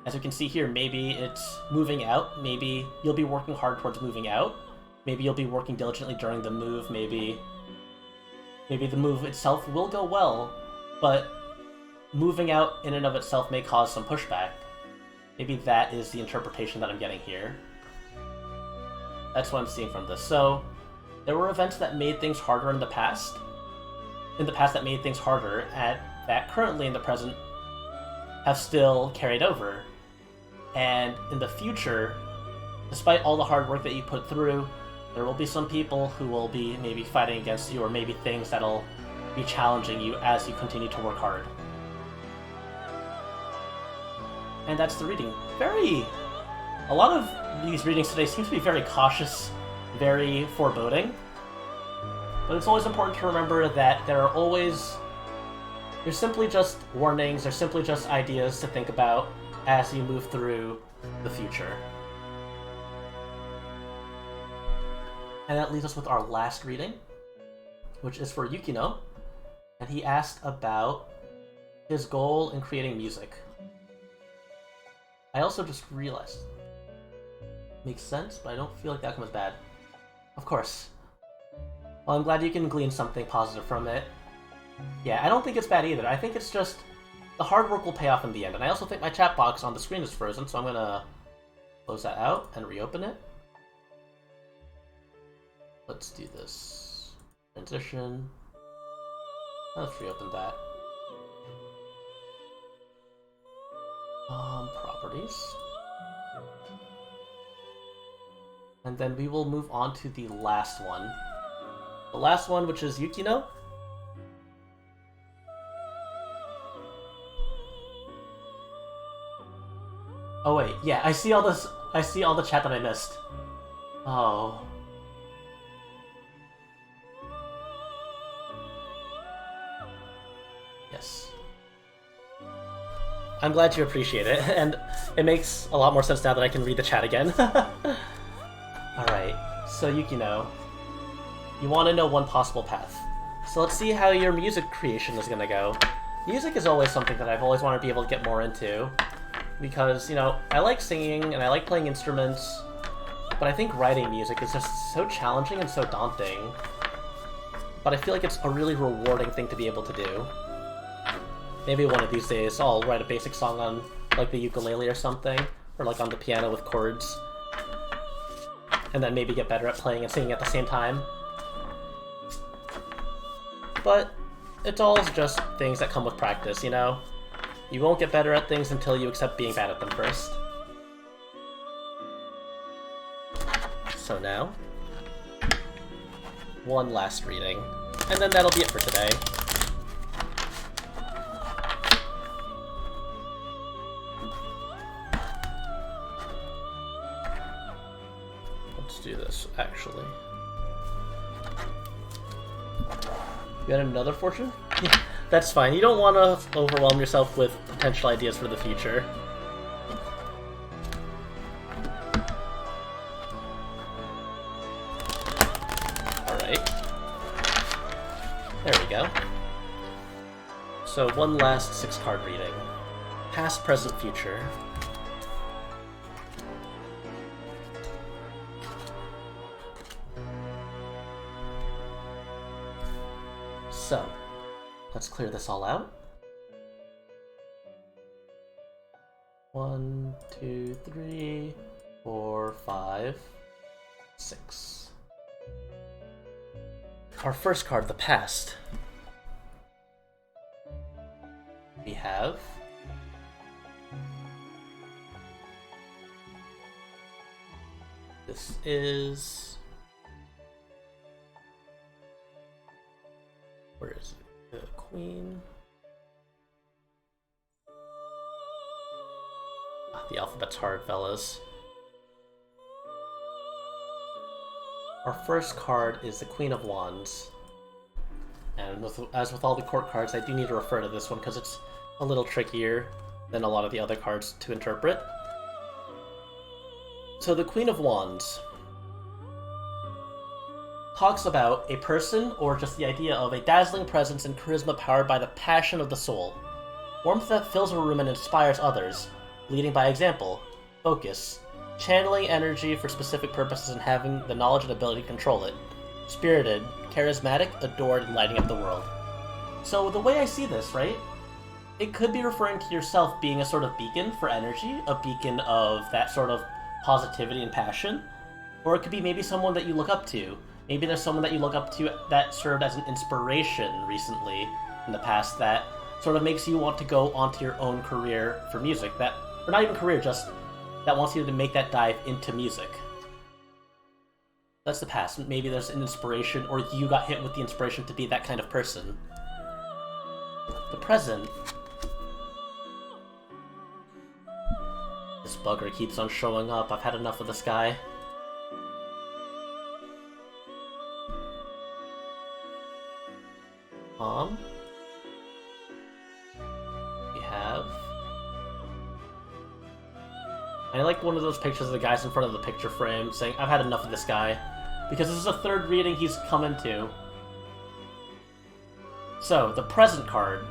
as we can see here, maybe it's moving out, maybe you'll be working hard towards moving out, maybe you'll be working diligently during the move, maybe the move itself will go well, but moving out in and of itself may cause some pushback. Maybe that is the interpretation that I'm getting here. That's what I'm seeing from this. So, there were events that made things harder in the past that made things harder, that currently in the present have still carried over. And in the future, despite all the hard work that you put through, there will be some people who will be maybe fighting against you, or maybe things that'll be challenging you as you continue to work hard. And that's the reading. A lot of these readings today seem to be very cautious, very foreboding. But it's always important to remember that they're simply just warnings, they're simply just ideas to think about as you move through the future. And that leaves us with our last reading, which is for Yukino, and he asked about his goal in creating music. I also just realized, makes sense, but I don't feel like the outcome is bad. Of course. Well, I'm glad you can glean something positive from it. Yeah, I don't think it's bad either. I think it's just the hard work will pay off in the end. And I also think my chat box on the screen is frozen, so I'm gonna close that out and reopen it. Let's do this. Transition. Let's reopen that. Properties. And then we will move on to the last one. The last one, which is Yukino. Oh wait, yeah, I see all this. I see all the chat that I missed. Oh. Yes. I'm glad you appreciate it, and it makes a lot more sense now that I can read the chat again. Alright, so Yukino, you want to know one possible path. So let's see how your music creation is gonna go. Music is always something that I've always wanted to be able to get more into. Because, you know, I like singing and I like playing instruments, but I think writing music is just so challenging and so daunting. But I feel like it's a really rewarding thing to be able to do. Maybe one of these days I'll write a basic song on, like, the ukulele or something, or like on the piano with chords. And then maybe get better at playing and singing at the same time. But it's all just things that come with practice, you know? You won't get better at things until you accept being bad at them first. So now, one last reading, and then that'll be it for today. Let's do this, actually. You got another fortune? Yeah, that's fine. You don't want to overwhelm yourself with potential ideas for the future. Alright. There we go. So one last 6-card reading. Past, present, future. So, let's clear this all out. 1, 2, 3, 4, 5, 6. Our first card, the past. We have this is... Where is it? The Queen. The alphabet's hard, fellas. Our first card is the Queen of Wands. And as with all the court cards, I do need to refer to this one because it's a little trickier than a lot of the other cards to interpret. So the Queen of Wands talks about a person, or just the idea of a dazzling presence and charisma powered by the passion of the soul. Warmth that fills a room and inspires others, leading by example, focus, channeling energy for specific purposes and having the knowledge and ability to control it. Spirited, charismatic, adored, and lighting up the world. So the way I see this, right? It could be referring to yourself being a sort of beacon for energy, a beacon of that sort of positivity and passion. Or it could be maybe someone that you look up to. Maybe there's someone that you look up to that served as an inspiration recently in the past that sort of makes you want to go onto your own career for music. Or not even career, just that wants you to make that dive into music. That's the past. Maybe there's an inspiration, or you got hit with the inspiration to be that kind of person. The present. This bugger keeps on showing up. I've had enough of this guy. We have... I like one of those pictures of the guys in front of the picture frame saying, I've had enough of this guy. Because this is the third reading he's come into. So, the present card.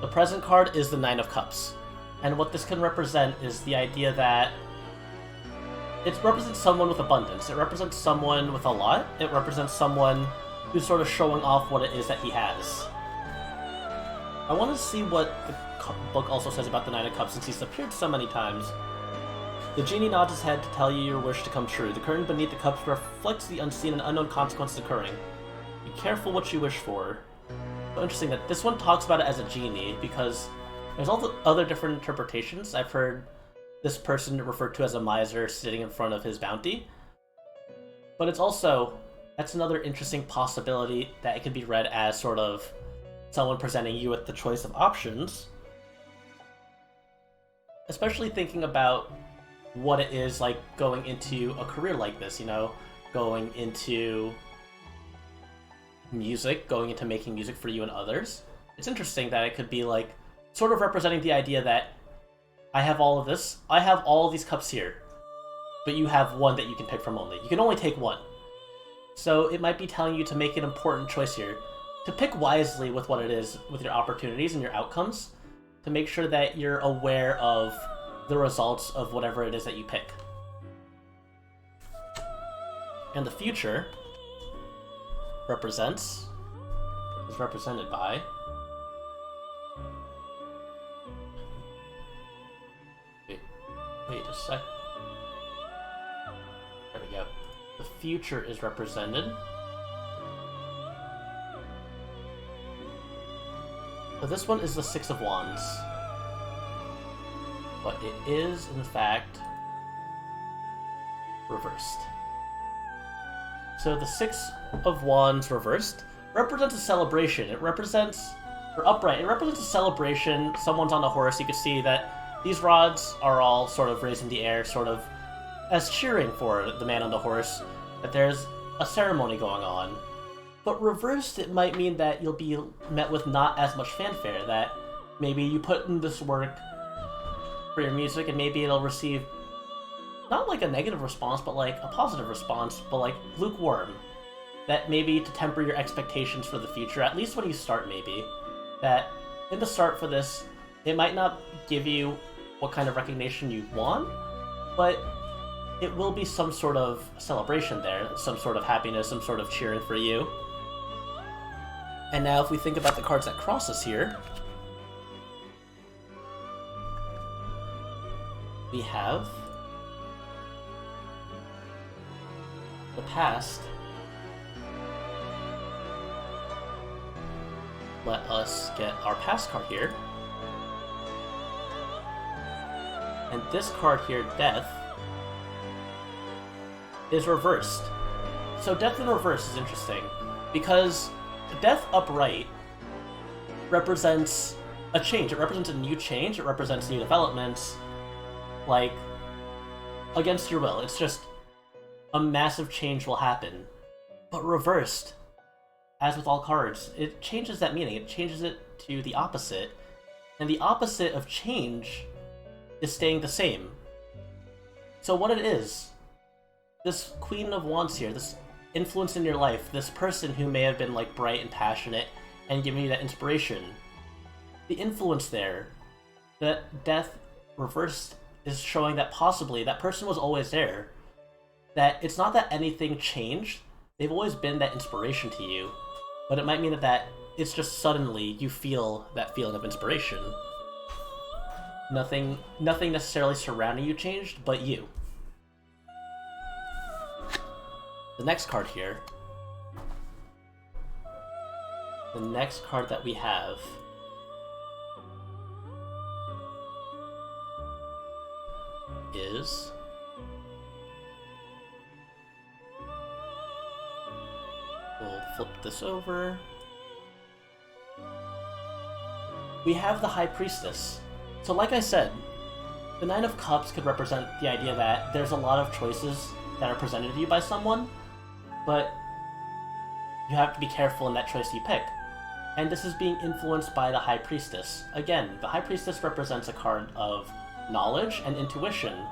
The present card is the Nine of Cups. And what this can represent is the idea that it represents someone with abundance. It represents someone with a lot. It represents someone who's sort of showing off what it is that he has. I want to see what the book also says about the Nine of Cups, since he's appeared so many times. The genie nods his head to tell you your wish to come true. The curtain beneath the cups reflects the unseen and unknown consequences occurring. Be careful what you wish for. So interesting that this one talks about it as a genie, because there's all the other different interpretations. I've heard this person referred to as a miser sitting in front of his bounty. But it's also... that's another interesting possibility that it could be read as sort of someone presenting you with the choice of options. Especially thinking about what it is like going into a career like this, you know? Going into music, going into making music for you and others. It's interesting that it could be like, sort of representing the idea that I have all of this, I have all of these cups here, but you have one that you can pick from only. You can only take one. So it might be telling you to make an important choice here, to pick wisely with what it is, with your opportunities and your outcomes, to make sure that you're aware of the results of whatever it is that you pick. And the future is represented by wait a sec. There we go. The future is represented. So this one is the Six of Wands. But it is, in fact, reversed. So the Six of Wands reversed represents a celebration. It represents, or upright, it represents a celebration. Someone's on a horse. You can see that these rods are all sort of raised in the air, sort of as cheering for the man on the horse, that there's a ceremony going on. But reversed, it might mean that you'll be met with not as much fanfare, that maybe you put in this work for your music and maybe it'll receive not like a negative response, but like a positive response, but like lukewarm. That maybe to temper your expectations for the future, at least when you start maybe, that in the start for this, it might not give you what kind of recognition you want, but it will be some sort of celebration there, some sort of happiness, some sort of cheering for you. And now if we think about the cards that cross us here, we have the past. Let us get our past card here. And this card here, Death, is reversed. So Death in reverse is interesting, because Death upright represents a change. It represents a new change. It represents new developments, like, against your will. It's just a massive change will happen. But reversed, as with all cards, it changes that meaning. It changes it to the opposite. And the opposite of change is staying the same. So what it is, this Queen of Wands here, this influence in your life, this person who may have been like bright and passionate and giving you that inspiration, the influence there, that Death reversed is showing that possibly that person was always there. That it's not that anything changed, they've always been that inspiration to you, but it might mean that it's just suddenly you feel that feeling of inspiration. Nothing necessarily surrounding you changed, but you. The next card here, the next card that we have is we'll flip this over. We have the High Priestess. So like I said, the Nine of Cups could represent the idea that there's a lot of choices that are presented to you by someone, but you have to be careful in that choice you pick. And this is being influenced by the High Priestess. Again, the High Priestess represents a card of knowledge and intuition.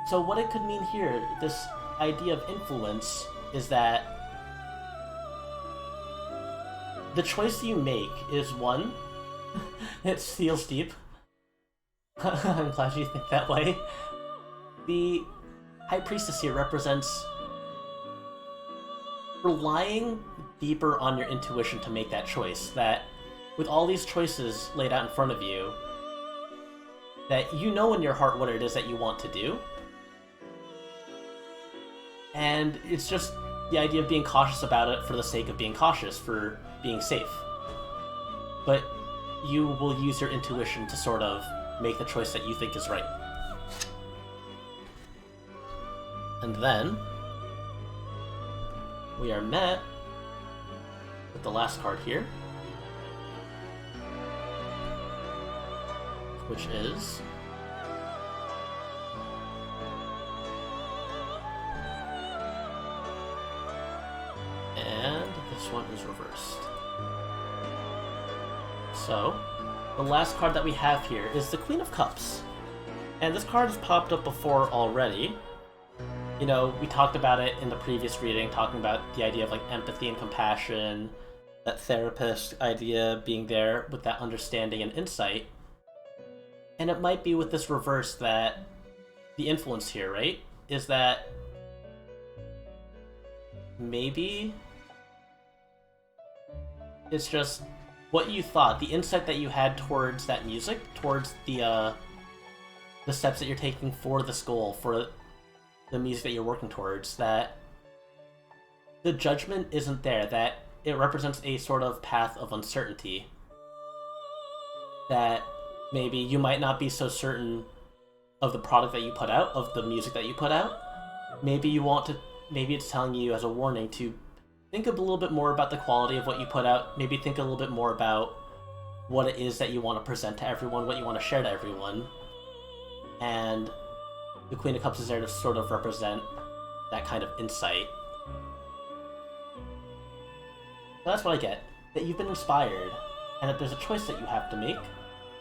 So what it could mean here, this idea of influence, is that the choice you make is one, it feels deep. I'm glad you think that way. The High Priestess here represents relying deeper on your intuition to make that choice. That with all these choices laid out in front of you, that you know in your heart what it is that you want to do. And it's just the idea of being cautious about it for the sake of being cautious, for being safe. But you will use your intuition to sort of make the choice that you think is right. And then we are met with the last card here, which is and this one is reversed. So the last card that we have here is the Queen of Cups. And this card has popped up before already. You know, we talked about it in the previous reading, talking about the idea of like empathy and compassion, that therapist idea being there with that understanding and insight. And it might be with this reverse that the influence here, right, is that maybe it's just what you thought, the insight that you had towards that music, towards the steps that you're taking for this goal, for the music that you're working towards, that the judgment isn't there, that it represents a sort of path of uncertainty. That maybe you might not be so certain of the product that you put out, of the music that you put out. Maybe you want to, maybe it's telling you as a warning to think a little bit more about the quality of what you put out, maybe think a little bit more about what it is that you want to present to everyone, what you want to share to everyone. And the Queen of Cups is there to sort of represent that kind of insight. So that's what I get. That you've been inspired, and that there's a choice that you have to make,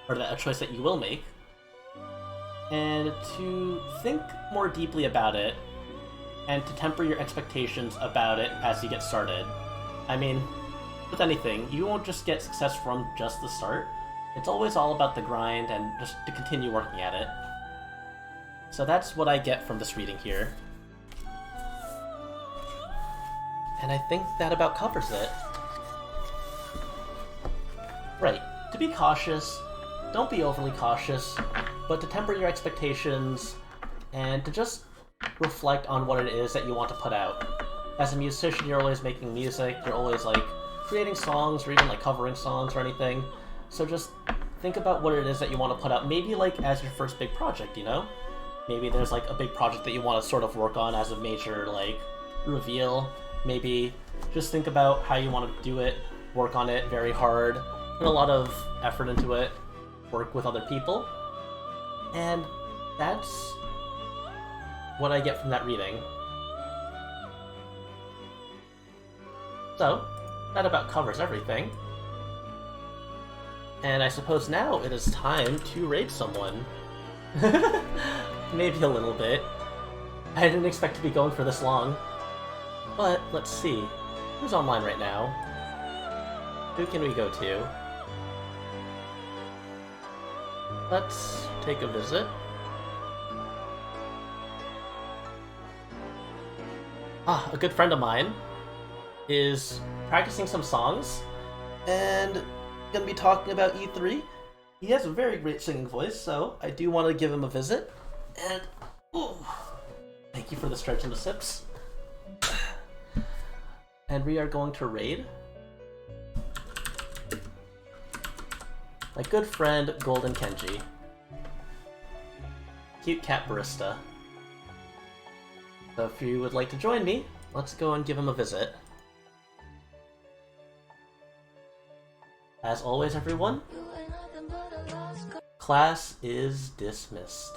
or that a choice that you will make, and to think more deeply about it, and to temper your expectations about it as you get started. I mean, with anything, you won't just get success from just the start. It's always all about the grind and just to continue working at it. So that's what I get from this reading here. And I think that about covers it. Right, to be cautious, don't be overly cautious, but to temper your expectations and to just reflect on what it is that you want to put out. As a musician, you're always making music, you're always like creating songs or even like covering songs or anything. So just think about what it is that you want to put out, maybe like as your first big project, you know? Maybe there's like a big project that you want to sort of work on as a major like reveal. Maybe just think about how you want to do it, work on it very hard, put a lot of effort into it, work with other people. And that's what I get from that reading. So, that about covers everything. And I suppose now it is time to raid someone. Maybe a little bit. I didn't expect to be going for this long. But, let's see. Who's online right now? Who can we go to? Let's take a visit. A good friend of mine is practicing some songs and gonna be talking about E3. He has a very great singing voice, so I do want to give him a visit. And ooh, thank you for the stretch and the sips. And we are going to raid my good friend Golden Kenji. Cute cat barista. So if you would like to join me, let's go and give him a visit. As always, everyone, class is dismissed.